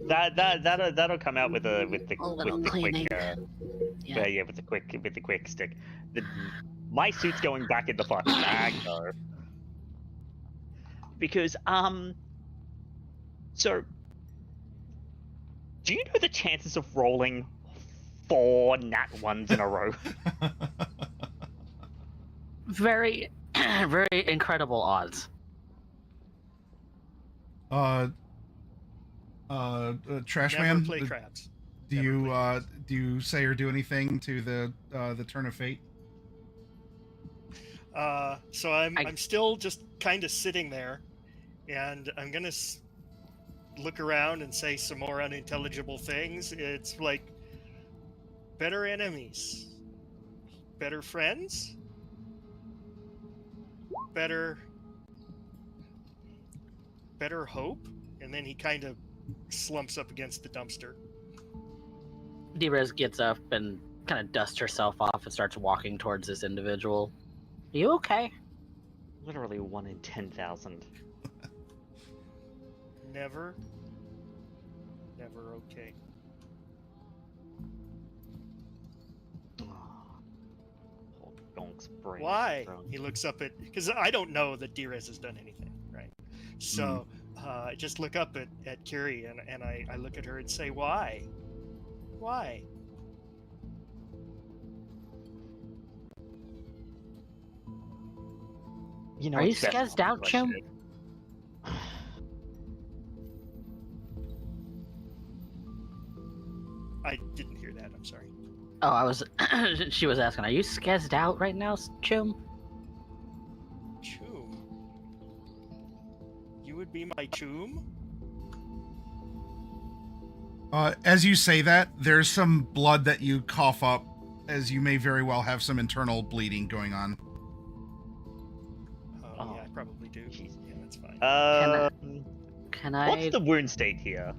That'll come out with the quick stick. My suit's going back in the fucking bag though. Because so do you know the chances of rolling 4 nat 1s in a row? Very very incredible odds. Trash Never man, play craps. do you say or do anything to the turn of fate? So I'm still just kind of sitting there, and I'm gonna look around and say some more unintelligible things. It's like better enemies, better friends, better hope, and then he kind of slumps up against the dumpster. D-Res gets up and kind of dusts herself off and starts walking towards this individual. Are you okay? Literally 1 in 10,000. Never okay. Poor Donk's brain. Why? He looks up at, because I don't know that D-Res has done anything, right? So I just look up at Curie and I look at her and say, why? Why? You know, Are you it's best skezzed not out, to Chum? question it. I didn't hear that. I'm sorry. Oh, I was. She was asking, "Are you skezzed out right now, Chum?" Choom. You would be my choom? As you say that, there's some blood that you cough up, as you may very well have some internal bleeding going on. Oh, yeah, I probably do. Yeah, that's fine. Can I? What's the wound state here?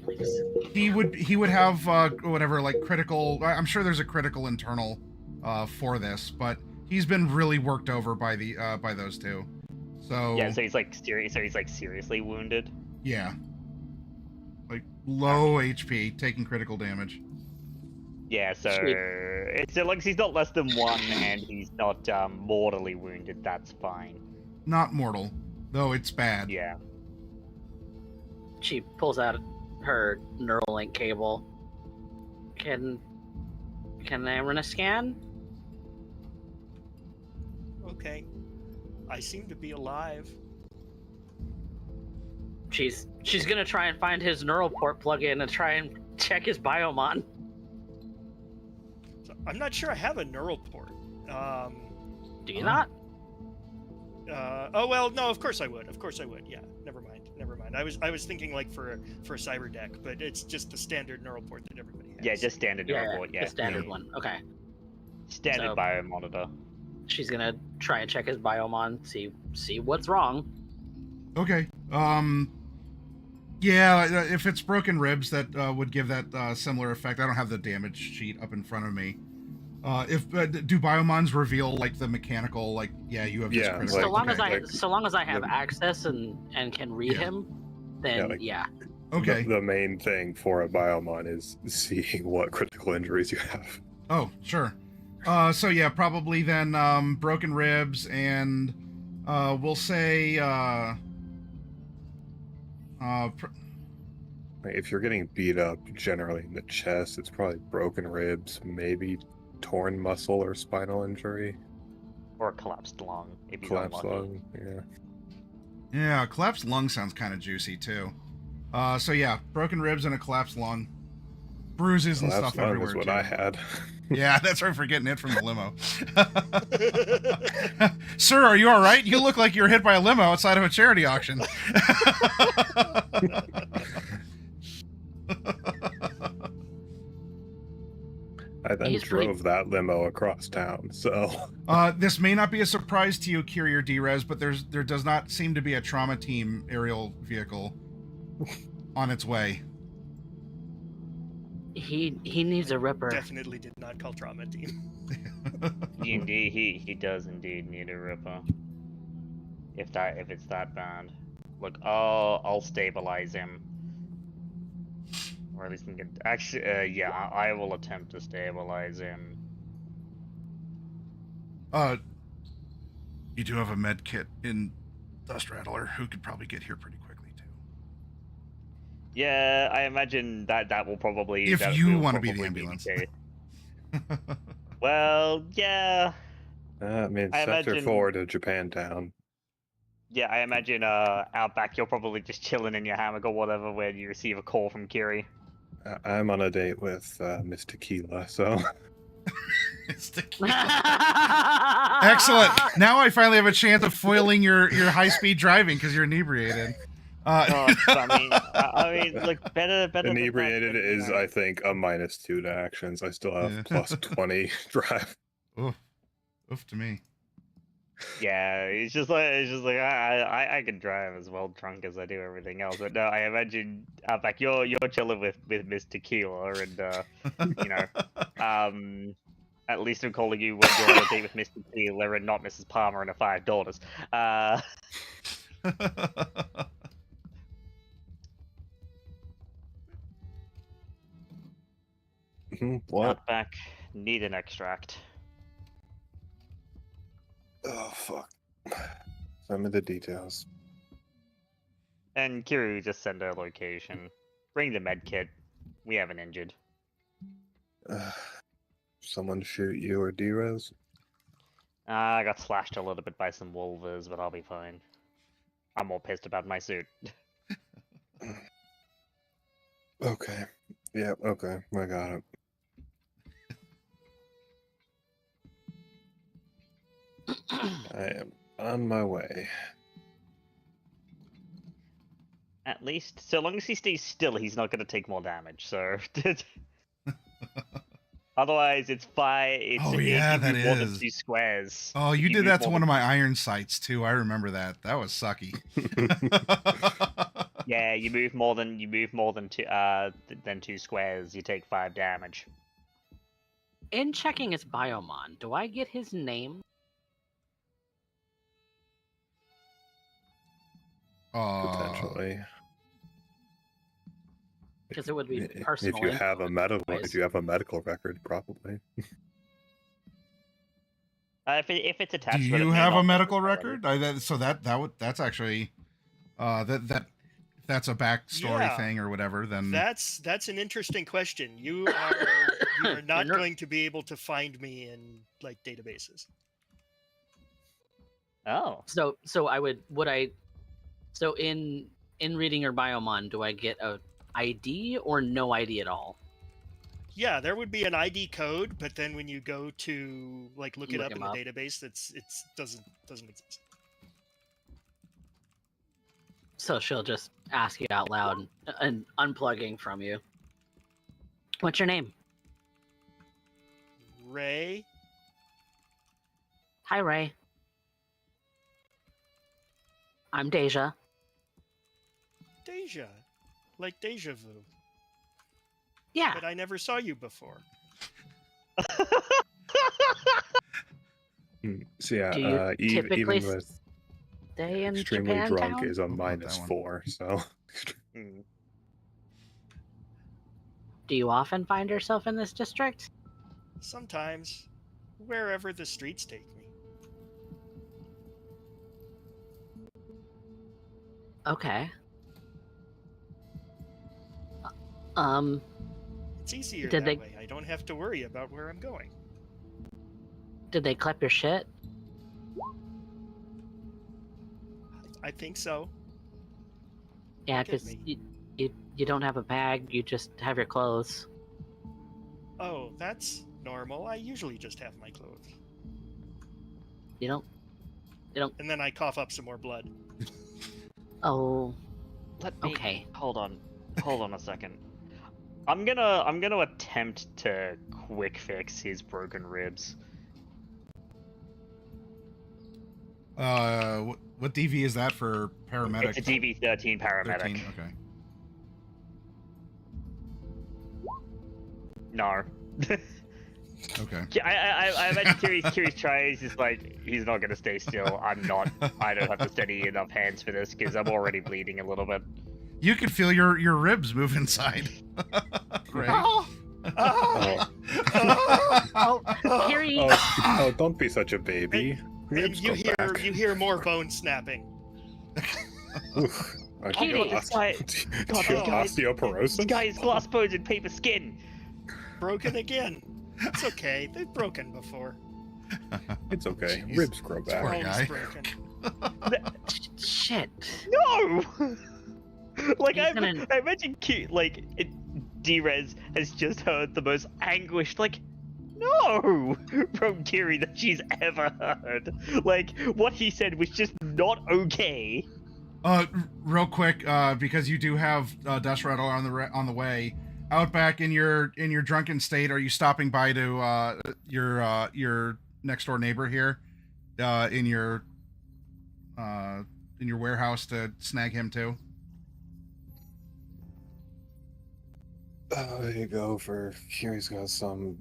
Please. He would have whatever, like, critical. I'm sure there's a critical internal for this, but he's been really worked over by those two. So Yeah, so he's like seriously wounded. yeah, like low HP, taking critical damage. Yeah, so it's like he's not less than 1 and he's not mortally wounded. That's fine. Not mortal, though it's bad. Yeah. She pulls out her Neuralink cable. Can I run a scan? Okay. I seem to be alive. She's gonna try and find his neural port plug-in and try and check his biomon. So I'm not sure I have a neural port. Do you not? Oh well, no. Of course I would. Of course I would. Yeah. Never mind. Never mind. I was thinking like for a cyber deck, but it's just the standard neural port that everybody has. Yeah, just standard report. Yeah, the standard one. Okay. standard So- bio monitor. She's gonna try and check his biomon, see what's wrong. Okay. Yeah, if it's broken ribs, that would give that similar effect. I don't have the damage sheet up in front of me. If do biomons reveal like the mechanical, like you have this Yeah, critical? So long as I like, so long as I have the- access and can read Yeah. him, then like- yeah. Okay. The main thing for a biomon is seeing what critical injuries you have. Oh, sure. So yeah, probably then broken ribs, and we'll say If you're getting beat up generally in the chest, it's probably broken ribs, maybe torn muscle or spinal injury, Or a collapsed lung, if you collapsed got lucky. lung. Yeah. yeah, collapsed lung sounds kind of juicy too. So yeah, broken ribs and a collapsed lung, bruises and Collapsed stuff lung everywhere. is what too. I had. Yeah, that's right for getting hit from the limo. Sir, are you all right? You look like you were hit by a limo outside of a charity auction. I then He's pretty- drove that limo across town, so This may not be a surprise to you, Courier D-Res, but there does not seem to be a trauma team aerial vehicle on its way. He needs a ripper. Definitely did not call trauma team. Indeed, he does indeed need a ripper. If it's that bad. Look, I'll stabilize him. Or at least get. Actually, yeah, I will attempt to stabilize him. You do have a med kit in Dust Rattler, who could probably get here pretty quickly too. Yeah, I imagine that will probably. If that you will wanna be the probably ambulance. case. Well, yeah. I mean, I Sector imagine- 4 to Japantown. Yeah, I imagine out back you're probably just chilling in your hammock or whatever when you receive a call from Kiri. I'm on a date with Miss Tequila, so It's the key. Excellent. Now I finally have a chance of foiling your high-speed driving because you're inebriated. I mean, look, better. than that, inebriated but, is, I think, a -2 to actions. I still have Yeah. plus 20 drive. Oof to me. Yeah, it's just like I can drive as well drunk as I do everything else. But no, I imagine Outback, you're chilling with Miss Tequila, and you know, at least I'm calling you when you're on a date with Miss Tequila and not Mrs. Palmer and her 5 daughters. What? Outback, need an extract. Oh, fuck. Send me the details. And Kiri just send her location. Bring the med kit. We have an injured. Someone shoot you or D-Res? I got slashed a little bit by some wolvers, but I'll be fine. I'm more pissed about my suit. Okay. Yeah, okay. I got it. I am on my way. At least, so long as he stays still, he's not going to take more damage. So, otherwise, it's fine. It's Oh, if yeah, you that move more than is. 2 squares. Oh, If you did move that to more one than- of my iron sights too. I remember that. That was sucky. Yeah, you move more than 2 squares, you take 5 damage. In checking his biomon, do I get his name? Potentially. Because it would be If personal. you have a info, medical, anyways. if you have a medical record, probably. If it's attached, Do but it you may have not a be medical relevant. record? That's actually if that's a backstory Yeah. thing or whatever, then That's an interesting question. You are not You're- going to be able to find me in like databases. Oh, So in reading your biomon, do I get a ID or no ID at all? Yeah, there would be an ID code, but then when you go to like look it Look up in him the up. database, it's doesn't exist. So she'll just ask you out loud and unplugging from you. What's your name? Ray? Hi, Ray. I'm Deja. Deja. Like deja vu. Yeah. But I never saw you before. So yeah, Do you typically even with stay in extremely Japan drunk town? is a What about that one? -4, so Hmm. Do you often find yourself in this district? Sometimes. Wherever the streets take me. Okay. It's easier Did that they- way. I don't have to worry about where I'm going. Did they clip your shit? I think so. Yeah, Look at because me. you don't have a bag. You just have your clothes. Oh, that's normal. I usually just have my clothes. You don't. And then I cough up some more blood. Oh, Let me. okay. Hold on a second. I'm gonna attempt to quick fix his broken ribs. What DV is that for paramedic? It's a DV13 paramedic. 13, okay. No. Okay. I imagine Kiri's tries is like, he's not gonna stay still. I don't have the steady enough hands for this because I'm already bleeding a little bit. You can feel your ribs move inside. Right. Oh! oh, Oh, Kiri. oh, don't be such a baby. And Ribs you go back. hear more bone snapping. Oof. Kitty, Do you this guy- have God, this guy- osteoporosis? This guy is glass bones and paper skin. Broken again. It's okay. They've broken before. It's okay. Jeez. Ribs grow back. Poor Bones guy. broken. Shit. No. Like He's I gonna- imagine D-Rez has just heard the most anguished no from Kiri that she's ever heard. Like what he said was just not okay. Real quick, because you do have Dust Rattle on the way. Outback, in your drunken state, are you stopping by to your next door neighbor here, in your warehouse to snag him too? There you go. For Kiri's got some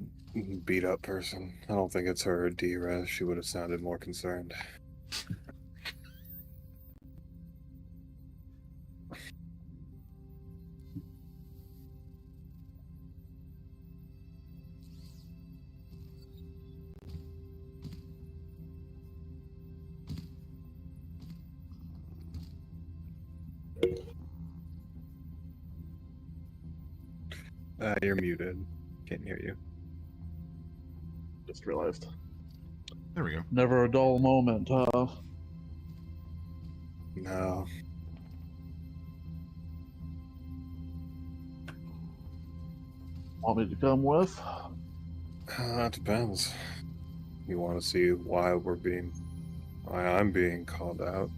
beat up person. I don't think it's her or D-Res. She would have sounded more concerned. You're muted. Can't hear you. Just realized. There we go. Never a dull moment, huh? No. Want me to come with? It depends. You want to see why I'm being called out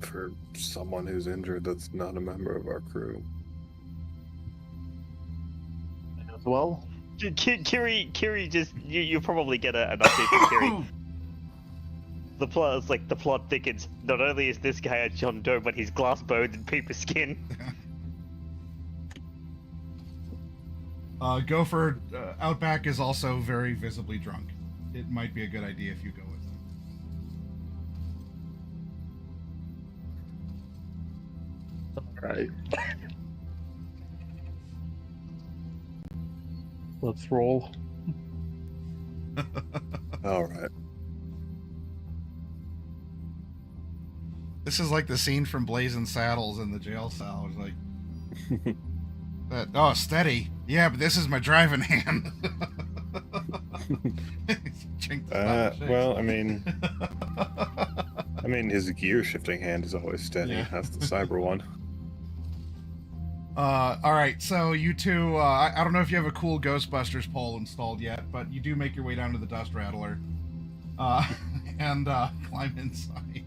for someone who's injured that's not a member of our crew. As well? Kiri just you probably get an update from Kiri. The plot thickens. Not only is this guy a John Doe, but he's glass bones and paper skin. Gopher, Outback is also very visibly drunk. It might be a good idea if you go with him. Alright. Let's roll. All right. This is like the scene from Blazing Saddles in the jail cell. It's like, oh, steady. Yeah, but this is my driving hand. Well, I mean, his gear shifting hand is always steady. Yeah. That's the cyber one. All right, so you two, I don't know if you have a cool Ghostbusters pole installed yet, but you do make your way down to the Dust Rattler, and climb inside.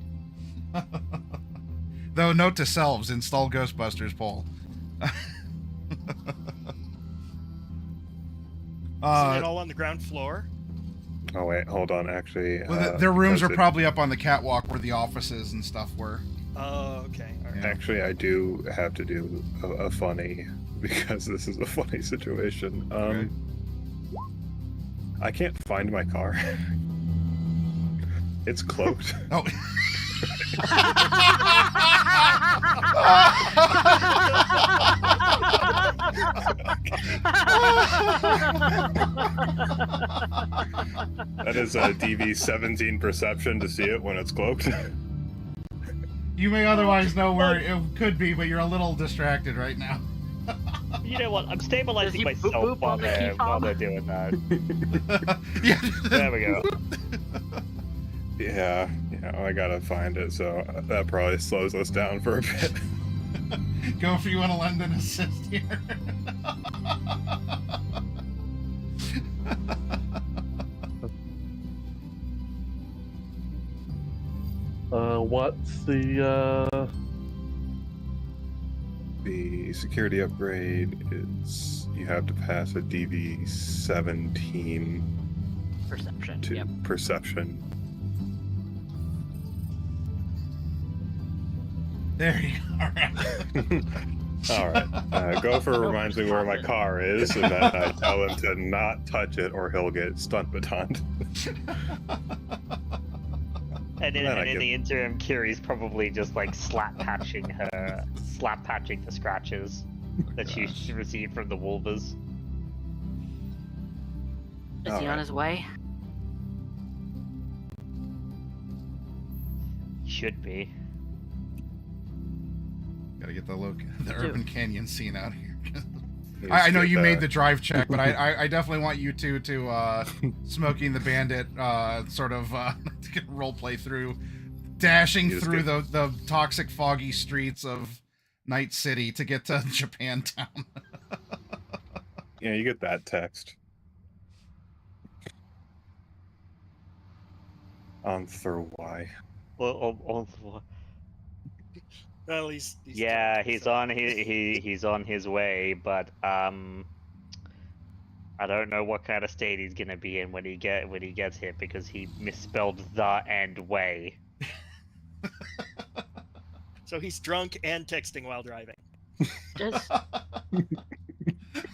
Though, note to selves: install Ghostbusters poll. Isn't it all on the ground floor? Oh wait, hold on. Actually, Well, their rooms are because probably up on the catwalk where the offices and stuff were. Oh, okay. All right. Actually, I do have to do a funny, because this is a funny situation. Okay. I can't find my car. It's cloaked. Oh. That is a DV17 perception to see it when it's cloaked. You may otherwise know where it could be, but you're a little distracted right now. You know what? I'm stabilizing Does he boop myself boop on the key while fob? they're doing that. Yeah. There we go. Yeah, I gotta find it, so that probably slows us down for a bit. Go if you want to lend an assist here. What's the The security upgrade is you have to pass a DV17 Perception. to Yep. perception. There you go. All right. All right. Gopher reminds me where my car is, and then I tell him to not touch it or he'll get stunt batoned. And in, Then I and in give- the interim, Kiri's probably just like slap patching the scratches that she received from the Wolvers. Is he Alright. on his way? Should be. Gotta get the urban canyon scene out here. You I know skip you made that. the drive check, but I definitely want you two to Smoking the Bandit sort of role play through dashing You just through get- the toxic foggy streets of Night City to get to Japantown. Yeah, you get that text. On through why? Well, Well, he's yeah, drunk, he's so- on he's on his way, but I don't know what kind of state he's gonna be in when he gets here because he misspelled the and way. So he's drunk and texting while driving.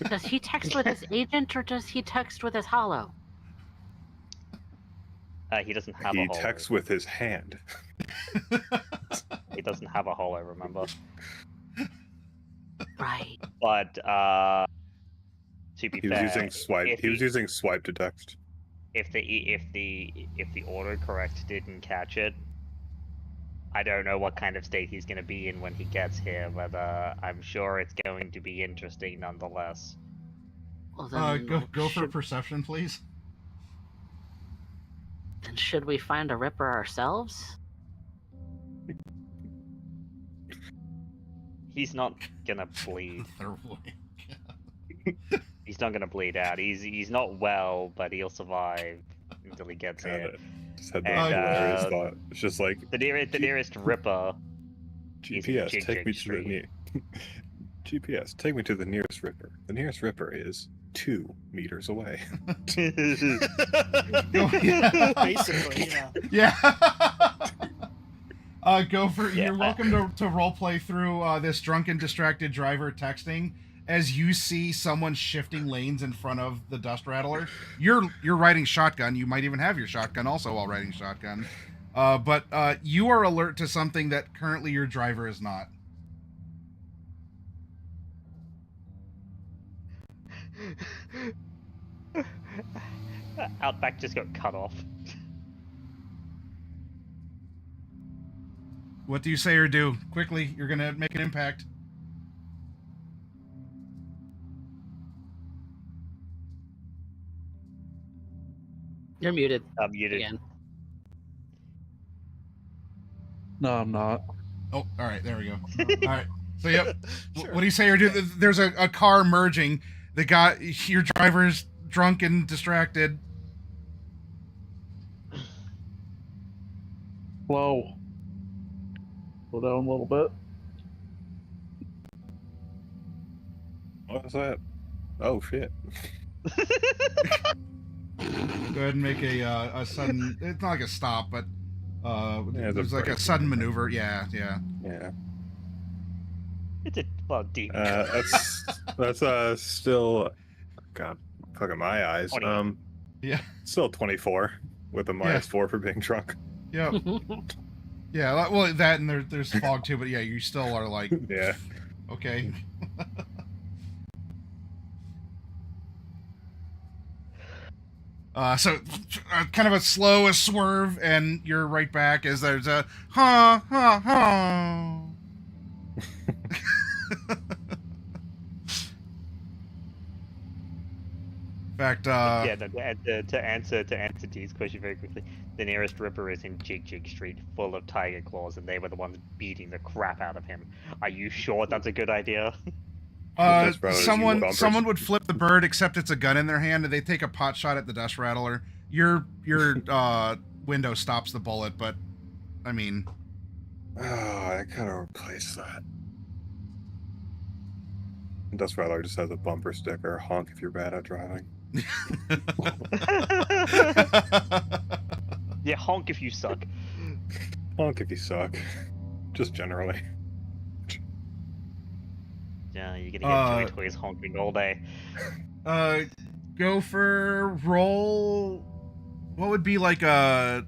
Does he text with his agent or does he text with his hollow? He doesn't have He a holo. texts with his hand. He doesn't have a holo, remember? Right. But to be He was fair, using swipe. if He was using swipe to text. if the autocorrect didn't catch it, I don't know what kind of state he's going to be in when he gets here, but I'm sure it's going to be interesting nonetheless. Well, then, Go for should, perception, please. then should we find a Ripper ourselves? He's not gonna bleed. He's not gonna bleed out. He's not well, but he'll survive until he gets here. Just had the And, hilarious thought. It's just like The nearest Ripper. GPS. Jig Take me Jig to the near. GPS. Take me to the nearest Ripper. The nearest Ripper is 2 meters away. Basically, yeah. Yeah. Gopher, Yeah, you're welcome to roleplay through this drunken, distracted driver texting as you see someone shifting lanes in front of the dust rattler. You're riding shotgun. You might even have your shotgun also while riding shotgun. But you are alert to something that currently your driver is not. Outback just got cut off. What do you say or do? Quickly, you're gonna make an impact. You're muted I'm muted. again. No, I'm not. Oh, all right, there we go. All right, so yep. Sure. What do you say or do? There's a car merging. The guy, your driver's drunk and distracted. Well, Slow down a little bit. What was that? Oh shit! Go ahead and make a sudden. It's not like a stop, but there's like a break. sudden maneuver. Yeah. Yeah. It's a well, deep. That's still, God, fucking my eyes. 20. Yeah. Still 24 with a -4 for being drunk. Yep. Yeah. Well, that and there's fog too, but yeah, you still are like. Yeah. Okay. So kind of a slow swerve, and you're right back as there's a ha ha ha. In fact, Yeah, no, to answer Dee's question very quickly, the nearest ripper is in Jig Jig Street, full of tiger claws, and they were the ones beating the crap out of him. Are you sure that's a good idea? someone would flip the bird, except it's a gun in their hand, and they take a pot shot at the dust rattler. Your window stops the bullet, but I mean, Oh, I gotta replace that. Dust Rattler just has a bumper sticker. Honk if you're bad at driving. Yeah, honk if you suck. Honk if you suck. Just generally. Yeah, you're gonna get Joy Toys honking all day. Go for roll. What would be like a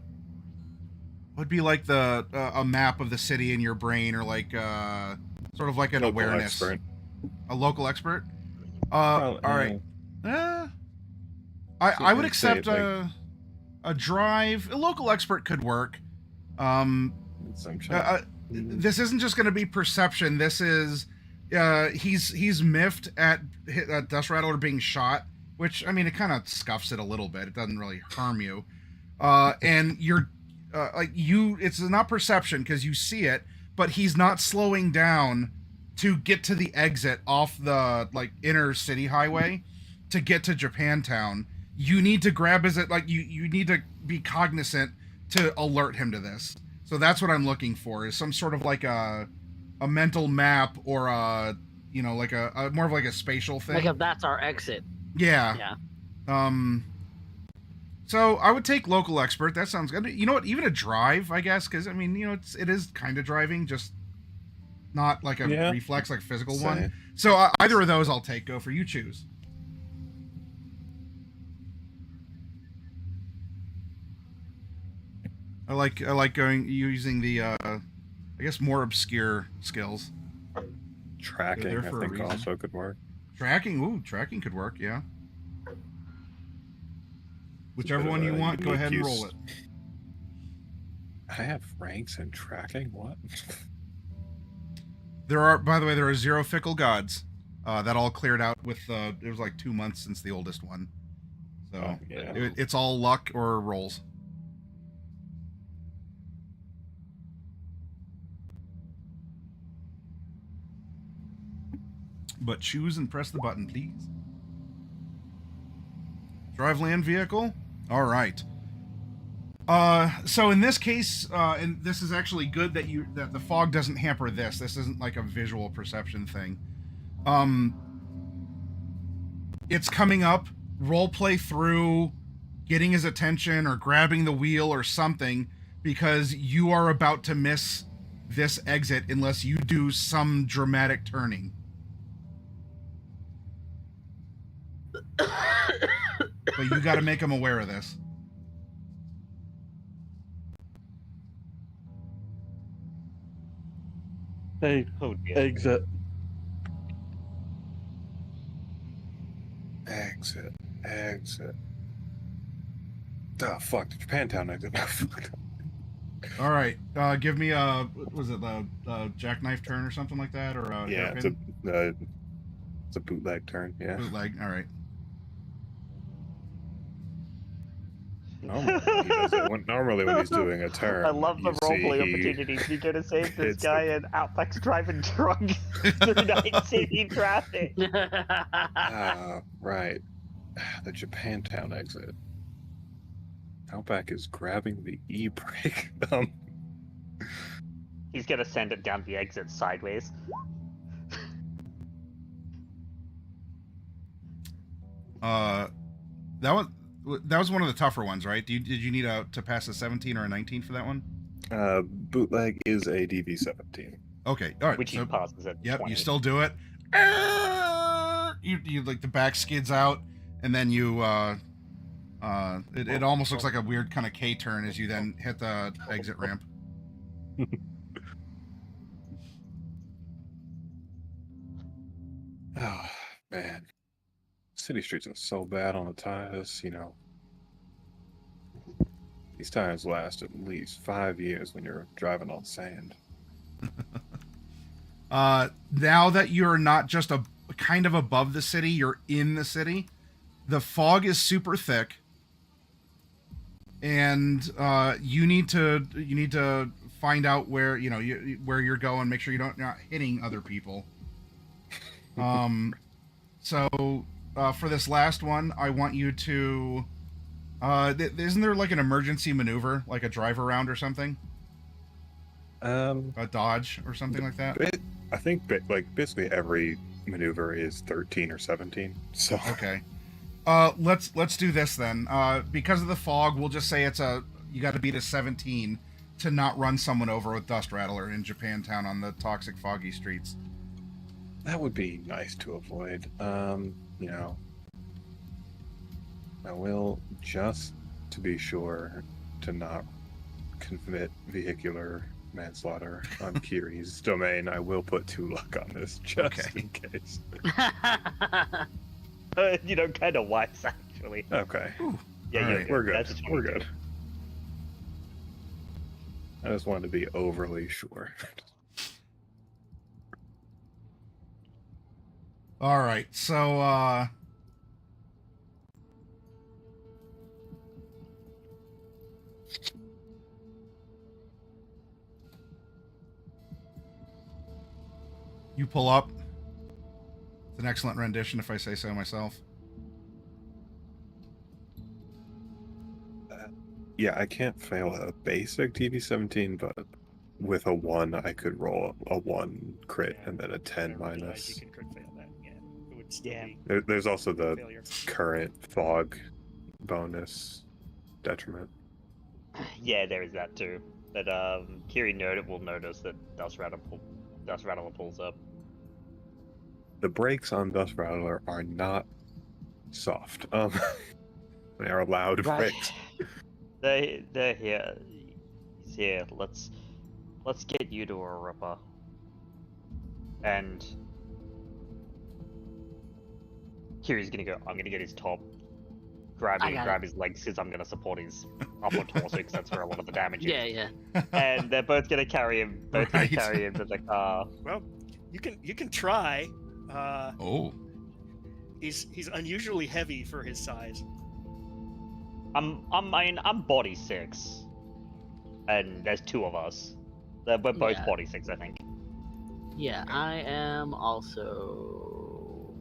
map of the city in your brain, or like sort of like an Local awareness. expert. A local expert. Well, all right. I would accept a drive. A local expert could work. This isn't just going to be perception. This is he's miffed at Dust Rattler being shot, which, I mean, it kind of scuffs it a little bit. It doesn't really harm you. And you're it's not perception because you see it, but he's not slowing down to get to the exit off the inner city highway to get to Japantown. You need to grab you need to be cognizant to alert him to this. So that's what I'm looking for, is some sort of a mental map, or a more of a spatial thing. Like if that's our exit. Yeah. So I would take local expert. That sounds good. You know what? Even a drive, I guess, because I mean, it is kind of driving, just not like a reflex, like a physical one. So either of those I'll take. Go for you. Choose. I like using the I guess more obscure skills. Tracking, I think, also could work. Tracking could work, yeah. Whichever one you want, go ahead and roll it. I have ranks in tracking? What? By the way, there are 0 fickle gods. That all cleared out with, it was 2 months since the oldest one. So it's all luck or rolls. But choose and press the button, please. Drive land vehicle? All right. So in this case, and this is actually good that the fog doesn't hamper this. This isn't like a visual perception thing. It's coming up. Role play through getting his attention or grabbing the wheel or something, because you are about to miss this exit unless you do some dramatic turning. But you got to make him aware of this. Hey, exit. Exit. Oh, fuck, the Japantown exit. All right, give me was it the jackknife turn or something like that, or yeah, it's a bootleg turn. Yeah, bootleg. All right. Normally when he's doing a turn, I love the roleplay opportunities. You're gonna save this guy in Outback's driving drunk through night city traffic. Right. The Japantown exit. Outback is grabbing the e-brake. He's gonna send it down the exit sideways. That was one of the tougher ones, right? Did you need to pass a 17 or a 19 for that one? Bootleg is a DV17. Okay, all right. Which he passes at Yep, 20. you still do it. You like the back skids out, and then you it almost looks like a weird kind of K turn as you then hit the exit ramp. Oh man, city streets are so bad on the tires. You know, these tires last at least 5 years when you're driving on sand. Now that you're not just a kind of above the city, you're in the city. The fog is super thick, and you need to find out where where you're going. Make sure you're not hitting other people. So for this last one, I want you to. Isn't there like an emergency maneuver, like a drive around or something? A dodge or something like that? I think like basically every maneuver is 13 or 17. So okay. Let's do this then. Because of the fog, we'll just say you got to beat a 17 to not run someone over with Dust Rattler in Japantown on the toxic foggy streets. that would be nice to avoid. You know, I will, just to be sure to not commit vehicular manslaughter on Kiri's domain, I will put 2 luck on this just in case. Kind of wise actually. Okay. Yeah, Alright. We're good. That's We're good. I just wanted to be overly sure. All right, so you pull up. It's an excellent rendition, if I say so myself. Yeah, I can't fail a basic DV17, but with a 1, I could roll a 1 crit and then a 10 Whatever dies, minus. You can crit fail that. Yeah, it would still Yeah. be There's also the failure. current fog bonus detriment. Yeah, there is that too. But Kiri will notice that Dust Rattler pulls up. The brakes on Dust Rattler are not soft. They are loud brakes. They're here. He's here. Let's get you to a ripper. And Kiri's gonna go. I'm gonna get his top. Grab his legs because I'm gonna support his upper torso because that's where a lot of the damage is. Yeah. And they're both gonna carry him. Both Right. gonna carry him to the car. Well, you can try. Oh. He's unusually heavy for his size. I'm body 6, and there's 2 of us. We're both Yeah. body 6, I think. Yeah, I am also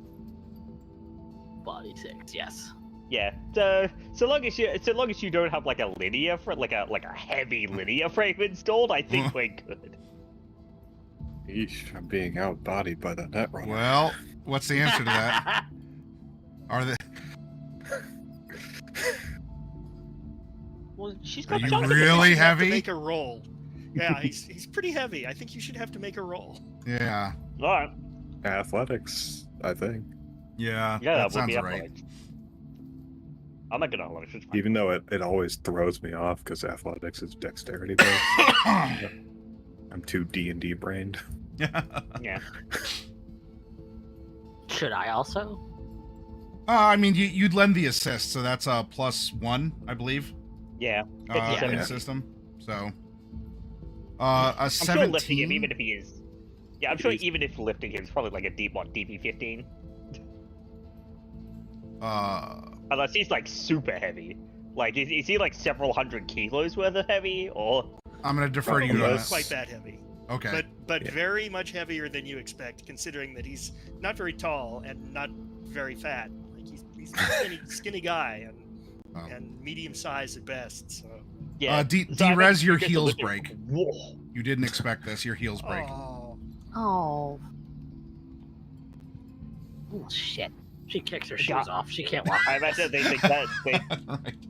body 6. Yes. Yeah. So long as you don't have like a linear like a heavy linear frame installed, I think we're good. Eesh, I'm being outbodied by the Netrunner. Well, what's the answer to that? Are they? Well, she's Are got you chunks. really You have to heavy? make a roll. Yeah, he's pretty heavy. I think you should have to make a roll. Yeah. All right. Athletics, I think. Yeah. Yeah, that that would sounds be right. athletics. I'm not good at athletics. It's fine. Even though it always throws me off because athletics is dexterity based. I'm too D&D brained. Yeah. Should I also? I mean, you'd lend the assist, so that's a +1, I believe. Yeah. In Yeah. the system. So, a I'm sure lifting him, 17. even if he is. Yeah, I'm sure even if lifting him is probably like a DP15. Unless he's like super heavy. Like, is he like several hundred kilos worth of heavy, or? I'm gonna defer to you on Unless- Not this. quite that heavy, Okay. but Yeah. very much heavier than you expect, considering that he's not very tall and not very fat. Like he's a skinny guy and medium size at best. So Yeah. D- so I D-res think your just heels lift him- break. Whoa. You didn't expect this. Your heels break. Oh. Oh. Oh shit. She kicks her shoes God. off. She can't walk. I imagine they Right.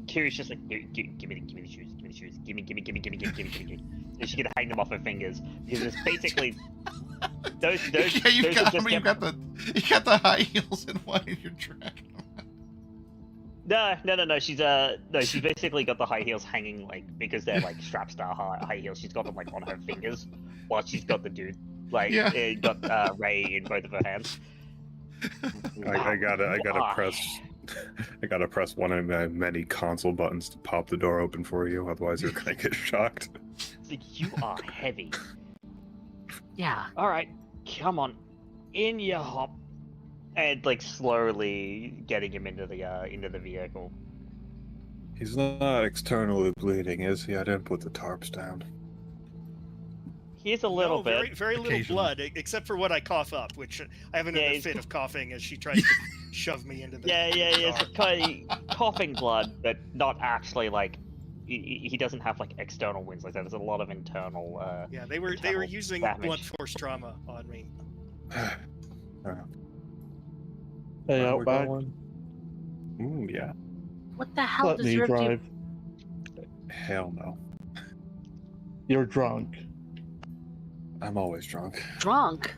Kiri's just like, give me the shoes, give me. So she can hang them off her fingers because it's basically those. Yeah, you those got, are just you got the high heels and one in your track. No. She's basically got the high heels hanging because they're like strap star high heels. She's got them like on her fingers while she's got the dude got Ray in both of her hands. I gotta press one of my many console buttons to pop the door open for you. Otherwise, you're gonna get shocked. It's like, you are heavy. Yeah. All right, come on, in you hop, and slowly getting him into the vehicle. He's not externally bleeding, is he? I didn't put the tarps down. He's a little bit. Very, very little Occasionally. blood, except for what I cough up, which I have another he's- fit of coughing as she tries to shove me into the Yeah, it's car. kind of coughing blood, but not actually he doesn't have external wounds like that. There's a lot of internal. Yeah, they were internal using damage. blunt force trauma on me. Hey, Where we're Outback, going? Yeah. What the hell let does me your drive. Hell no. You're drunk. I'm always drunk. drunk?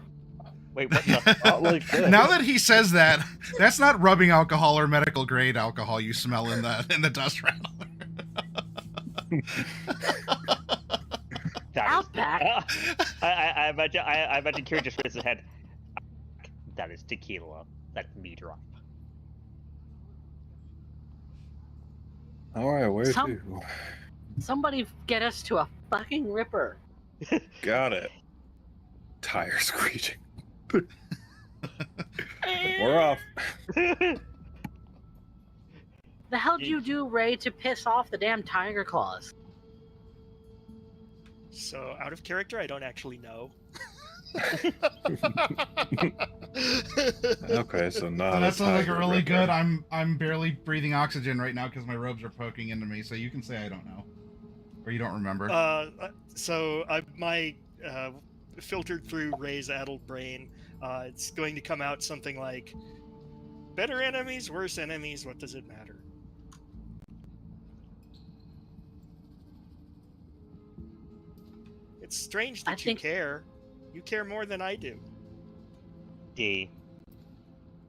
Wait, what the? Not like this. Now that he says that, that's not rubbing alcohol or medical grade alcohol you smell in the dust rattler. Outback. I imagine Kira just raises his head. That is tequila. That's me drunk. All right, where Some- to? Somebody get us to a fucking ripper. Got it. Tire screeching. We're off. The hell did you do, Ray, to piss off the damn tiger claws? So out of character, I don't actually know. Okay, so not. Oh, that sounds like a tiger really ripper. good. I'm barely breathing oxygen right now because my robes are poking into me. So you can say I don't know, or you don't remember. My filtered through Ray's addled brain, it's going to come out something like, better enemies, worse enemies, what does it matter? It's strange I that you think- care. You care more than I do. D.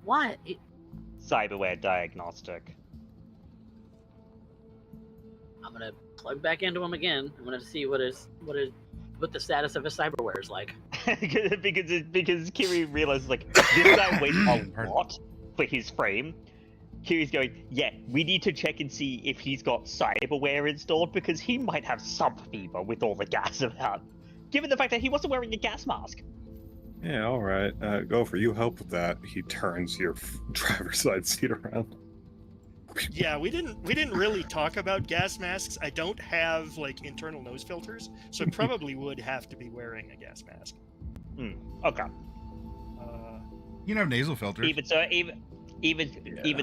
What? Cyberware diagnostic. I'm gonna plug back into him again. I'm gonna see what the status of his cyberware is like. because Kiri realizes this guy weighs a Pardon. lot for his frame. Kiri's going, yeah, we need to check and see if he's got cyberware installed because he might have sub fever with all the gas about. Given the fact that he wasn't wearing a gas mask. Yeah, all right. Gopher, you help with that. He turns your driver's side seat around. Yeah, we didn't really talk about gas masks. I don't have internal nose filters, so I probably would have to be wearing a gas mask. Okay. You know, nasal filters. Even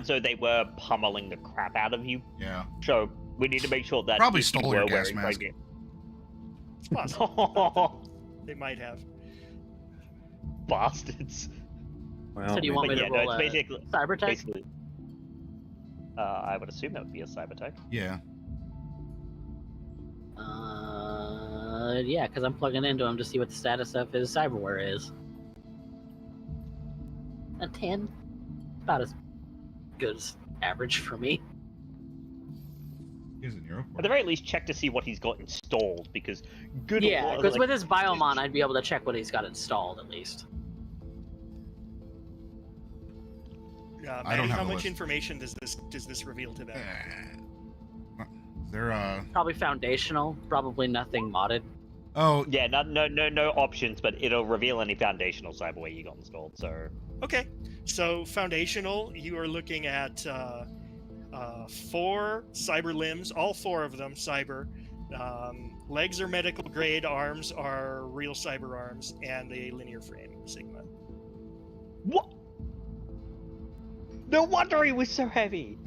so, they were pummeling the crap out of you. Yeah. So we need to make sure that Probably if you stole your were gas wearing, mask. It's possible. They might have. Bastards. Well, So do you want me But to yeah, no, roll it's a basically cyber tech? basically. I would assume that would be a cyber tech. Yeah. Yeah, because I'm plugging into him to see what the status of his cyberware is. A 10. About as good as average for me. He's in Europe. At the very least, check to see what he's got installed because good. Yeah, lord, because with his Biomon, I'd be able to check what he's got installed at least. I Maddie, don't have how a much list. information does this reveal to them? They're Probably foundational, probably nothing modded. Oh, Yeah, no options, but it'll reveal any foundational cyberware you got installed. So Okay, so foundational, you are looking at 4 cyber limbs, all 4 of them cyber. Legs are medical grade, arms are real cyber arms, and a linear frame Sigma. what? No wonder he was so heavy.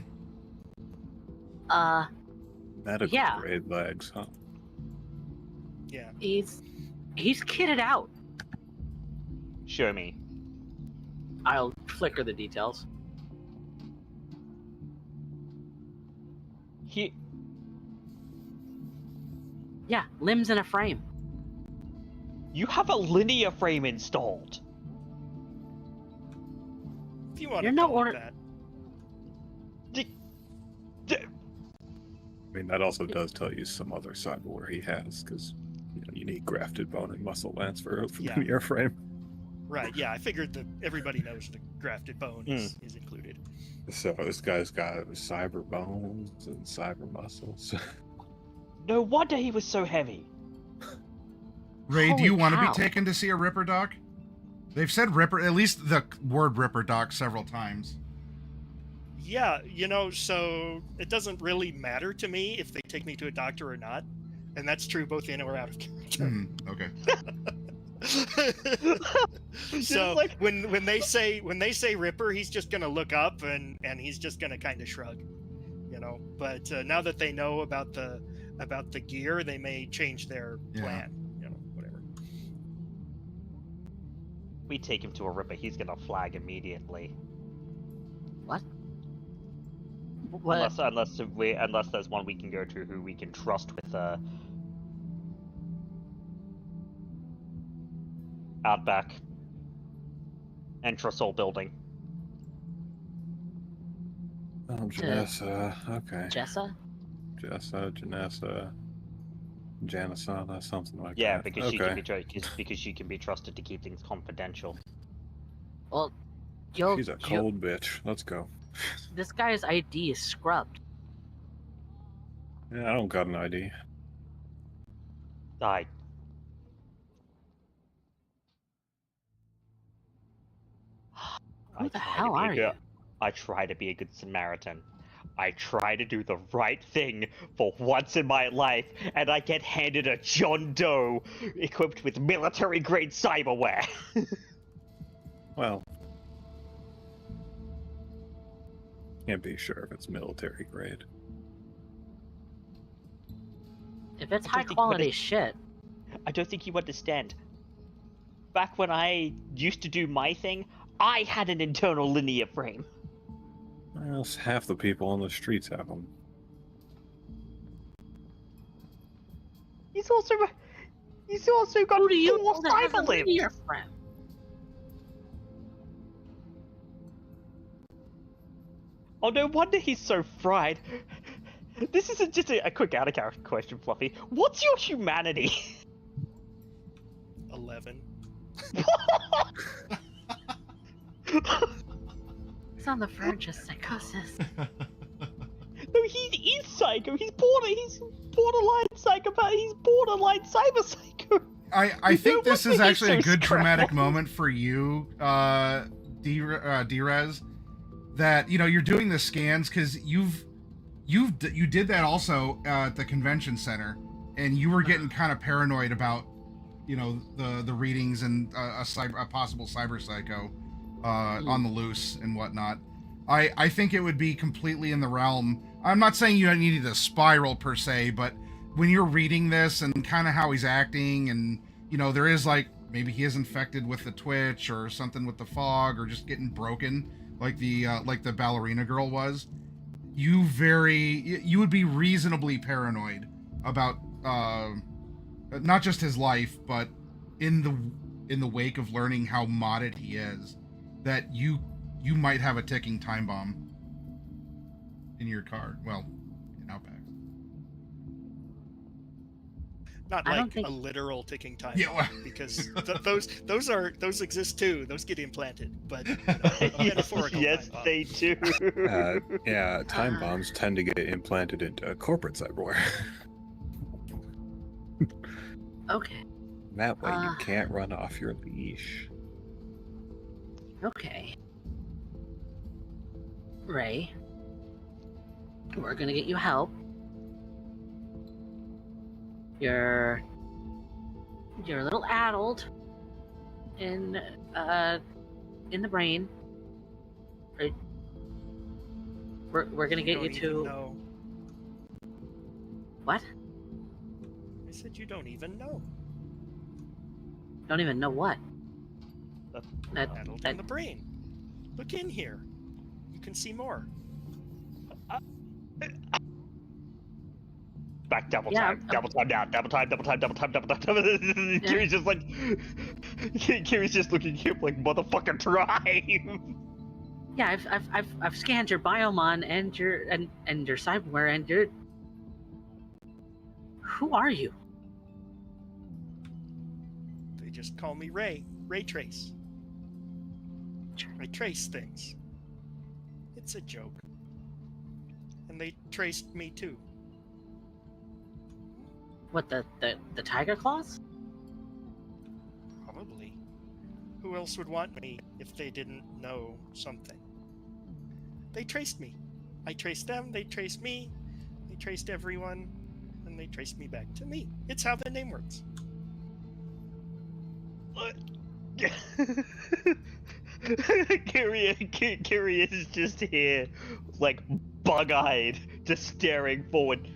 medical yeah. grade legs, huh? Yeah. He's He's kitted out. Show me. I'll flicker the details. He. Yeah, limbs in a frame. You have a linear frame installed. If you want You're to no call it order- that. I mean, that also does tell you some other cyberware he has, because you need grafted bone and muscle lance for Yeah. the airframe. Right, yeah, I figured that everybody knows the grafted bone is included. So this guy's got cyber bones and cyber muscles. No wonder he was so heavy. Ray, do Holy you want to be cow. taken to see a Ripper doc? They've said Ripper, at least the word Ripper doc several times. Yeah, so it doesn't really matter to me if they take me to a doctor or not. And that's true both in or out of character. Okay. So like- when they say Ripper, he's just gonna look up and he's just gonna kind of shrug, But now that they know about the gear, they may change their plan, whatever. We take him to a Ripper, he's gonna flag immediately. What? What? Unless there's one we can go to who we can trust with Outback Entresol building. Oh, Janessa. Okay. Jessa? Jessa, Janessa, Janasana, something like Yeah, that. because Okay. she can be trusted to keep things confidential. Well, She's a cold bitch. Let's go. this guy's ID is scrubbed. Yeah, I don't got an ID. Who the hell are you? I try to be a good Samaritan. I try to do the right thing for once in my life, and I get handed a John Doe equipped with military-grade cyberware. Well, can't be sure if it's military grade. If it's I don't high think quality what it- shit, I don't think you understand. Back when I used to do my thing, I had an internal linear frame. Well, half the people on the streets have them. He's also got who do you 4 know that has a cyber limbs. linear frame? Oh, no wonder he's so fried. This isn't just a quick out-of-character question, Fluffy. What's your humanity? 11. He's on the verge of psychosis. No, he is psycho. He's borderline psychopath. He's borderline cyber psycho. I think this wonder is he's actually a so good traumatic scrappy. moment for you, Drez, that you're doing the scans because you did that also at the convention center, and you were getting kind of paranoid about the readings and a possible cyber psycho on the loose and whatnot. I think it would be completely in the realm. I'm not saying you needed a spiral per se, but when you're reading this and kind of how he's acting, and there is maybe he is infected with the twitch or something with the fog, or just getting broken like the ballerina girl was. You would be reasonably paranoid about not just his life, but in the wake of learning how modded he is, that you might have a ticking time bomb in your car. Well, in Outback. Not I don't like think- a literal ticking time Yeah, bomb, well- because those exist too. Those get implanted, but a metaphorical Yes, time bomb. they do. Yeah, time bombs tend to get implanted into corporate cyberware. Okay. That way you can't run off your leash. Okay. Ray, we're gonna get you help. You're a little addled in the brain. Right? We're gonna get don't you even to know. what? I said you don't even know. Don't even know what. Addled in the brain. Look in here. You can see more. Back double Yeah, time, double time now, double time. Kiri's just like, Kiri's just looking at him like, motherfucker, drive. Yeah, I've scanned your biomon and your cyberware and your. Who are you? They just call me Raytrace. I trace things. It's a joke. And they traced me too. What, the tiger claws? Probably. Who else would want me if they didn't know something? They traced me. I traced them, they traced me, they traced everyone, and they traced me back to me. It's how the name works. What? Kiri is just here, like, bug-eyed, just staring forward.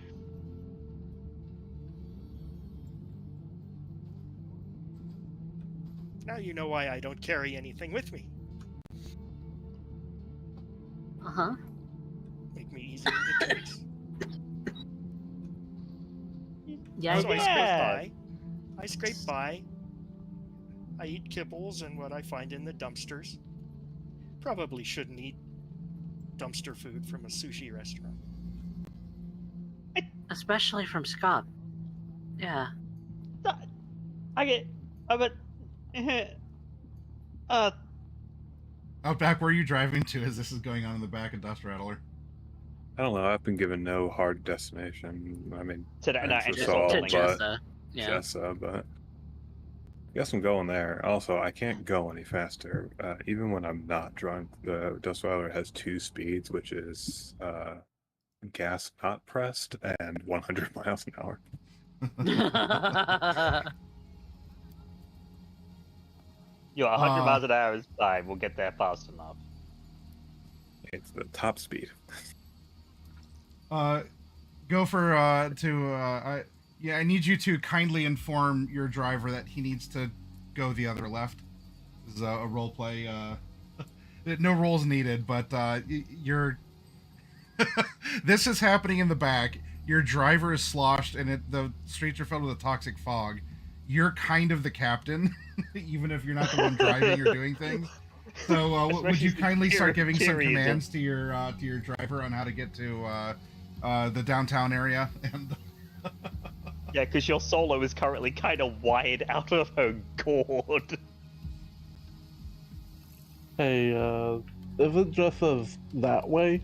Now you know why I don't carry anything with me. Uh-huh. Make me easier to trace. Yeah, So I Yeah. scrape by. I scrape by. I eat kibbles and what I find in the dumpsters. Probably shouldn't eat dumpster food from a sushi restaurant. especially from Scott. Yeah. I get, but, Out back, where are you driving to as this is going on in the back of Dust Rattler? I don't know. I've been given no hard destination. I mean, to Thanks just for all Saul, To but Jessa. Yeah. Jessa, but I guess I'm going there. Also, I can't go any faster. Even when I'm not drunk, the Dust Rattler has 2 speeds, which is gas not pressed and 100 miles an hour. you're 100 miles an hour is fine. We'll get there fast enough. It's the top speed. Go for I need you to kindly inform your driver that he needs to go the other left. This is a role play. No rolls needed, but you're. This is happening in the back. Your driver is sloshed, and the streets are filled with a toxic fog. You're kind of the captain, even if you're not the one driving or doing things. So, would you kindly start giving some commands to your driver on how to get to the downtown area? And Yeah, because your solo is currently kind of wired out of her gourd. Hey, is it just as that way?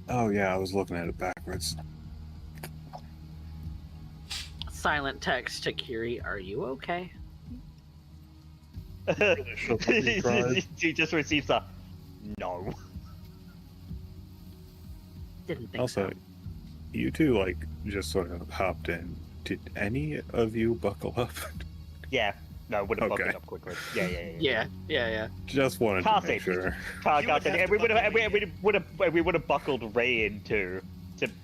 Oh yeah, I was looking at it backwards. Silent text to Kiri, are you okay? She just receives a no. Didn't think Also, so. you two just sort of hopped in. Did any of you buckle up? Yeah, no, would have Okay. bumped it up quickly. Yeah. Yeah. Just wanted Car to make safety. sure. Car You would safety. have And to we would have buckled Ray in too,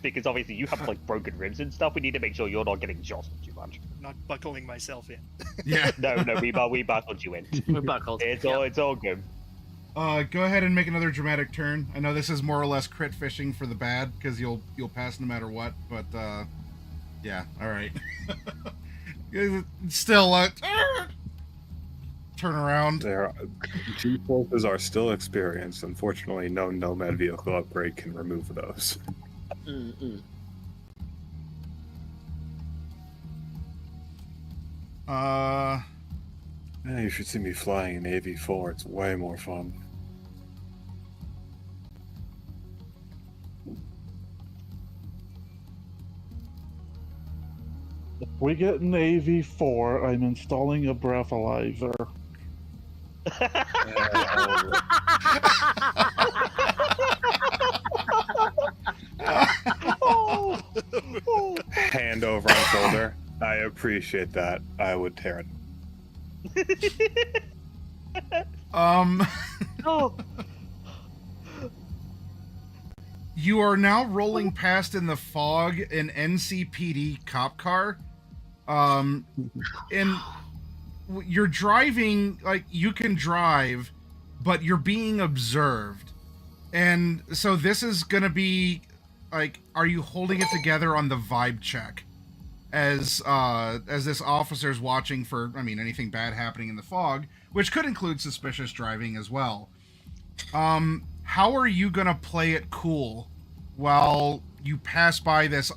because obviously you have like broken ribs and stuff. We need to make sure you're not getting jostled too much. Not buckling myself in. yeah, No, we buckled you in. We buckled. It's Yep. all good. go ahead and make another dramatic turn. I know this is more or less crit fishing for the bad because you'll pass no matter what. But yeah, all right. Still, turn around. G-forces are still experienced. Unfortunately, no Nomad vehicle upgrade can remove those. Mm-mm. Yeah, you should see me flying an AV4. It's way more fun. If we get an AV4, I'm installing a breathalyzer. Hand over on shoulder. I appreciate that. I would tear it. Oh, You are now rolling past in the fog an NCPD cop car And you're driving, like, you can drive, but you're being observed. And so this is going to be, like, are you holding it together on the vibe check? As this officer's watching for, I mean, anything bad happening in the fog, which could include suspicious driving as well. How are you gonna play it cool while you pass by this?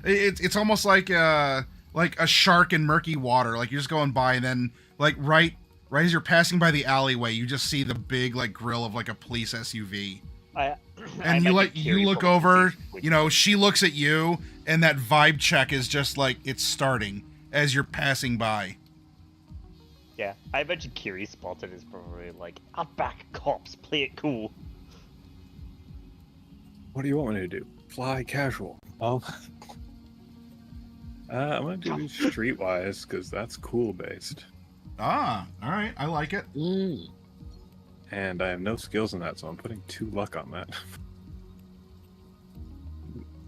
It's almost like a shark in murky water. Like, you're just going by, and then, like, right as you're passing by the alleyway, you just see the big, like, grill of, like, a police SUV. And you look over, you know, she looks at you, and that vibe check is just like, it's starting as you're passing by. Yeah, I imagine Kiri spotted is probably like, outback cops, play it cool. What do you want me to do? Fly casual. I'm gonna do streetwise because that's cool based. Ah, all right, I like it. And I have no skills in that, so I'm putting 2 luck on that.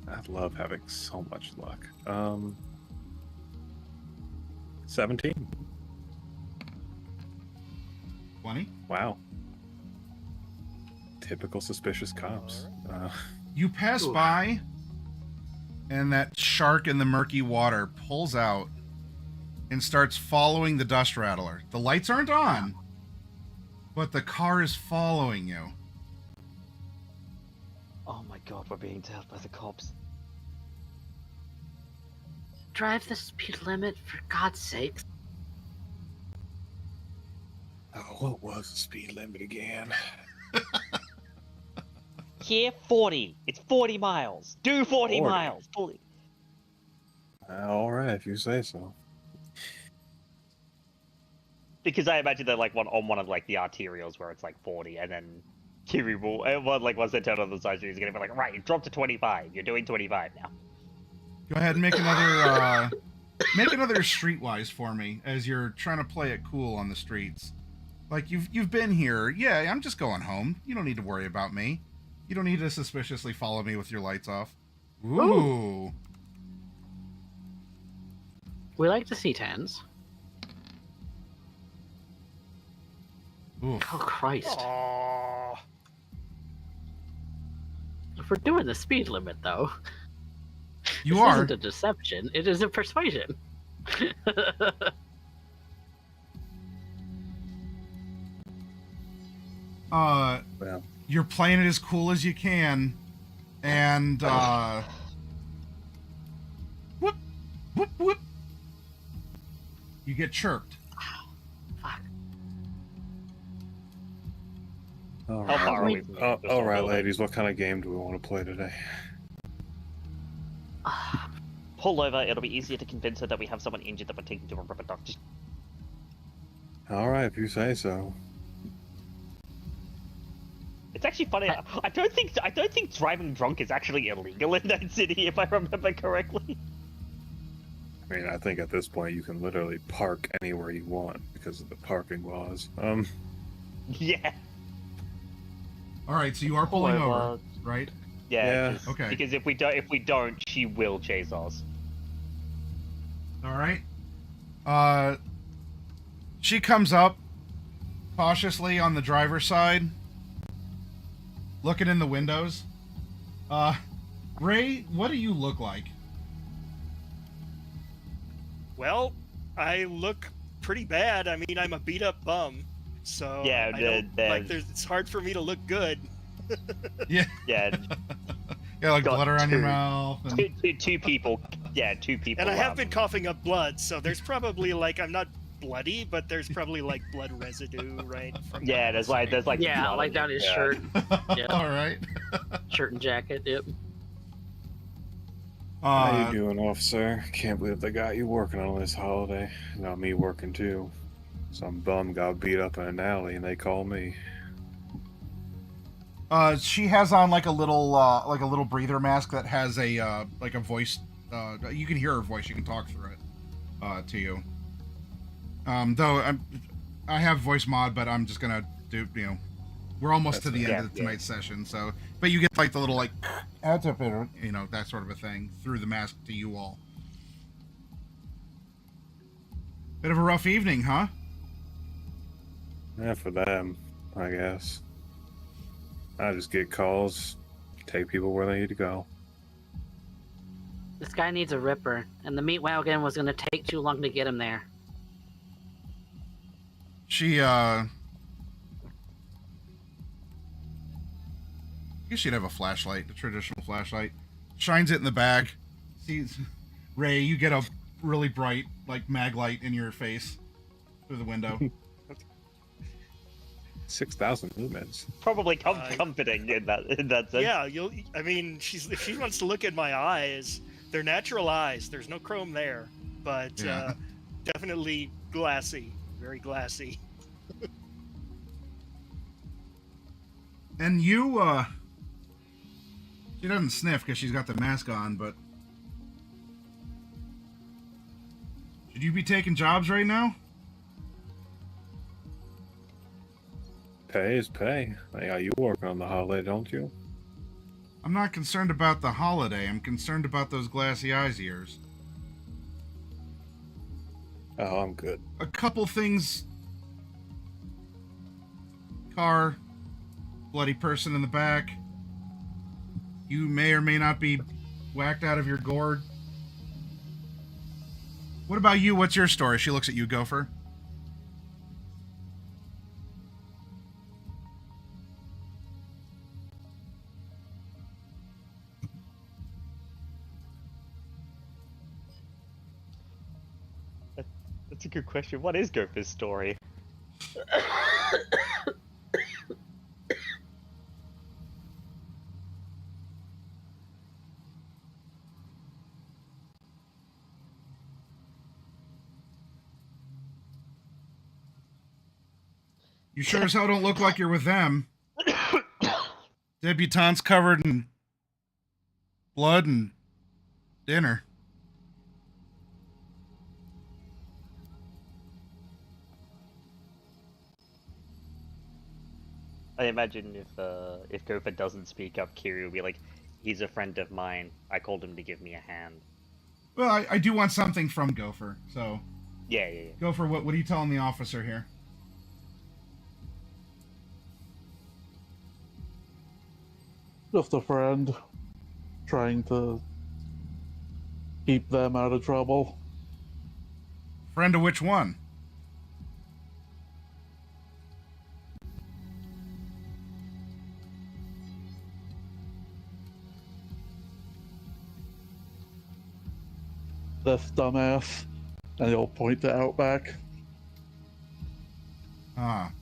I love having so much luck. 17. 20. Wow. Typical suspicious cops. You pass by, and that shark in the murky water pulls out and starts following the dust rattler. The lights aren't on, but the car is following you. Oh my god, we're being tailed by the cops. Drive the speed limit, for God's sakes. Oh, what was the speed limit again? Here, 40. It's 40 miles. Do 40 40. miles. 40. Alright, if you say so. Because I imagine they're like one of like the arterials where it's like 40, and then Kiri will, once they turn on the side street, he's gonna be like, right, drop to 25. You're doing 25 now. Go ahead and make another streetwise for me as you're trying to play it cool on the streets. Like, you've been here. Yeah, I'm just going home. You don't need to worry about me. You don't need to suspiciously follow me with your lights off. Ooh. We like to see 10s. Ooh. Oh, Christ. Aww. If we're doing the speed limit, though, You this are. isn't a deception. It is a persuasion. Well, You're playing it as cool as you can, and whoop, whoop, whoop. You get chirped. Fuck. all How far are we right. from Oh, this all right, building? ladies. What kind of game do we want to play today? Pull over, it'll be easier to convince her that we have someone injured that we're taking to a rubber doctor. All right, if you say so. It's actually funny. I don't think driving drunk is actually illegal in that city, if I remember correctly. I mean, I think at this point you can literally park anywhere you want because of the parking laws. Yeah. All right, so you are pulling Pull over, right? Yeah. Yeah. Okay. Because if we don't, she will chase us. All right. She comes up cautiously on the driver's side, looking in the windows. Ray, what do you look like? Well, I look pretty bad. I mean, I'm a beat up bum. So Yeah, it's hard for me to look good. Yeah. Yeah. Yeah, like Got blood around your two. mouth. And... Two people. Yeah, two people. And I have been coughing up blood, so there's probably like I'm not bloody, but there's probably like blood residue, right? From Yeah, there's like Yeah, blood like on down it, his yeah. shirt. Yeah. All right. Shirt and jacket, yep. How you doing, officer? Can't believe they got you working on this holiday. Got me working too. Some bum got beat up in an alley and they call me. She has on like a little breather mask that has a like a voice. You can hear her voice. You can talk through it to you. Though I have voice mod, but I'm just gonna do. You know, we're almost to the end of tonight's session. So, but you get like the little like, you know, that sort of a thing through the mask to you all. Bit of a rough evening, huh? Yeah, for them, I guess. I just get calls, take people where they need to go. This guy needs a ripper, and the meat wagon was gonna take too long to get him there. She, I guess she'd have a flashlight, a traditional flashlight. Shines it in the back. Sees Ray, you get a really bright, like, mag light in your face through the window. 6,000 lumens. Probably comforting in that sense. Yeah, I mean, if she wants to look at my eyes, they're natural eyes. There's no chrome there, but Yeah. Definitely glassy, very glassy. And you, she doesn't sniff because she's got the mask on, but should you be taking jobs right now? Pay is pay. You work on the holiday, don't you? I'm not concerned about the holiday. I'm concerned about those glassy eyes of yours. Oh, I'm good. A couple things. Car. Bloody person in the back. You may or may not be whacked out of your gourd. What about you? What's your story? She looks at you, Gopher. That's a good question. What is Gopher's story? You sure as hell don't look like you're with them. Debutantes covered in blood and dinner. I imagine if Gopher doesn't speak up, Kiri will be like, "He's a friend of mine. I called him to give me a hand." Well, I do want something from Gopher, so... Yeah. Gopher, what are you telling the officer here? Just a friend trying to keep them out of trouble. Friend of which one? This dumbass, and he'll point to Outback. Ah.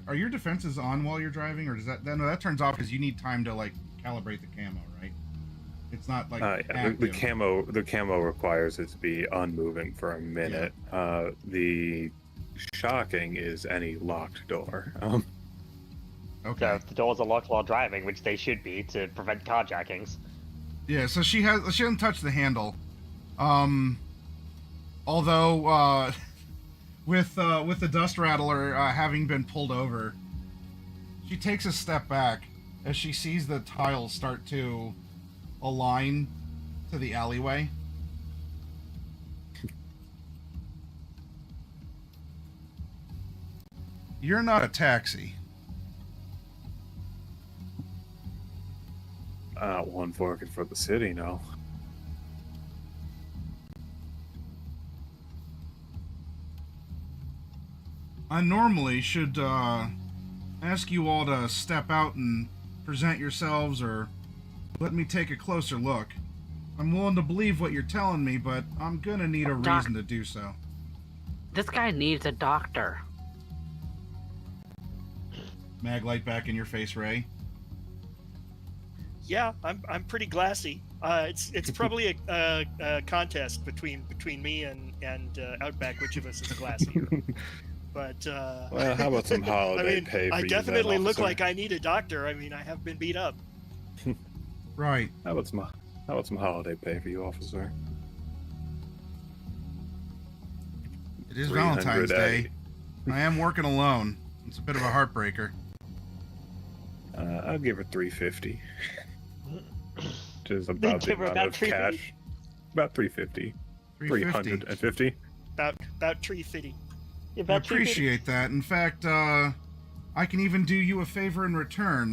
Are your defenses on while you're driving, or does no, that turns off because you need time to like calibrate the camo, right? It's not like Yeah, the camo requires it to be unmoving for a minute. Yeah. The shocking is any locked door. Okay. So if the doors are locked while driving, which they should be to prevent carjackings. Yeah, so she hasn't touched the handle. Although with the dust rattler having been pulled over, she takes a step back as she sees the tiles start to align to the alleyway. You're not a taxi. One working for the city, no. I normally should ask you all to step out and present yourselves or let me take a closer look. I'm willing to believe what you're telling me, but I'm gonna need a reason to do so. This guy needs a doctor. Maglite back in your face, Ray. Yeah, I'm pretty glassy. It's probably a contest between me and Outback, which of us is glassier. But well, how about some holiday pay for I you definitely then, look officer? like I need a doctor. I mean, I have been beat up. Right. How about some holiday pay for you, officer? It is Valentine's Day. I am working alone. It's a bit of a heartbreaker. I'll give her $350. Which is about the Give her amount about of $350? cash. About 350. 350. About tree fitty. Yeah, I about 350. appreciate that. In fact, I can even do you a favor in return.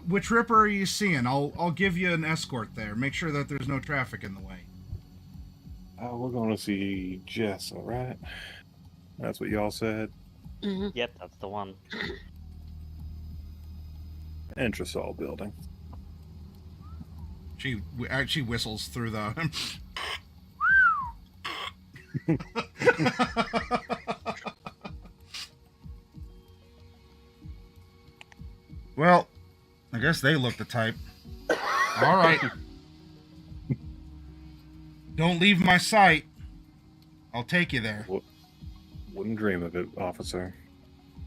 Which Ripper are you seeing? I'll give you an escort there. Make sure that there's no traffic in the way. We're going to see Jess, all right? That's what y'all said. Yep, that's the one. Entresol building. She actually whistles through the. Well, I guess they look the type. All right. Don't leave my sight. I'll take you there. Wouldn't dream of it, officer.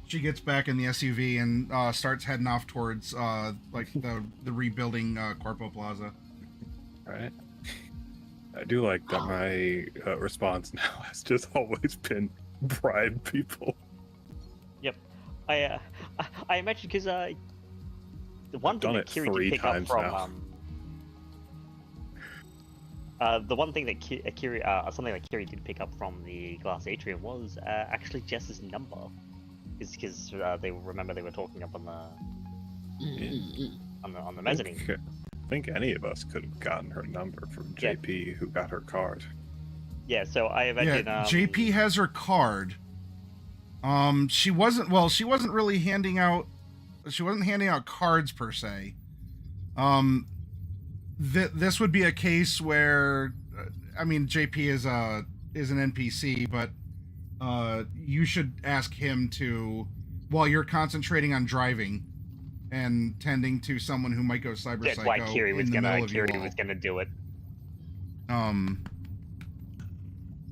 She gets back in the SUV and starts heading off towards like the rebuilding Corpo Plaza. Right. I do like that my response now has just always been bribe people. Yep. I imagine because the one thing done that it Kiri 3 did pick up times from the one thing that Kiri something that Kiri did pick up from the glass atrium was actually Jess's number, because they remember they were talking up on the mezzanine. I think any of us could have gotten her number from JP, who got her card. Yeah, so I imagine JP has her card. She wasn't really handing out. She wasn't handing out cards per se. This would be a case where, I mean, JP is an NPC, but you should ask him to, while you're concentrating on driving and tending to someone who might go cyber that's psycho. why Kiri was gonna do it.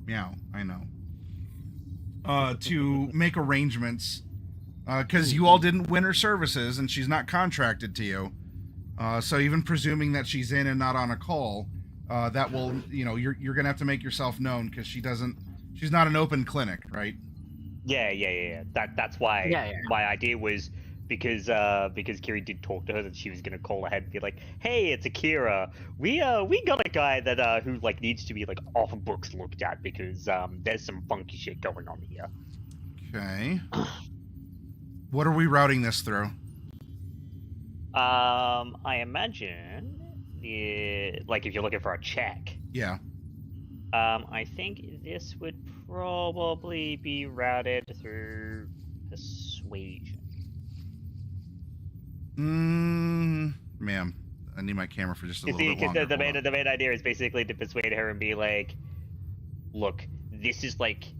Yeah, I know. To make arrangements, because you all didn't win her services and she's not contracted to you. So even presuming that she's in and not on a call, that will, you're gonna have to make yourself known, because she's not an open clinic, right? Yeah. That's why. Yeah. My idea was because Kiri did talk to her that she was gonna call ahead and be like, "Hey, it's Akira. We got a guy that who like needs to be like off books looked at because there's some funky shit going on here." Okay. What are we routing this through? I imagine like if you're looking for a check. Yeah. I think this would probably be routed through persuasion. Ma'am, I need my camera for just a little bit longer. The main idea is basically to persuade her and be like, "Look, this is like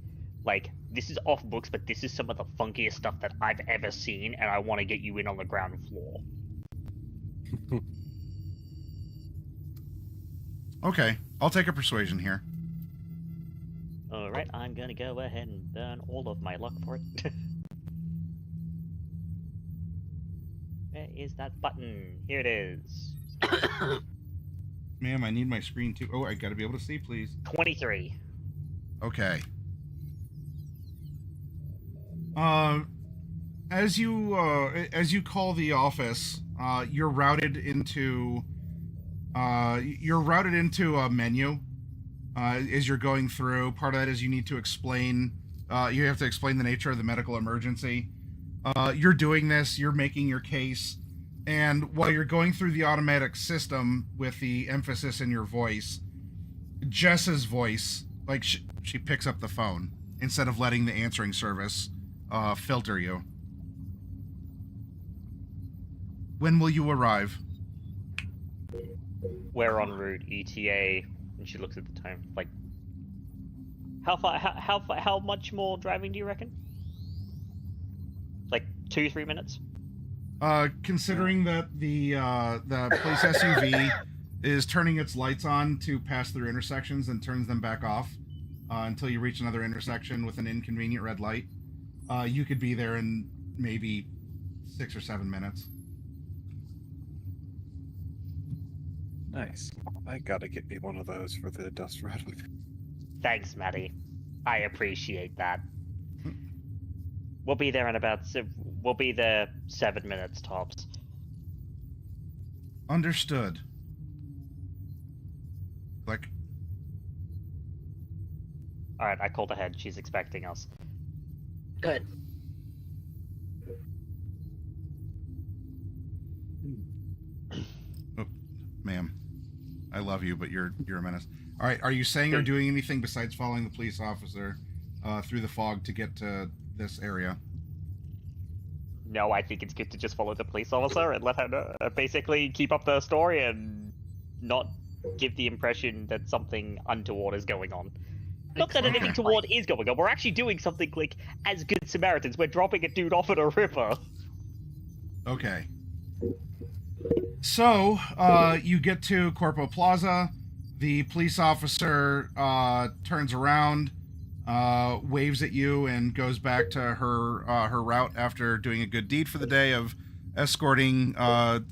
this is off books, but this is some of the funkiest stuff that I've ever seen, and I want to get you in on the ground floor." Okay, I'll take a persuasion here. Alright, I'm gonna go ahead and burn all of my luck for it. Where is that button? Here it is. Ma'am, I need my screen too. Oh, I gotta be able to see, please. 23. Okay. As you call the office, you're routed into a menu. As you're going through, part of that is you need to explain. You have to explain the nature of the medical emergency. You're doing this. You're making your case, and while you're going through the automatic system with the emphasis in your voice, Jess's voice, like she picks up the phone instead of letting the answering service filter you. When will you arrive? We're en route, ETA. And she looks at the time. Like, how much more driving do you reckon? Like 2-3 minutes? Considering that the police SUV is turning its lights on to pass through intersections and turns them back off until you reach another intersection with an inconvenient red light, you could be there in maybe 6 or 7 minutes. Nice. I gotta get me one of those for the dust rattler. Thanks, Maddie. I appreciate that. We'll be there in we'll be there 7 minutes tops. Understood. Click. All right, I called ahead. She's expecting us. Good. Oh, ma'am, I love you, but you're a menace. All right, are you saying or doing anything besides following the police officer through the fog to get to this area? No, I think it's good to just follow the police officer and let her know, basically keep up the story and not give the impression that something untoward is going on. Not that anything toward is going on. We're actually doing something like as good Samaritans. We're dropping a dude off at a river. Okay. So, you get to Corpo Plaza. The police officer turns around, waves at you, and goes back to her route after doing a good deed for the day of escorting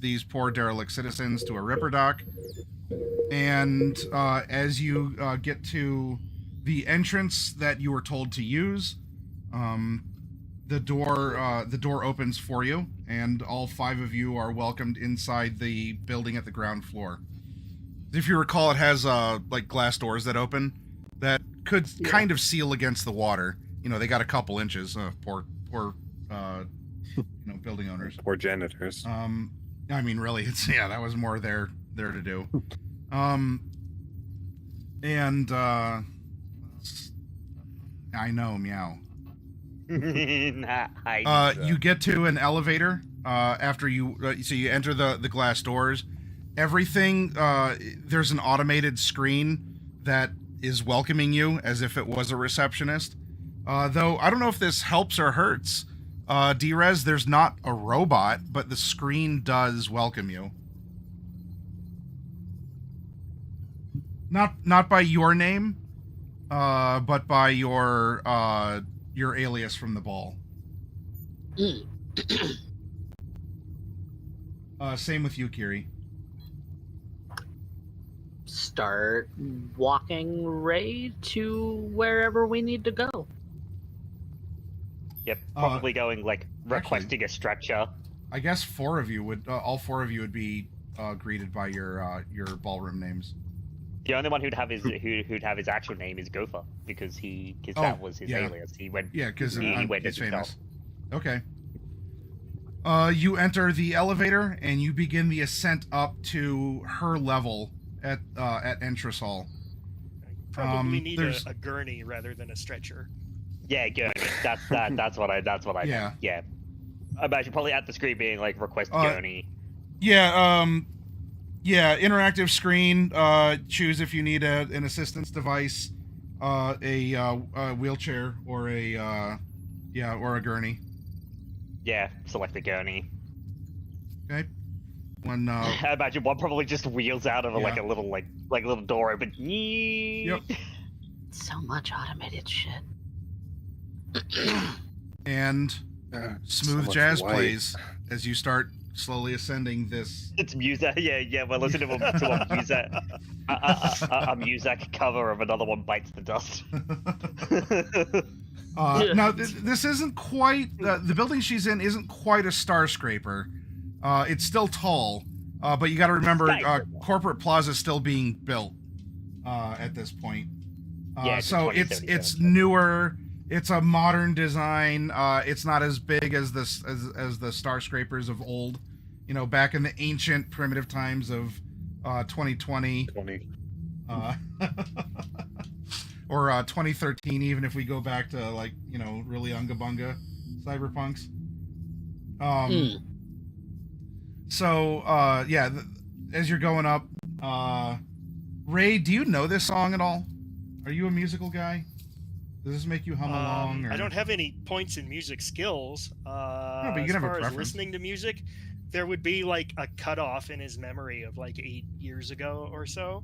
these poor derelict citizens to a ripper dock. And as you get to the entrance that you were told to use, the door opens for you, and all 5 of you are welcomed inside the building at the ground floor. If you recall, it has like glass doors that open that could kind of seal against the water. You know, they got a couple inches. Poor building owners. Poor janitors. I mean, really, that was more there to do. And I know, meow. You get to an elevator after you so you enter the glass doors. Everything there's an automated screen that is welcoming you as if it was a receptionist. Though I don't know if this helps or hurts. D-Rez, there's not a robot, but the screen does welcome you. Not by your name, but by your alias from the ball. Same with you, Kiri. Start walking Ray to wherever we need to go. Yep, probably going like requesting a stretcher. I guess 4 of you would, all 4 of you would be greeted by your ballroom names. The only one who'd have his actual name is Gopher because that was his alias. He went. Yeah, because he went he's as famous. Okay. You enter the elevator and you begin the ascent up to her level at Entresol. Probably need a gurney rather than a stretcher. Yeah, gurney. That's what I. Yeah. Yeah. I imagine probably at the screen being like request gurney. Yeah. Yeah. Interactive screen. Choose if you need an assistance device, a wheelchair, or a gurney. Yeah. Select a gurney. Okay. When I imagine one probably just wheels out of like a little little door open. Yep. So much automated shit. And smooth jazz plays as you start slowly ascending this. It's music. Yeah. We're listening to a music, a music cover of Another One Bites the Dust. Now, this isn't quite the building she's in isn't quite a star scraper. It's still tall, but you got to remember, Corporate Plaza is still being built at this point. So it's newer. It's a modern design. It's not as big as the star scrapers of old. You know, back in the ancient primitive times of 2020. Or 2013, even if we go back to really unga bunga cyberpunks. So as you're going up, Ray, do you know this song at all? Are you a musical guy? Does this make you hum along? Or... I don't have any points in music skills. No, but you can as have a far as preference. listening to music, there would be like a cutoff in his memory of like 8 years ago or so.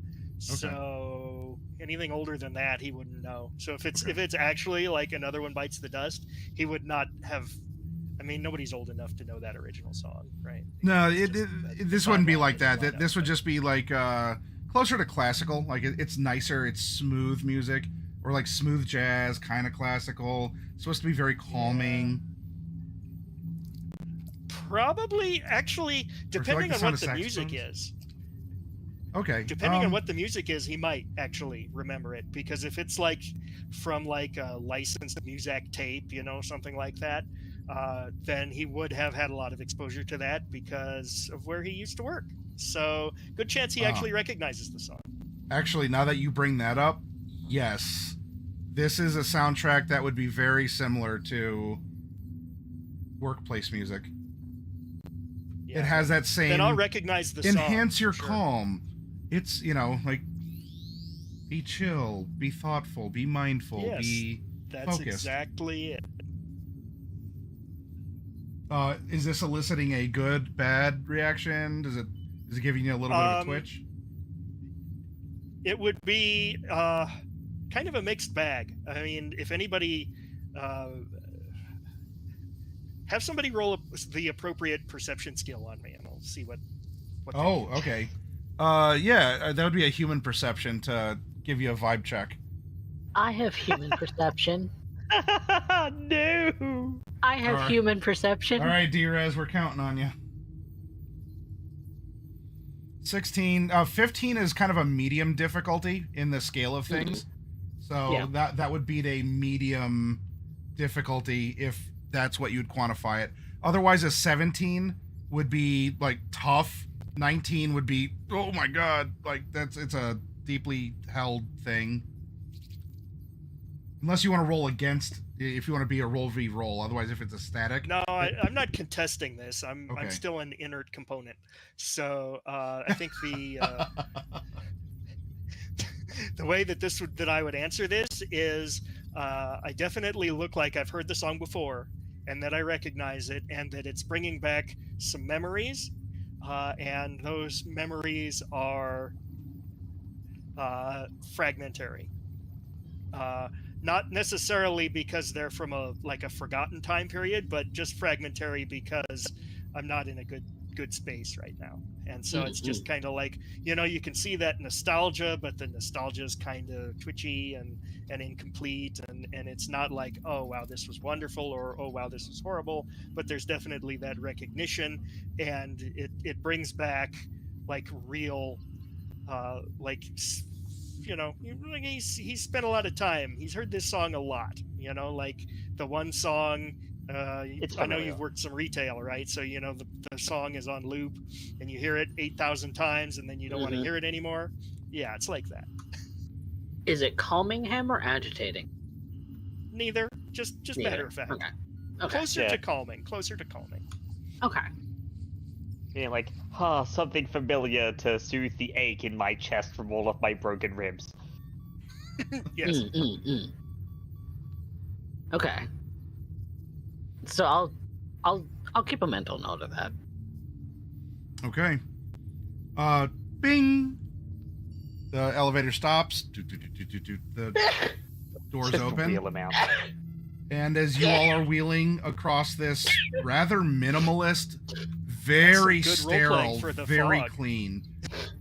Okay. So anything older than that, he wouldn't know. So if it's actually like Another One Bites the Dust, he would not have. I mean, nobody's old enough to know that original song, right? No, this wouldn't be like that. This would just be like closer to classical. Like it's nicer. It's smooth music, or like smooth jazz, kind of classical. It's supposed to be very calming. Probably, actually, depending on what the music is. Okay. Depending on what the music is, he might actually remember it, because if it's like from like a licensed music tape, something like that, then he would have had a lot of exposure to that because of where he used to work. So good chance he actually recognizes the song. Actually, now that you bring that up, yes, this is a soundtrack that would be very similar to workplace music. Yeah. It has that same. Then I'll recognize the song. Enhance your sure. calm. It's, like, be chill, be thoughtful, be mindful, Yes, be that's focused. exactly it. Is this eliciting a good, bad reaction? Is it giving you a little bit of a twitch? It would be kind of a mixed bag. I mean, if anybody have somebody roll the appropriate perception skill on me, and I'll see what Oh, okay. Yeah, that would be a human perception to give you a vibe check. I have human perception. No. I have Alright. human perception. All right, D-Rez, we're counting on you. 16, 15 is kind of a medium difficulty in the scale of things. So Yeah. that would beat a medium difficulty if that's what you'd quantify it. Otherwise, a 17 would be like tough. 19 would be, oh my god, like it's a deeply held thing. Unless you want to roll against, if you want to be a roll v roll. Otherwise, if it's a static. No, I'm not contesting this. I'm Okay. still an inert component. So I think the the way that I would answer this is I definitely look like I've heard the song before, and that I recognize it, and that it's bringing back some memories, and those memories are fragmentary. Not necessarily because they're from a forgotten time period, but just fragmentary because I'm not in a good space right now. And so it's just kind of like, you can see that nostalgia, but the nostalgia is kind of twitchy and incomplete, and it's not like, oh wow, this was wonderful, or oh wow, this was horrible, but there's definitely that recognition, and it brings back like real he's spent a lot of time. He's heard this song a lot. Like the one song. I know you've worked some retail, right? So the song is on loop, and you hear it 8,000 times, and then you don't want to hear it anymore. Yeah, it's like that. Is it calming him or agitating? Neither. Just Neither. matter of fact. Okay. Closer to calming. Closer to calming. Okay. Like, something familiar to soothe the ache in my chest from all of my broken ribs. Yes. Okay. So I'll keep a mental note of that. Okay. Bing. The elevator stops. The doors Just open. wheel him out. And as you all are wheeling across this rather minimalist, very That's some good role-playing sterile, for the very fog. clean.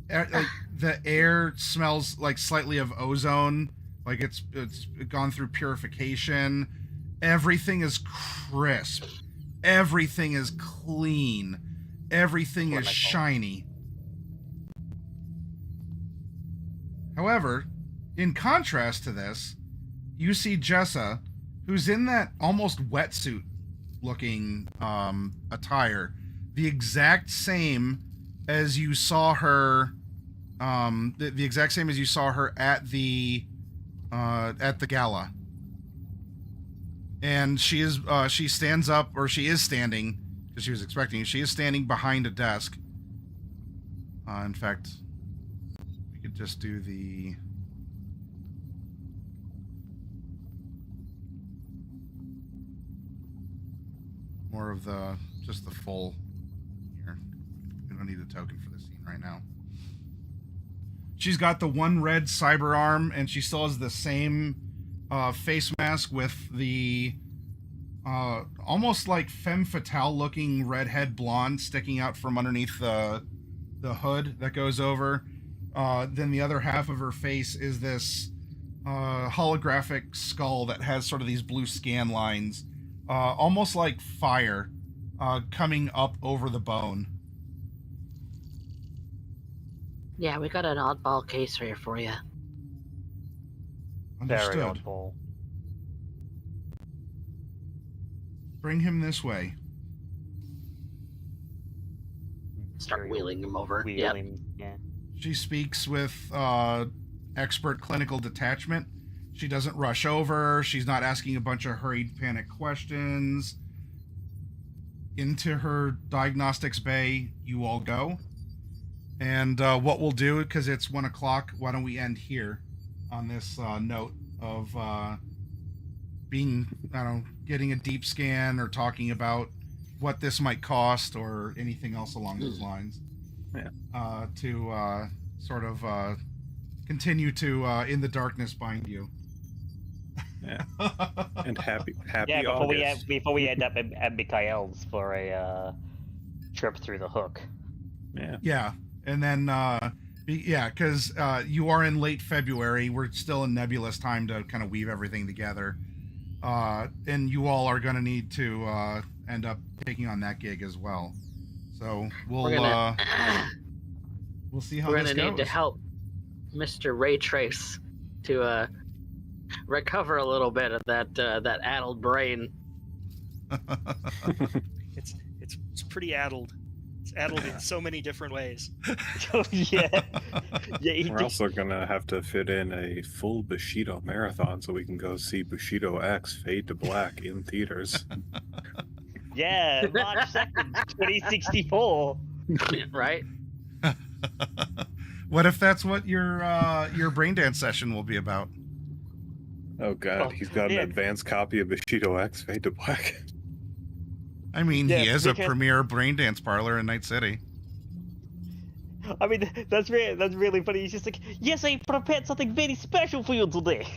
Like, the air smells like slightly of ozone, like it's gone through purification. Everything is crisp. Everything is clean. Everything is shiny. However, in contrast to this, you see Jessa, who's in that almost wetsuit looking attire, the exact same as you saw her the exact same as you saw her at the gala. And she stands up, or she is standing, because she was expecting you. She is standing behind a desk. In fact, we could just do the more of the just the full here. We don't need a token for this scene right now. She's got the one red cyber arm, and she still has the same face mask with the almost like femme fatale looking redhead blonde sticking out from underneath the hood that goes over. Then the other half of her face is this holographic skull that has sort of these blue scan lines, almost like fire coming up over the bone. Yeah, we got an oddball case here for you. Very Understood. oddball. Bring him this way. Start Very wheeling him over. Wheeling, yeah. She speaks with expert clinical detachment. She doesn't rush over. She's not asking a bunch of hurried panic questions. Into her diagnostics bay, you all go. And what we'll do, because it's 1 o'clock, why don't we end here on this note of being, I don't know, getting a deep scan or talking about what this might cost or anything else along those lines. Yeah. To sort of continue to in the darkness bind you. Yeah. And happy Yeah, August. before we end up at Mikhail's for a trip through the hook. Yeah. Yeah, and then because you are in late February, we're still in nebulous time to kind of weave everything together, and you all are going to need to end up taking on that gig as well. So we'll we'll see how We're this gonna goes. need to help Mr. Raytrace to recover a little bit of that addled brain. It's pretty addled. It's addled in so many different ways. Yeah. Yeah, We're also gonna have to fit in a full Bushido marathon so we can go see Bushido X Fade to Black in theaters. yeah, March 2nd, 2064. Right? What if that's what your braindance session will be about? Oh god, Well, he's got an yeah. advanced copy of Bushido X Fade to Black. I mean, Yeah, he is a because- premier braindance parlor in Night City. I mean, that's really funny. He's just like, yes, I prepared something very special for you today.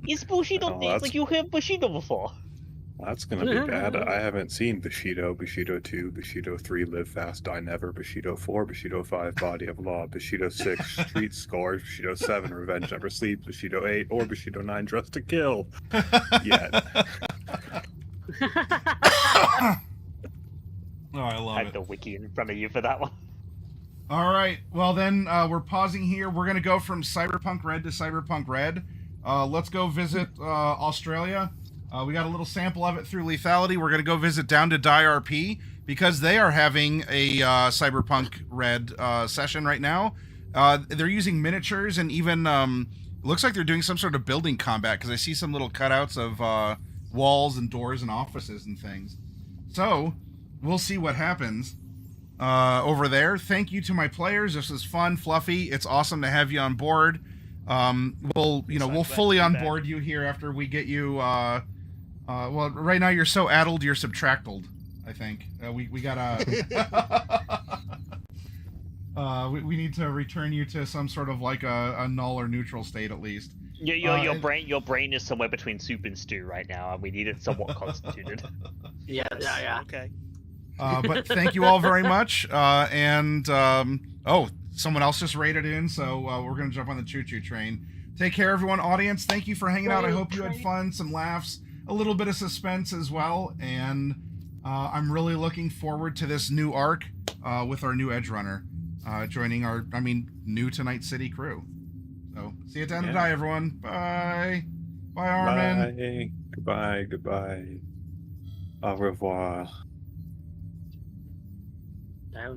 It's Bushido Oh, Day. It's like you have Bushido before. That's gonna be bad. I haven't seen Bushido, Bushido 2, Bushido 3, Live Fast, Die Never, Bushido 4, Bushido 5, Body of Law, Bushido 6, Street Scores, Bushido 7, Revenge Never Sleeps, Bushido 8, or Bushido 9, Dressed to Kill. Yet. Oh, I love I have it. the wiki in front of you for that one. All right. Well, then we're pausing here. We're going to go from Cyberpunk Red to Cyberpunk Red. Let's go visit Australia. We got a little sample of it through Lethality. We're going to go visit Down to Die RP because they are having a Cyberpunk Red session right now. They're using miniatures and even looks like they're doing some sort of building combat because I see some little cutouts of walls and doors and offices and things. So we'll see what happens over there. Thank you to my players. This was fun, fluffy. It's awesome to have you on board. We'll glad fully to be onboard you here after we get you. Well, right now you're so addled, you're subtractled. I think we gotta. We need to return you to some sort of like a null or neutral state at least. Your brain is somewhere between soup and stew right now, and we need it somewhat constituted. Yeah. Okay. But thank you all very much. Someone else just raided in, so we're going to jump on the choo-choo train. Take care, everyone. Audience, thank you for hanging out. I hope you had fun, some laughs, a little bit of suspense as well. And I'm really looking forward to this new arc with our new Edge Runner joining our, new to Night City crew. So, see you down to die, everyone. Bye. Bye, Armin. Bye. Goodbye. Au revoir. Down